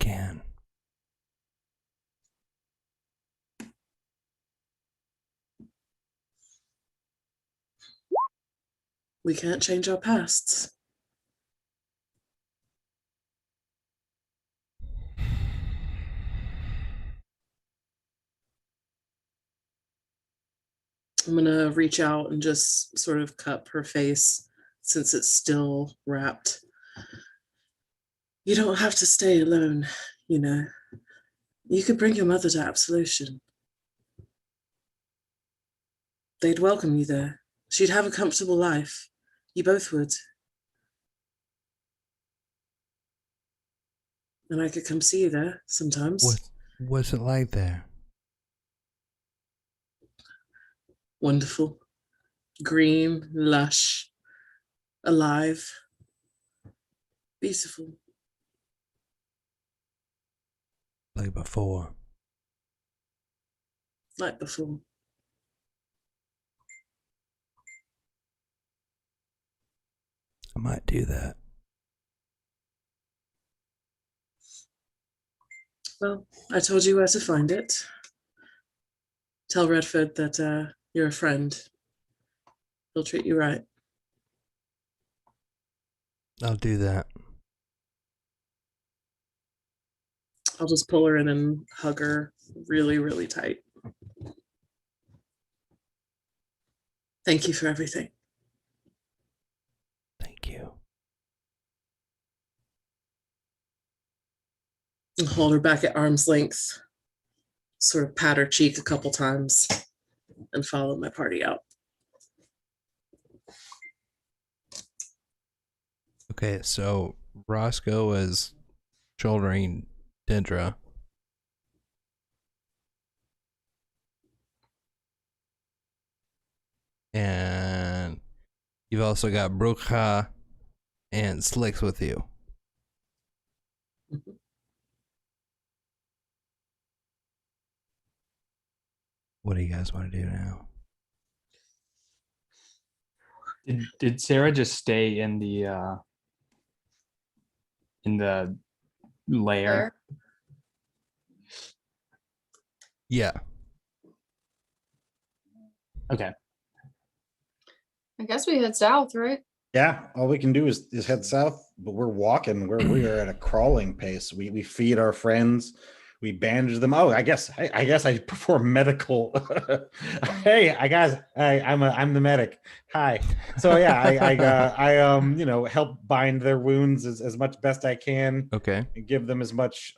can. We can't change our pasts. I'm gonna reach out and just sort of cup her face since it's still wrapped. You don't have to stay alone, you know. You could bring your mother to absolution. They'd welcome you there. She'd have a comfortable life. You both would. And I could come see you there sometimes. What's it like there? Wonderful. Green, lush, alive, beautiful. Like before? Like before. I might do that. Well, I told you where to find it. Tell Redford that you're a friend. He'll treat you right. I'll do that. I'll just pull her in and hug her really, really tight. Thank you for everything. Thank you. And hold her back at arm's length, sort of pat her cheek a couple times, and follow my party out. Okay, so Roscoe is shouldering Dendra. And you've also got Brukha and Slicks with you. What do you guys want to do now? Did Sarah just stay in the lair? Yeah. Okay. I guess we head south, right? Yeah, all we can do is head south, but we're walking where we are at a crawling pace. We feed our friends, we bandage them. Oh, I guess I perform medical. Hey, I'm the medic. Hi. So yeah, I help bind their wounds as much best I can. Okay. And give them as much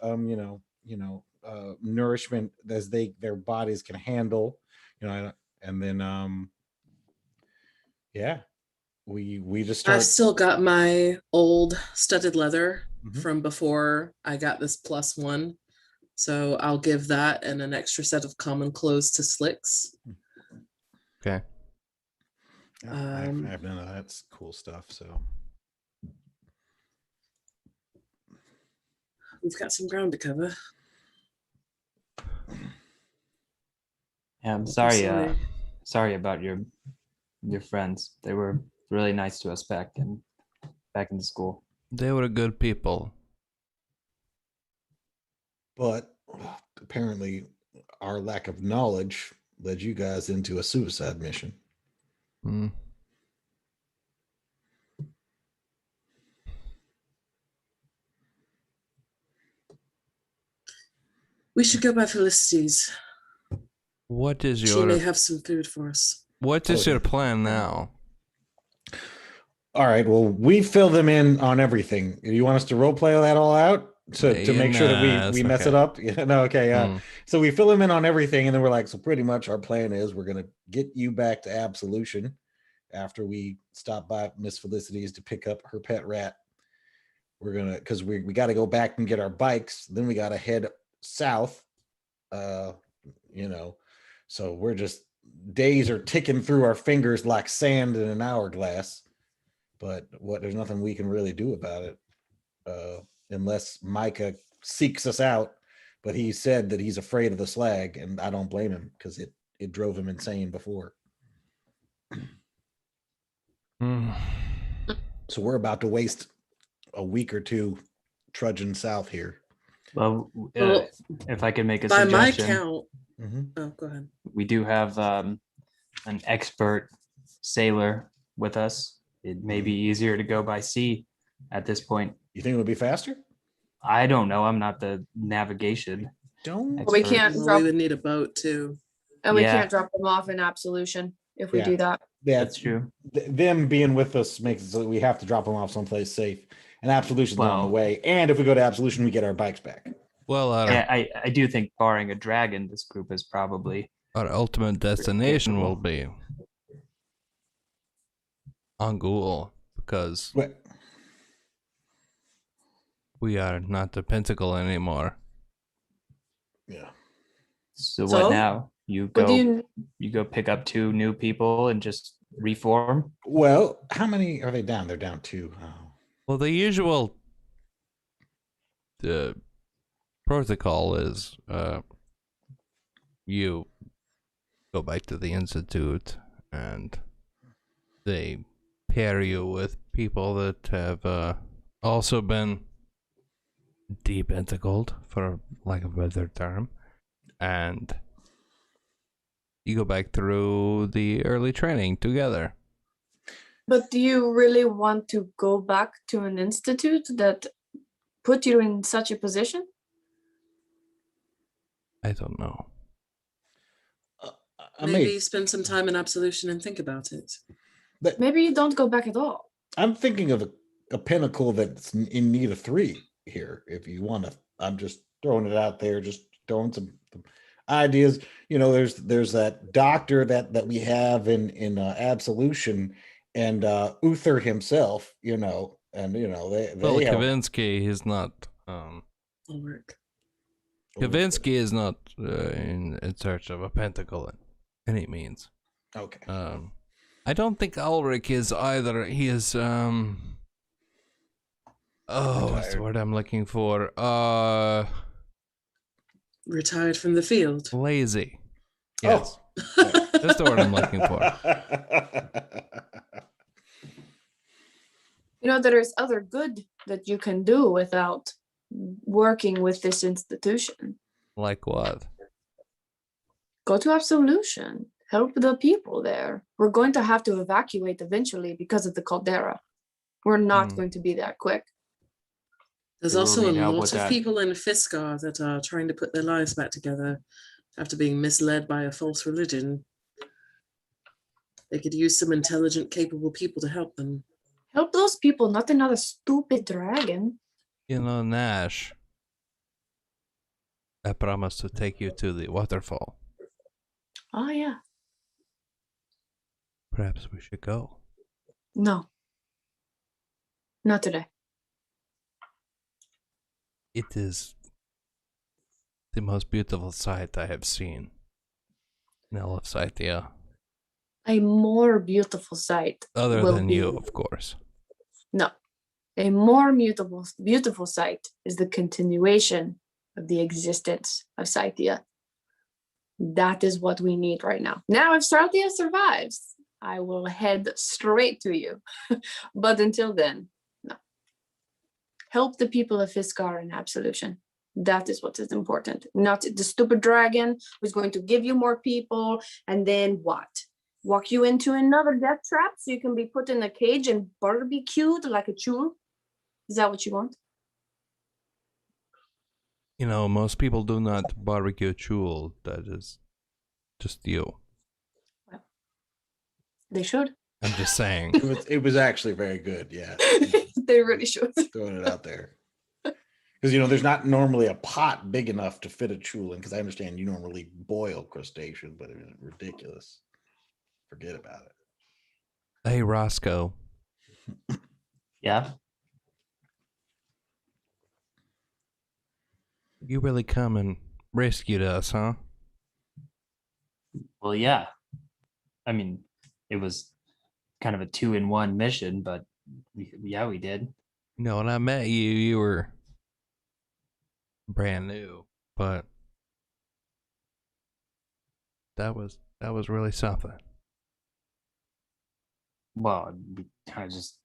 nourishment as their bodies can handle. And then yeah. We just start. I've still got my old studded leather Mhm. from before I got this +1. So I'll give that and an extra set of common clothes to Slicks. Okay. I have none of that cool stuff. So we've got some ground to cover. Yeah, I'm sorry. sorry. Sorry about your friends. They were really nice to us back in the school. They were good people. but apparently our lack of knowledge led you guys into a suicide mission. Hmm. We should go by Felicity's. What is She your may have some food for us. What is Oh, your yeah. plan now? All right. Well, we fill them in on everything. You want us to role play that all out to make sure that we mess it okay. up? Yeah. No. Okay. Hmm. So we fill them in on everything, and then we're like, so pretty much our plan is we're gonna get you back to absolution after we stop by Miss Felicity's to pick up her pet rat. We're gonna because we got to go back and get our bikes. Then we got to head south. So we're just days are ticking through our fingers like sand in an hourglass. But there's nothing we can really do about it unless Micah seeks us out. But he said that he's afraid of the slag, and I don't blame him because it drove him insane before. Hmm. So we're about to waste a week or two trudging south here. Well, Well, if I could make a by my suggestion, count, Mhm. oh, go ahead. we do have an expert sailor with us. It may be easier to go by sea at this point. You think it would be faster? I don't know. I'm not the navigation. Don't. We expert. can't Well, drop, we would need a boat too. and we Yeah. can't drop them off in absolution if we Yeah. do that. That's true. Them being with us makes it so that we have to drop them off someplace safe. And absolution's on the Well- way. And if we go to absolution, we get our bikes back. Well, Yeah, I do think barring a dragon, this group is probably our ultimate destination will be Angul, because What? we are not the Pentacle anymore. Yeah. so, So? what now? You What go do you go pick up 2 new people and just reform? Well, how many are they down? They're down 2. Oh. Well, the usual protocol is you go back to the institute and they pair you with people that have also been depentacled, for lack of a better term, and you go back through the early training together. But do you really want to go back to an institute that put you in such a position? I don't know. I Maybe mean, spend some time in absolution and think about it. but Maybe you don't go back at all. I'm thinking of a pinnacle that's in need of 3 here. If you want to, I'm just throwing it out there, just throwing some ideas. You know, there's that doctor that we have in absolution, and Uther himself. You know, and you know they Well, have Kavinsky, he's not. Will work. Kavinsky is not in search of a pentacle in any means. Okay. I don't think Ulrich is either. He is oh, what's the Retired. word I'm looking for? Retired from the field. Lazy. Yes, Oh. that's the word I'm looking for. You know, there is other good that you can do without working with this institution. Like what? Go to absolution. Help the people there. We're going to have to evacuate eventually because of the caldera. We're not Hmm. going to be that quick. There's We will also a need help lot with of that. people in Fiskar that are trying to put their lives back together after being misled by a false religion. They could use some intelligent, capable people to help them. Help those people, not another stupid dragon. You know, Nash. I promised to take you to the waterfall. Oh, yeah. Perhaps we should go. No. Not today. It is the most beautiful sight I have seen in all of Scythia. A more beautiful sight. Other will than you, be- of course. No. A more beautiful sight is the continuation of the existence of Scythia. That is what we need right now. Now, if Scythia survives, I will head straight to you. But until then, no. Help the people of Fiskar in absolution. That is what is important. Not the stupid dragon who's going to give you more people and then what? Walk you into another death trap so you can be put in a cage and barbecued like a chul? Is that what you want? You know, most people do not barbecue chul. That is just you. They should. I'm just saying. It was actually very good. Yeah. They really should. Throwing it out there. Because, you know, there's not normally a pot big enough to fit a chulin, because I understand you normally boil crustacean, but it was ridiculous. Forget about it. Hey, Roscoe. Yeah. You really come and rescued us, huh? Well, yeah. I mean, it was kind of a 2-in-1 mission, but we did. You know, when I met you, you were brand new, but that was really something. Well, we kind of just,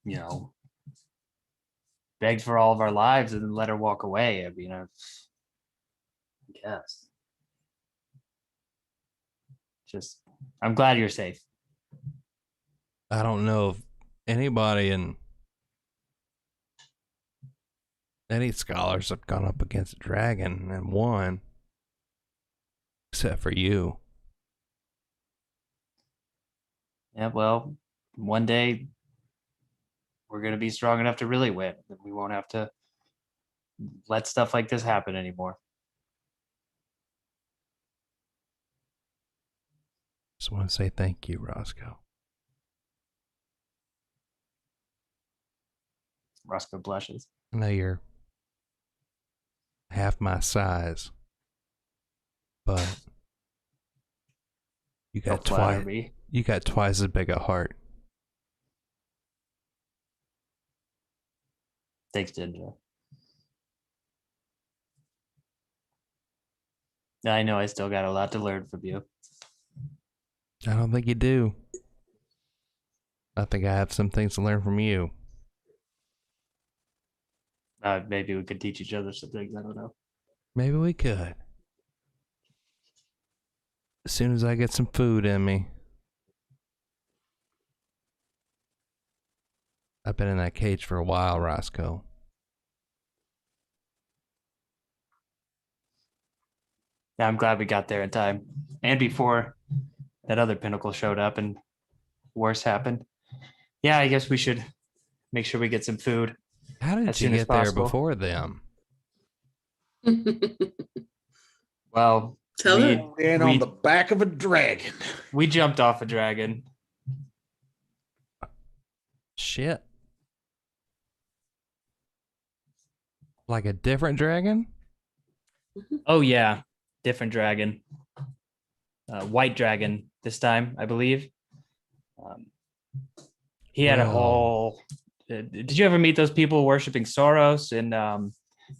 you know, begged for all of our lives and then let her walk away. I mean, I guess. Just, I'm glad you're safe. I don't know if anybody in any scholars have gone up against a dragon and won, except for you. Yeah, well, one day we're going to be strong enough to really win. And we won't have to let stuff like this happen anymore. Just want to say thank you, Roscoe. Roscoe blushes. I know you're half my size, but you got Don't flatter twice. me. You got twice as big a heart. Thanks, Ginger. I know I still got a lot to learn from you. I don't think you do. I think I have some things to learn from you. Maybe we could teach each other some things. I don't know. Maybe we could. As soon as I get some food in me. I've been in that cage for a while, Roscoe. Yeah, I'm glad we got there in time. And before that other pinnacle showed up and worse happened. Yeah, I guess we should make sure we get some food. How did As you soon as get there possible. before them? Well, Tell we, her. And we, on the back of a dragon. we jumped off a dragon. Shit. Like a different dragon? Oh, yeah. Different dragon. White dragon this time, I believe. He had a Well. whole. Did you ever meet those people worshiping Soros in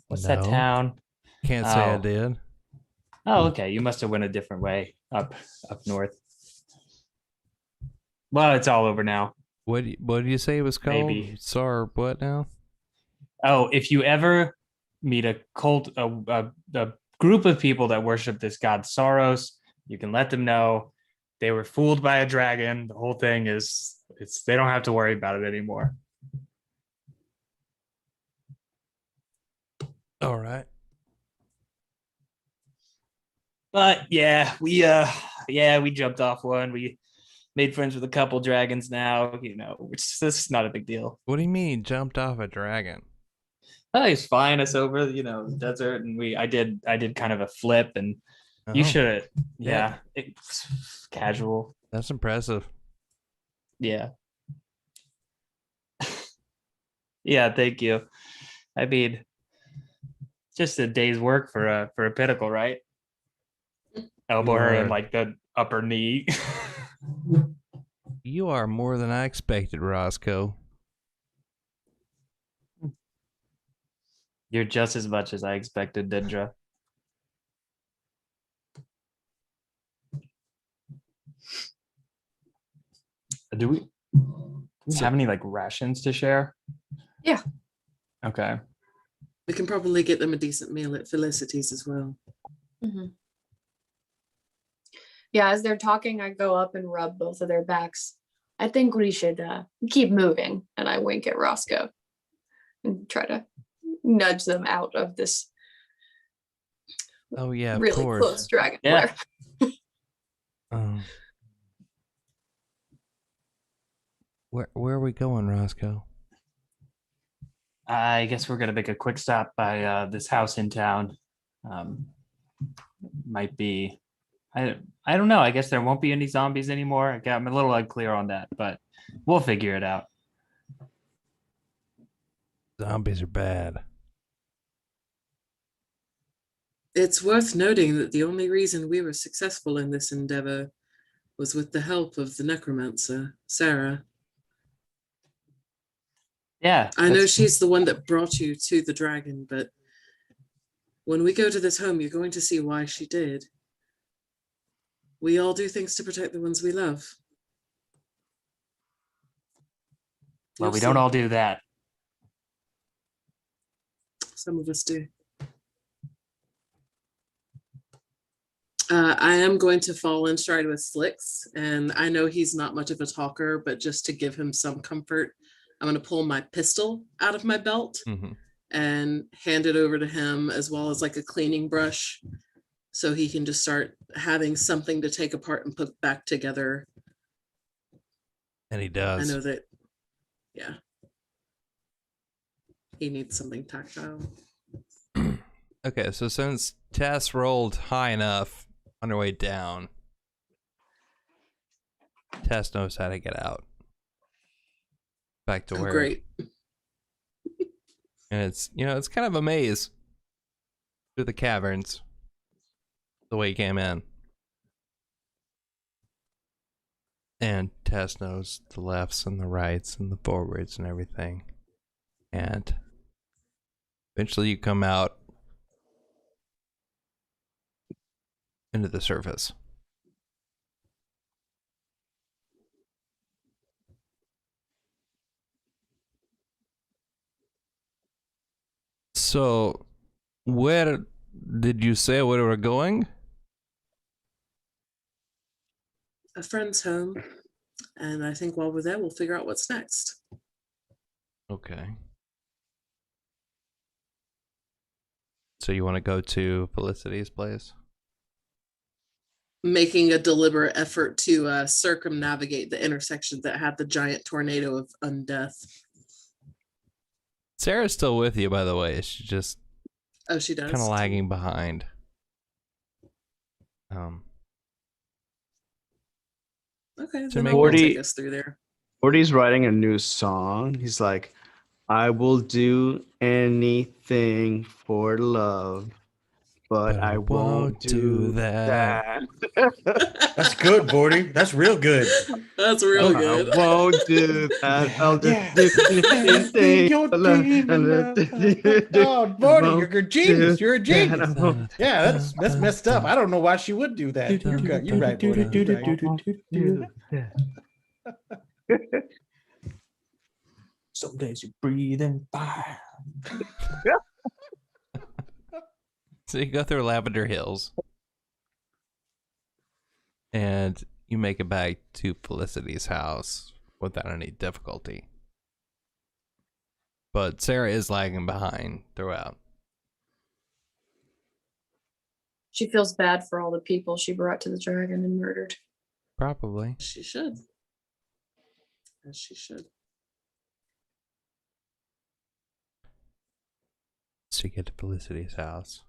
what's that No. town? Can't say I Oh. did. Oh, okay. You must have went a different way up north. Well, it's all over now. What did you say it was called? Maybe. Sorry, what now? Oh, if you ever meet a cult, a group of people that worship this god Soros, you can let them know they were fooled by a dragon. The whole thing is, they don't have to worry about it anymore. All right. But yeah, we jumped off one. We made friends with a couple dragons now. You know, this is not a big deal. What do you mean you jumped off a dragon? Oh, he's flying us over, the desert, and I did kind of a flip, and you Oh, should, yeah. it's casual, That's impressive. yeah, yeah. Thank you. I mean, just a day's work for a pinnacle, right? Elbow her in like the upper knee. You are more than I expected, Roscoe. You're just as much as I expected, Dendra. Do we have any like rations to share? Yeah. Okay. We can probably get them a decent meal at Felicity's as well. Mhm. Yeah, as they're talking, I go up and rub both of their backs. I think we should keep moving. And I wink at Roscoe and try to nudge them out of this Oh yeah, of really course. close dragon Yeah. lair. Where are we going, Roscoe? I guess we're gonna make a quick stop by this house in town. Might be, I don't know. I guess there won't be any zombies anymore. I'm a little unclear on that, but we'll figure it out. Zombies are bad. It's worth noting that the only reason we were successful in this endeavor was with the help of the necromancer, Sarah. Yeah, I know that's- she's the one that brought you to the dragon, but when we go to this home, you're going to see why she did. We all do things to protect the ones we love. well, You'll we don't see. all do that. Some of us do. I am going to fall in stride with Slicks, and I know he's not much of a talker, but just to give him some comfort, I'm going to pull my pistol out of my belt Mhm. and hand it over to him, as well as like a cleaning brush, so he can just start having something to take apart and put back together. And he I does. know that, yeah, he needs something tactile. Okay, so since Tess rolled high enough on her way down, Tess knows how to get out. Back to Oh, where. great. And it's, it's kind of a maze through the caverns. The way he came in. And Tess knows the lefts and the rights and the forwards and everything. And eventually you come out into the surface. So, where did you say we were going? A friend's home, and I think while we're there, we'll figure out what's next. Okay. So you want to go to Felicity's place? Making a deliberate effort to circumnavigate the intersection that had the giant tornado of undeath. Sarah's still with you, by the way. She's just Oh, she does. kind of lagging behind. Okay, To then make I'll Forty- take us through there. Morty's writing a new song. He's like, I will do anything for love, but I won't do that. That's good, Bordy. That's real good. That's really I good. won't do that. I'll just do anything You're for love. Oh, Bordy, you're a genius. You're a And genius. I won't Yeah, that's messed up. I don't know why she would do that. You're right, Bordy. You're right. Some days you breathe in fire. So you go through Lavender Hills. And you make it back to Felicity's house without any difficulty. But Sarah is lagging behind throughout. She feels bad for all the people she brought to the dragon and murdered. Probably. She should. As she should. So you get to Felicity's house.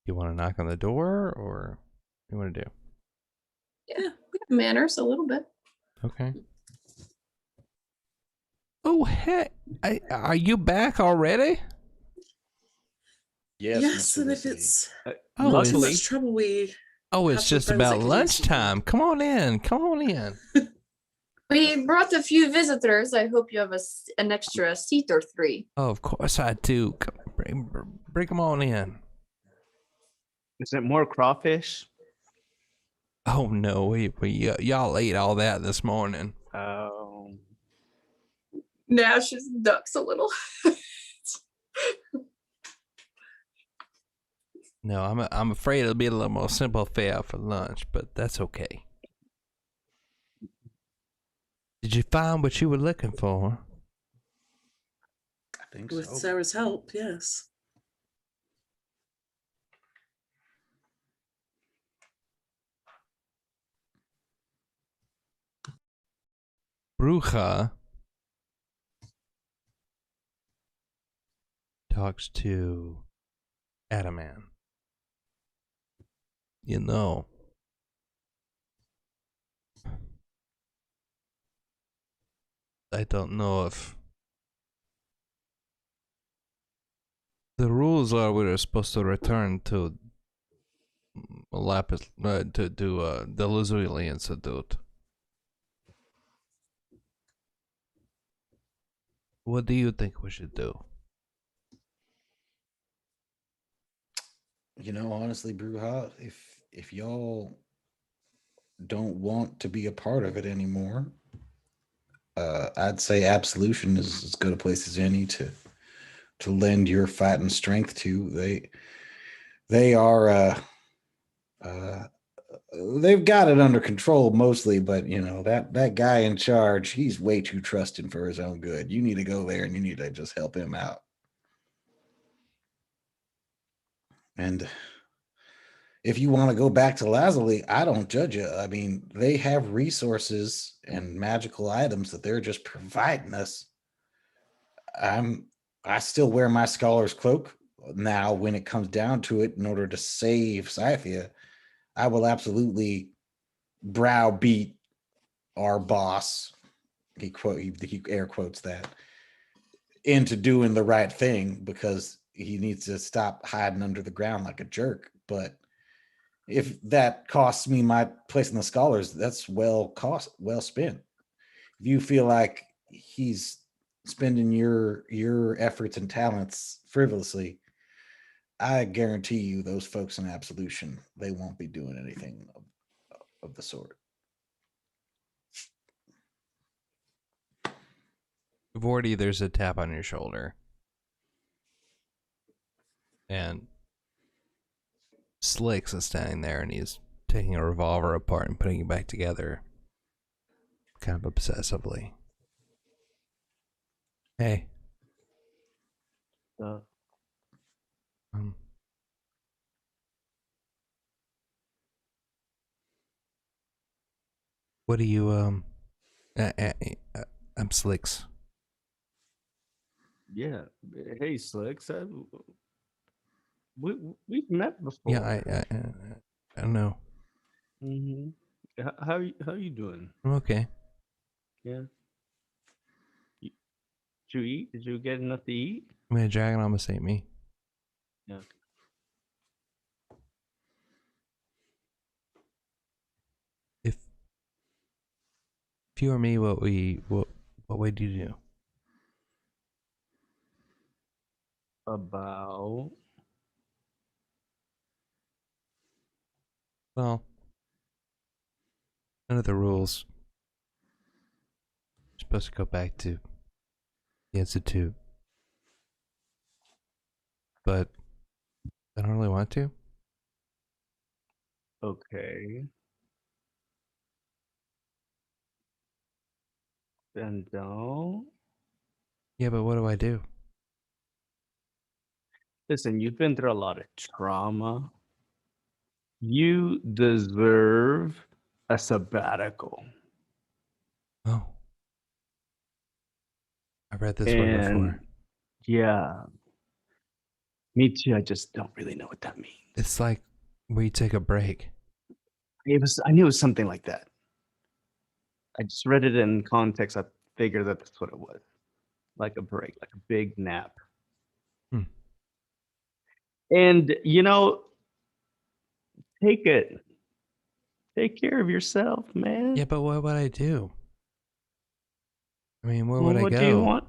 You want to knock on the door, or what do you want to do? Yeah, we have manners a little bit. Okay. Oh, hey, are you back already? Yes, Yes, Miss and if Felicity. it's Oh, not too luckily- much trouble, we Oh, have it's some just friends that about could use some help. lunchtime. Come on in. Come on in. We brought a few visitors. I hope you have an extra seat or three. Oh, of course I do. Come, bring them on in. Is it more crawfish? Oh no, y'all ate all that this morning. Nash just ducks a little. No, I'm afraid it'll be a little more simple fare for lunch, but that's okay. Did you find what you were looking for? I think with so. Sarah's help, yes. Bruja talks to Adaman. You know, I don't know if the rules are we're supposed to return to Lapis to the Lazuli Institute. What do you think we should do? You know, honestly, Bruja, if y'all don't want to be a part of it anymore, I'd say absolution is as good a place as any to to lend your fighting strength to. They are they've got it under control mostly, but you know that guy in charge, he's way too trusting for his own good. You need to go there and you need to just help him out. And if you want to go back to Lazuli, I don't judge you. I mean, they have resources and magical items that they're just providing us. I still wear my scholar's cloak now when it comes down to it in order to save Scythia. I will absolutely browbeat our boss. He air quotes that into doing the right thing because he needs to stop hiding under the ground like a jerk. But if that costs me my place in the scholars, that's well spent. If you feel like he's spending your efforts and talents frivolously, I guarantee you those folks in Absolution, they won't be doing anything of the sort. Vorty, there's a tap on your shoulder. And Slicks is standing there and he's taking a revolver apart and putting it back together. Kind of obsessively. Hey. Uh, What do you I'm Slicks. yeah. Hey, Slicks. We've met before. Yeah, I don't know. Mm-hmm. How you doing? I'm okay. Yeah. Did you eat? Did you get enough to eat? I mean, a dragon almost ate me. Yeah. If you were me, what would you do? About Well, under the rules, you're supposed to go back to the Institute. But I don't really want to. okay. Then don't. Yeah, but what do I do? Listen, you've been through a lot of trauma. You deserve a sabbatical. Oh. I've read this word before. And yeah, me too. I just don't really know what that means. It's like where you take a break. I knew it was something like that. I just read it in context. I figured that's what it was. Like a break, like a big nap. Hmm. And you know, take it. Take care of yourself, man. Yeah, but what would I do? I mean, where Well, would I what go? do you want?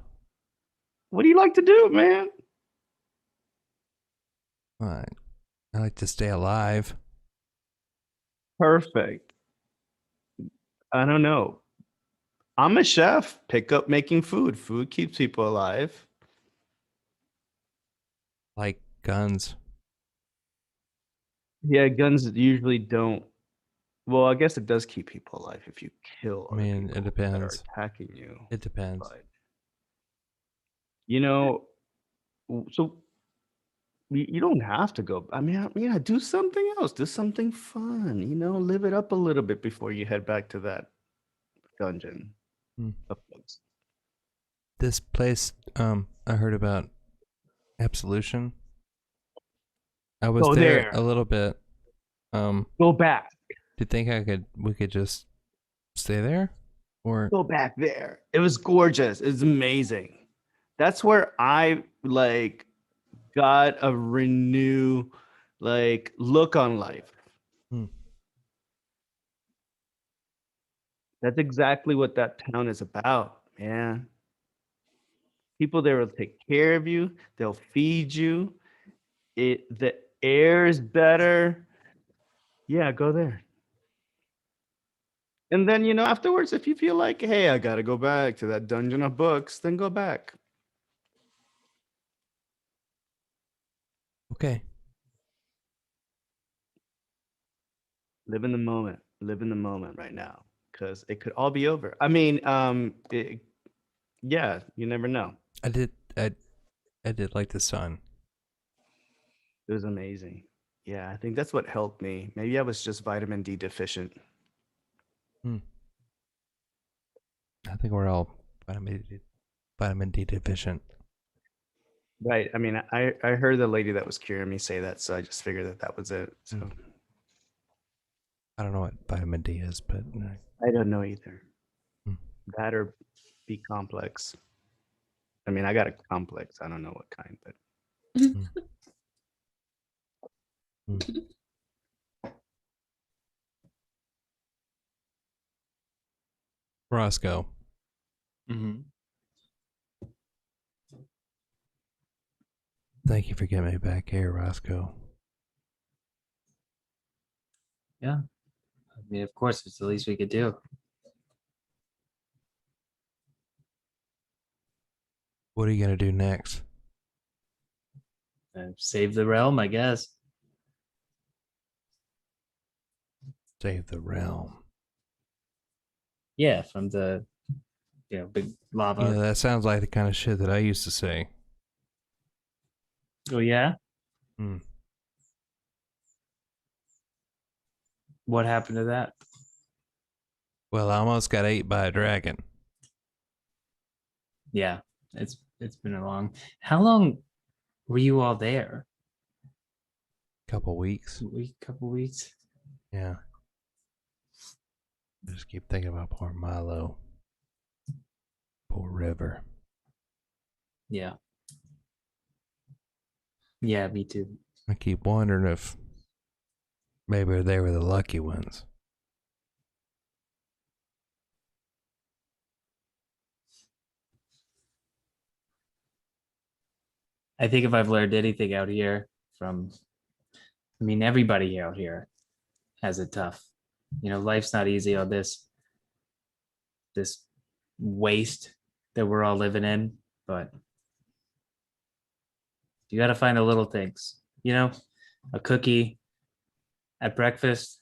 What do you like to do, man? I like to stay alive. Perfect. I don't know. I'm a chef. Pick up making food. Food keeps people alive. Like guns. Yeah, guns usually don't. Well, I guess it does keep people alive if you kill I other mean, people it depends. that are attacking you. It depends. But you know, so you don't have to go. I mean, yeah, do something else. Do something fun. You know, live it up a little bit before you head back to that dungeon. Hmm. of bugs. This place, I heard about Absolution. I was Go there there. a little bit. Go back. Do you think we could just stay there? Or Go back there. It was gorgeous. It's amazing. That's where I like got a renew like look on life. Hmm. That's exactly what that town is about, man. People there will take care of you. They'll feed you. The air is better. Yeah, go there. And then, you know, afterwards, if you feel like, hey, I gotta go back to that dungeon of books, then go back. Okay. Live in the moment. Live in the moment right now, because it could all be over. I mean, yeah, you never know. I did like the sun. It was amazing. Yeah, I think that's what helped me. Maybe I was just vitamin D deficient. I think we're all vitamin D deficient. Right. I mean, I heard the lady that was curing me say that, so I just figured that that was it. So I don't know what vitamin D is, but I don't know either. Hmm. That or B complex. I mean, I got a complex. I don't know what kind, but Roscoe. Mm-hmm. Thank you for getting me back here, Roscoe. Yeah. I mean, of course, it's the least we could do. What are you gonna do next? Save the realm, I guess. Save the realm. Yeah, from the big lava. Yeah, that sounds like the kind of shit that I used to say. Oh yeah. Hmm. What happened to that? Well, I almost got ate by a dragon. Yeah, it's been a long. How long were you all there? Couple weeks. Couple weeks. Yeah. I just keep thinking about poor Milo. Poor River. Yeah. Yeah, me too. I keep wondering if maybe they were the lucky ones. I think if I've learned anything out here from, I mean, everybody out here has it tough. Life's not easy on this waste that we're all living in, but you got to find the little things. A cookie at breakfast,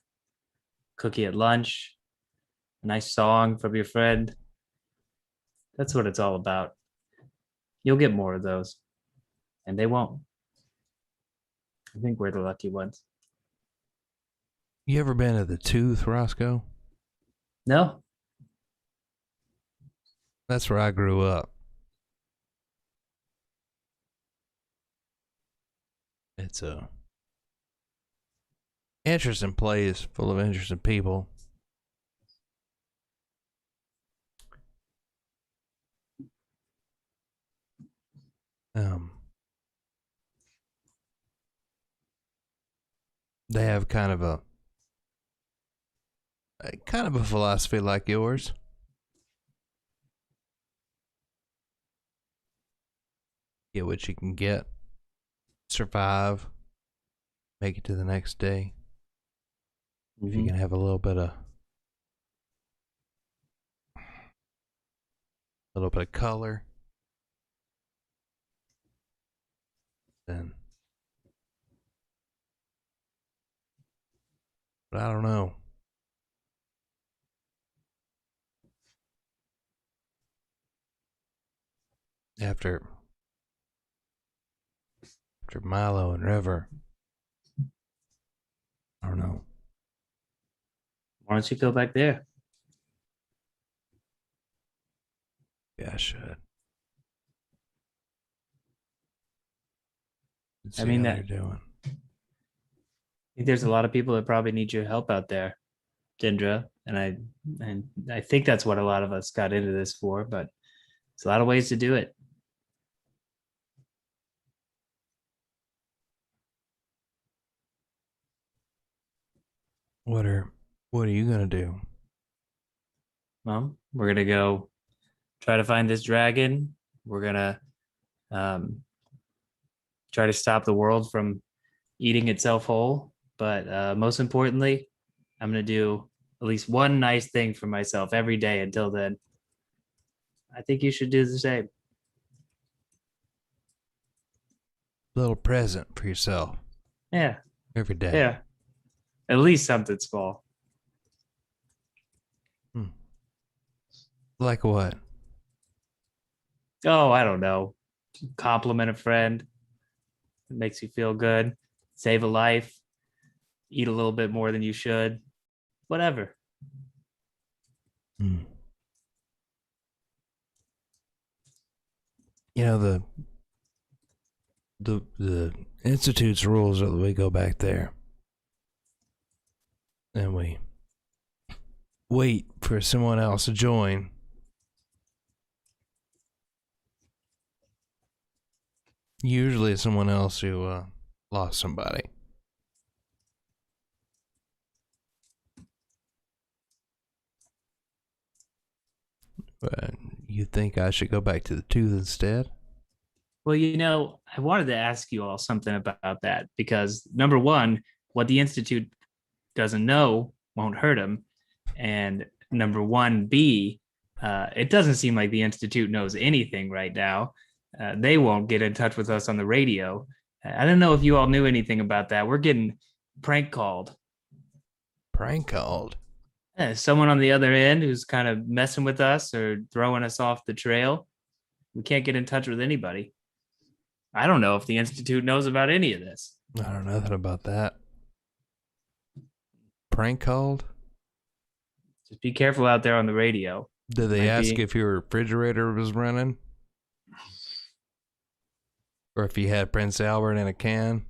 cookie at lunch, a nice song from your friend. That's what it's all about. You'll get more of those, and they won't. I think we're the lucky ones. You ever been to the Tooth, Roscoe? No? That's where I grew up. It's a interesting place full of interesting people. They have kind of a philosophy like yours. Get what you can get, survive, make it to the next day. If you can have a little bit of color, then. But I don't know. After Milo and River, I don't know. Why don't you go back there? Yeah, I should. I mean, how they're doing. I think there's a lot of people that probably need your help out there, Dindra, and I think that's what a lot of us got into this for. But there's a lot of ways to do it. What are you gonna do? Well, we're gonna go try to find this dragon. We're gonna try to stop the world from eating itself whole. But most importantly, I'm gonna do at least one nice thing for myself every day until then. I think you should do the same. little present for yourself Yeah, every day. yeah. At least something small. Like what? Oh, I don't know. Compliment a friend. It makes you feel good. Save a life. Eat a little bit more than you should. Whatever. Hmm. You know, the Institute's rules are that we go back there and we wait for someone else to join. Usually it's someone else who lost somebody. But you think I should go back to the tooth instead? Well, I wanted to ask you all something about that because number one, what the Institute doesn't know won't hurt him. And number one, B, it doesn't seem like the Institute knows anything right now. They won't get in touch with us on the radio. I don't know if you all knew anything about that. We're getting prank called. Prank called? Someone on the other end who's kind of messing with us or throwing us off the trail. We can't get in touch with anybody. I don't know if the Institute knows about any of this. I don't know nothing about that. Prank called? Just be careful out there on the radio. Did they Might ask be. if your refrigerator was running? Or if you had Prince Albert in a can?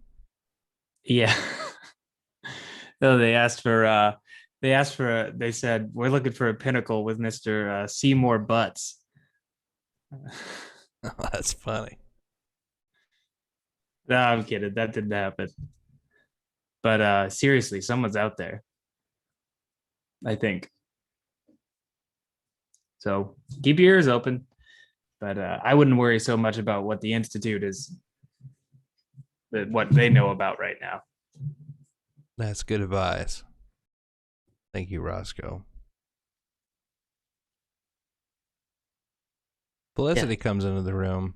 Yeah. No, they said, we're looking for a pinnacle with Mr. Seymour Butts. Oh, that's funny. No, I'm kidding. That didn't happen. But seriously, someone's out there. I think. So keep your ears open. But I wouldn't worry so much about what the Institute is, what they know about right now. That's good advice. Thank you, Roscoe. Felicity comes into the room.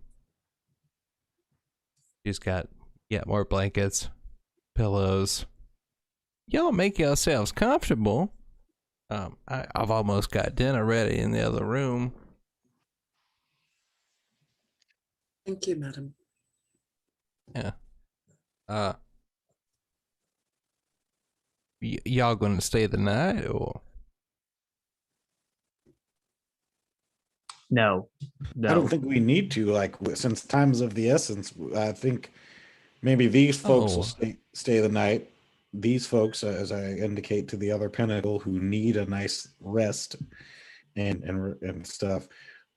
She's got more blankets, pillows. Y'all make yourselves comfortable. I've almost got dinner ready in the other room. Thank you, madam. Yeah. Y'all gonna stay the night or? No. I don't think we need to. Like, since time's of the essence, I think maybe these folks will stay the night. These folks, as I indicate to the other pinnacle, who need a nice rest and stuff,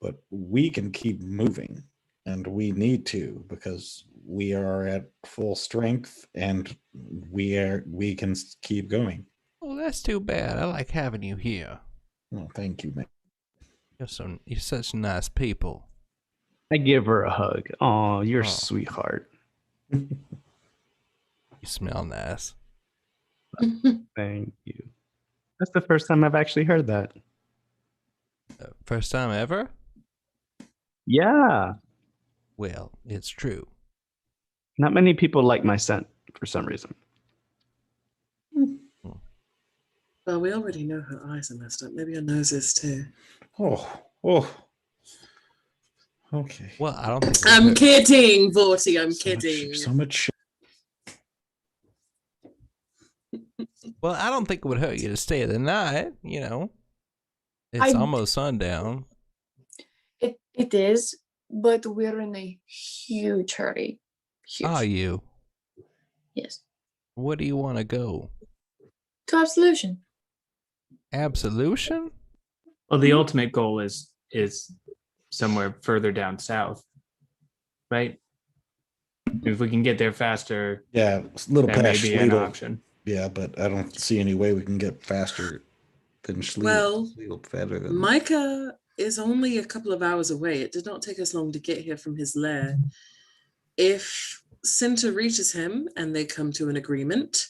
but we can keep moving, and we need to because we are at full strength, and we can keep going. Oh, that's too bad. I like having you here. Oh, thank you, man. You're such nice people. I give her a hug. Oh, you're a sweetheart. You smell nice. Thank you. That's the first time I've actually heard that. First time ever? Yeah. Well, it's true. Not many people like my scent for some reason. Well, we already know her eyes are messed up. Maybe her nose is too. Oh. Okay. Well, I don't think I'm kidding, Vorty. I'm kidding. So much shit. Well, I don't think it would hurt you to stay the night, you know. It's almost sundown. It is, but we're in a huge hurry. Huge. Are you? Yes. Where do you want to go? To Absolution. Absolution? Well, the ultimate goal is somewhere further down south, right? If we can get there faster, Yeah, it's a little that may past be an Schlegel. option. Yeah, but I don't see any way we can get faster than Schlegel. Well, Schlegel better than Micah is only a couple of hours away. It did not take us long to get here from his lair. If Cinta reaches him and they come to an agreement,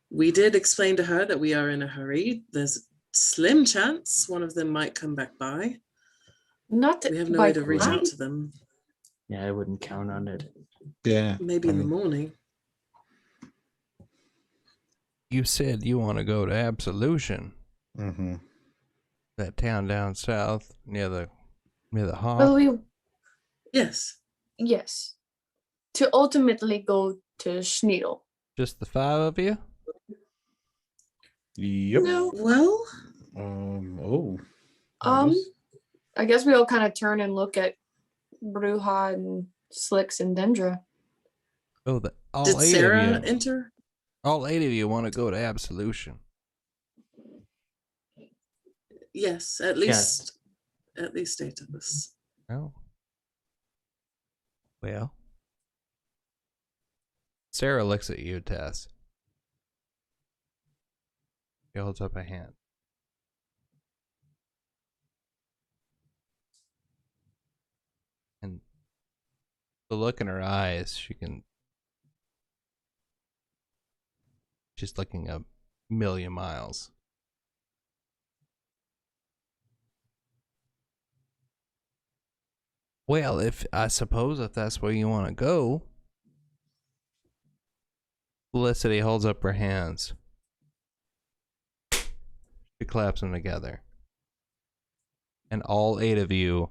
we did explain to her that we are in a hurry. There's a slim chance one of them might come back by. Not We have no by way to reach out flight. to them. Yeah, I wouldn't count on it. Yeah. Maybe in the morning. You said you want to go to Absolution, Mm-hmm. that town down south near the hop. Well, Yes. to ultimately go to Schneedel. Just the 5 of you? Yep. No. Well, Oh. I guess we all kind of turn and look at Bruja and Slicks and Dendra. Oh, all did 8 Sarah of you. enter? All 8 of you want to go to Absolution. Yes, at Yes. least 8 of us. Oh. Well. Sarah looks at you, Tess. She holds up a hand. And the look in her eyes, she's looking a million miles. Well, I suppose if that's where you want to go. Felicity holds up her hands. She claps them together. And all 8 of you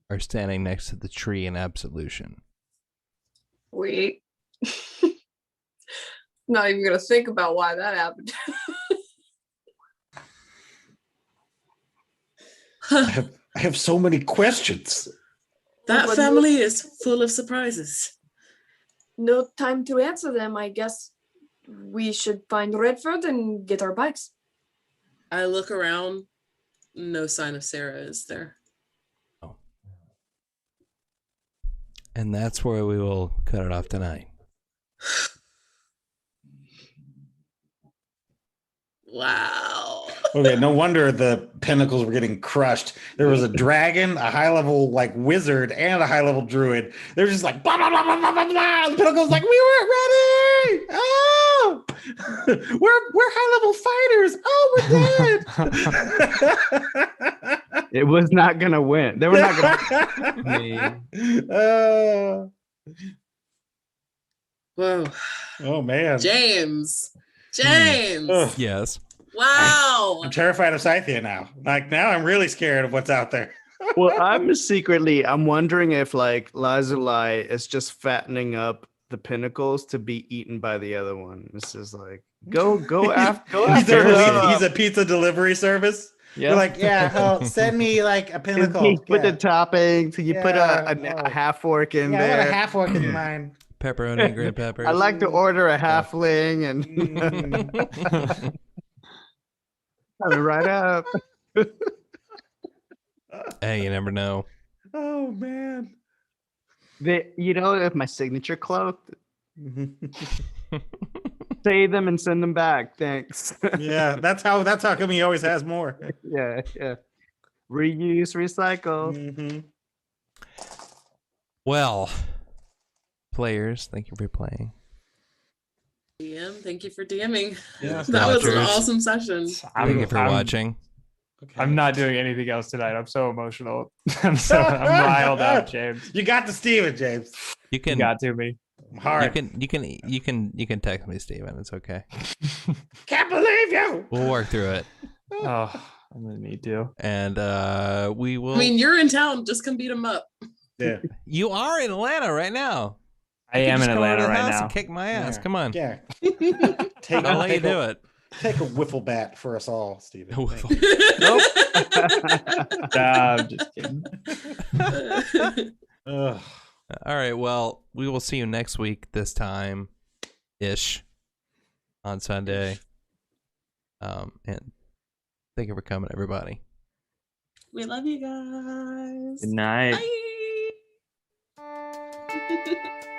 are standing next to the tree in Absolution. Wait. Not even gonna think about why that happened. I have so many questions. That But family is full of surprises. no time to answer them. I guess we should find Redford and get our bikes. I look around. No sign of Sarah is there. And that's where we will cut it off tonight. Wow. Okay, no wonder the pinnacles were getting crushed. There was a dragon, a high level like wizard, and a high level druid. They're just like blah blah blah blah blah blah blah. The pinnacles like we weren't ready. Oh, we're high level fighters. Oh, we're dead. It was not gonna win. They were not gonna. Whoa. Oh man. James. Ugh. Yes. Wow. I'm terrified of Scythia now. Like now I'm really scared of what's out there. Well, I'm wondering if like Lazuli is just fattening up the pinnacles to be eaten by the other one. This is like go after He's a pizza delivery service. Yeah. You're like, yeah, send me like a pinnacle. You put the toppings, you put a Yeah. half orc in Yeah, I there. want a half orc in mine. Pepperoni and green peppers. I like to order a halfling and coming right up. Hey, you never know. Oh man. If my signature cloak, save them and send them back. Thanks. Yeah, that's how come he always has more. yeah. Reuse, recycle. Mhm. Well, players, thank you for playing. DM, thank you for DMing. Yeah. That was an Watchers. awesome session. Thank you for watching. Okay. I'm not doing anything else tonight. I'm so emotional. I'm riled up, James. You got to Steven, James. You You can got to me. I'm hard. you can text me, Steven. It's okay. Can't believe you. We'll work through it. Oh, I'm gonna need to. And we will I mean, you're in town. Just come beat him up. Yeah. You are in Atlanta right now. I You can am just in come over to Atlanta the right house now. and kick my ass. Yeah. Come on. Yeah. I'll let you do it. Take a wiffle bat for us all, Steven. Wiffle. Nah, I'm just kidding. Ugh. All right. Well, we will see you next week this time ish on Sunday. And thank you for coming, everybody. We love you guys. Good night. Bye.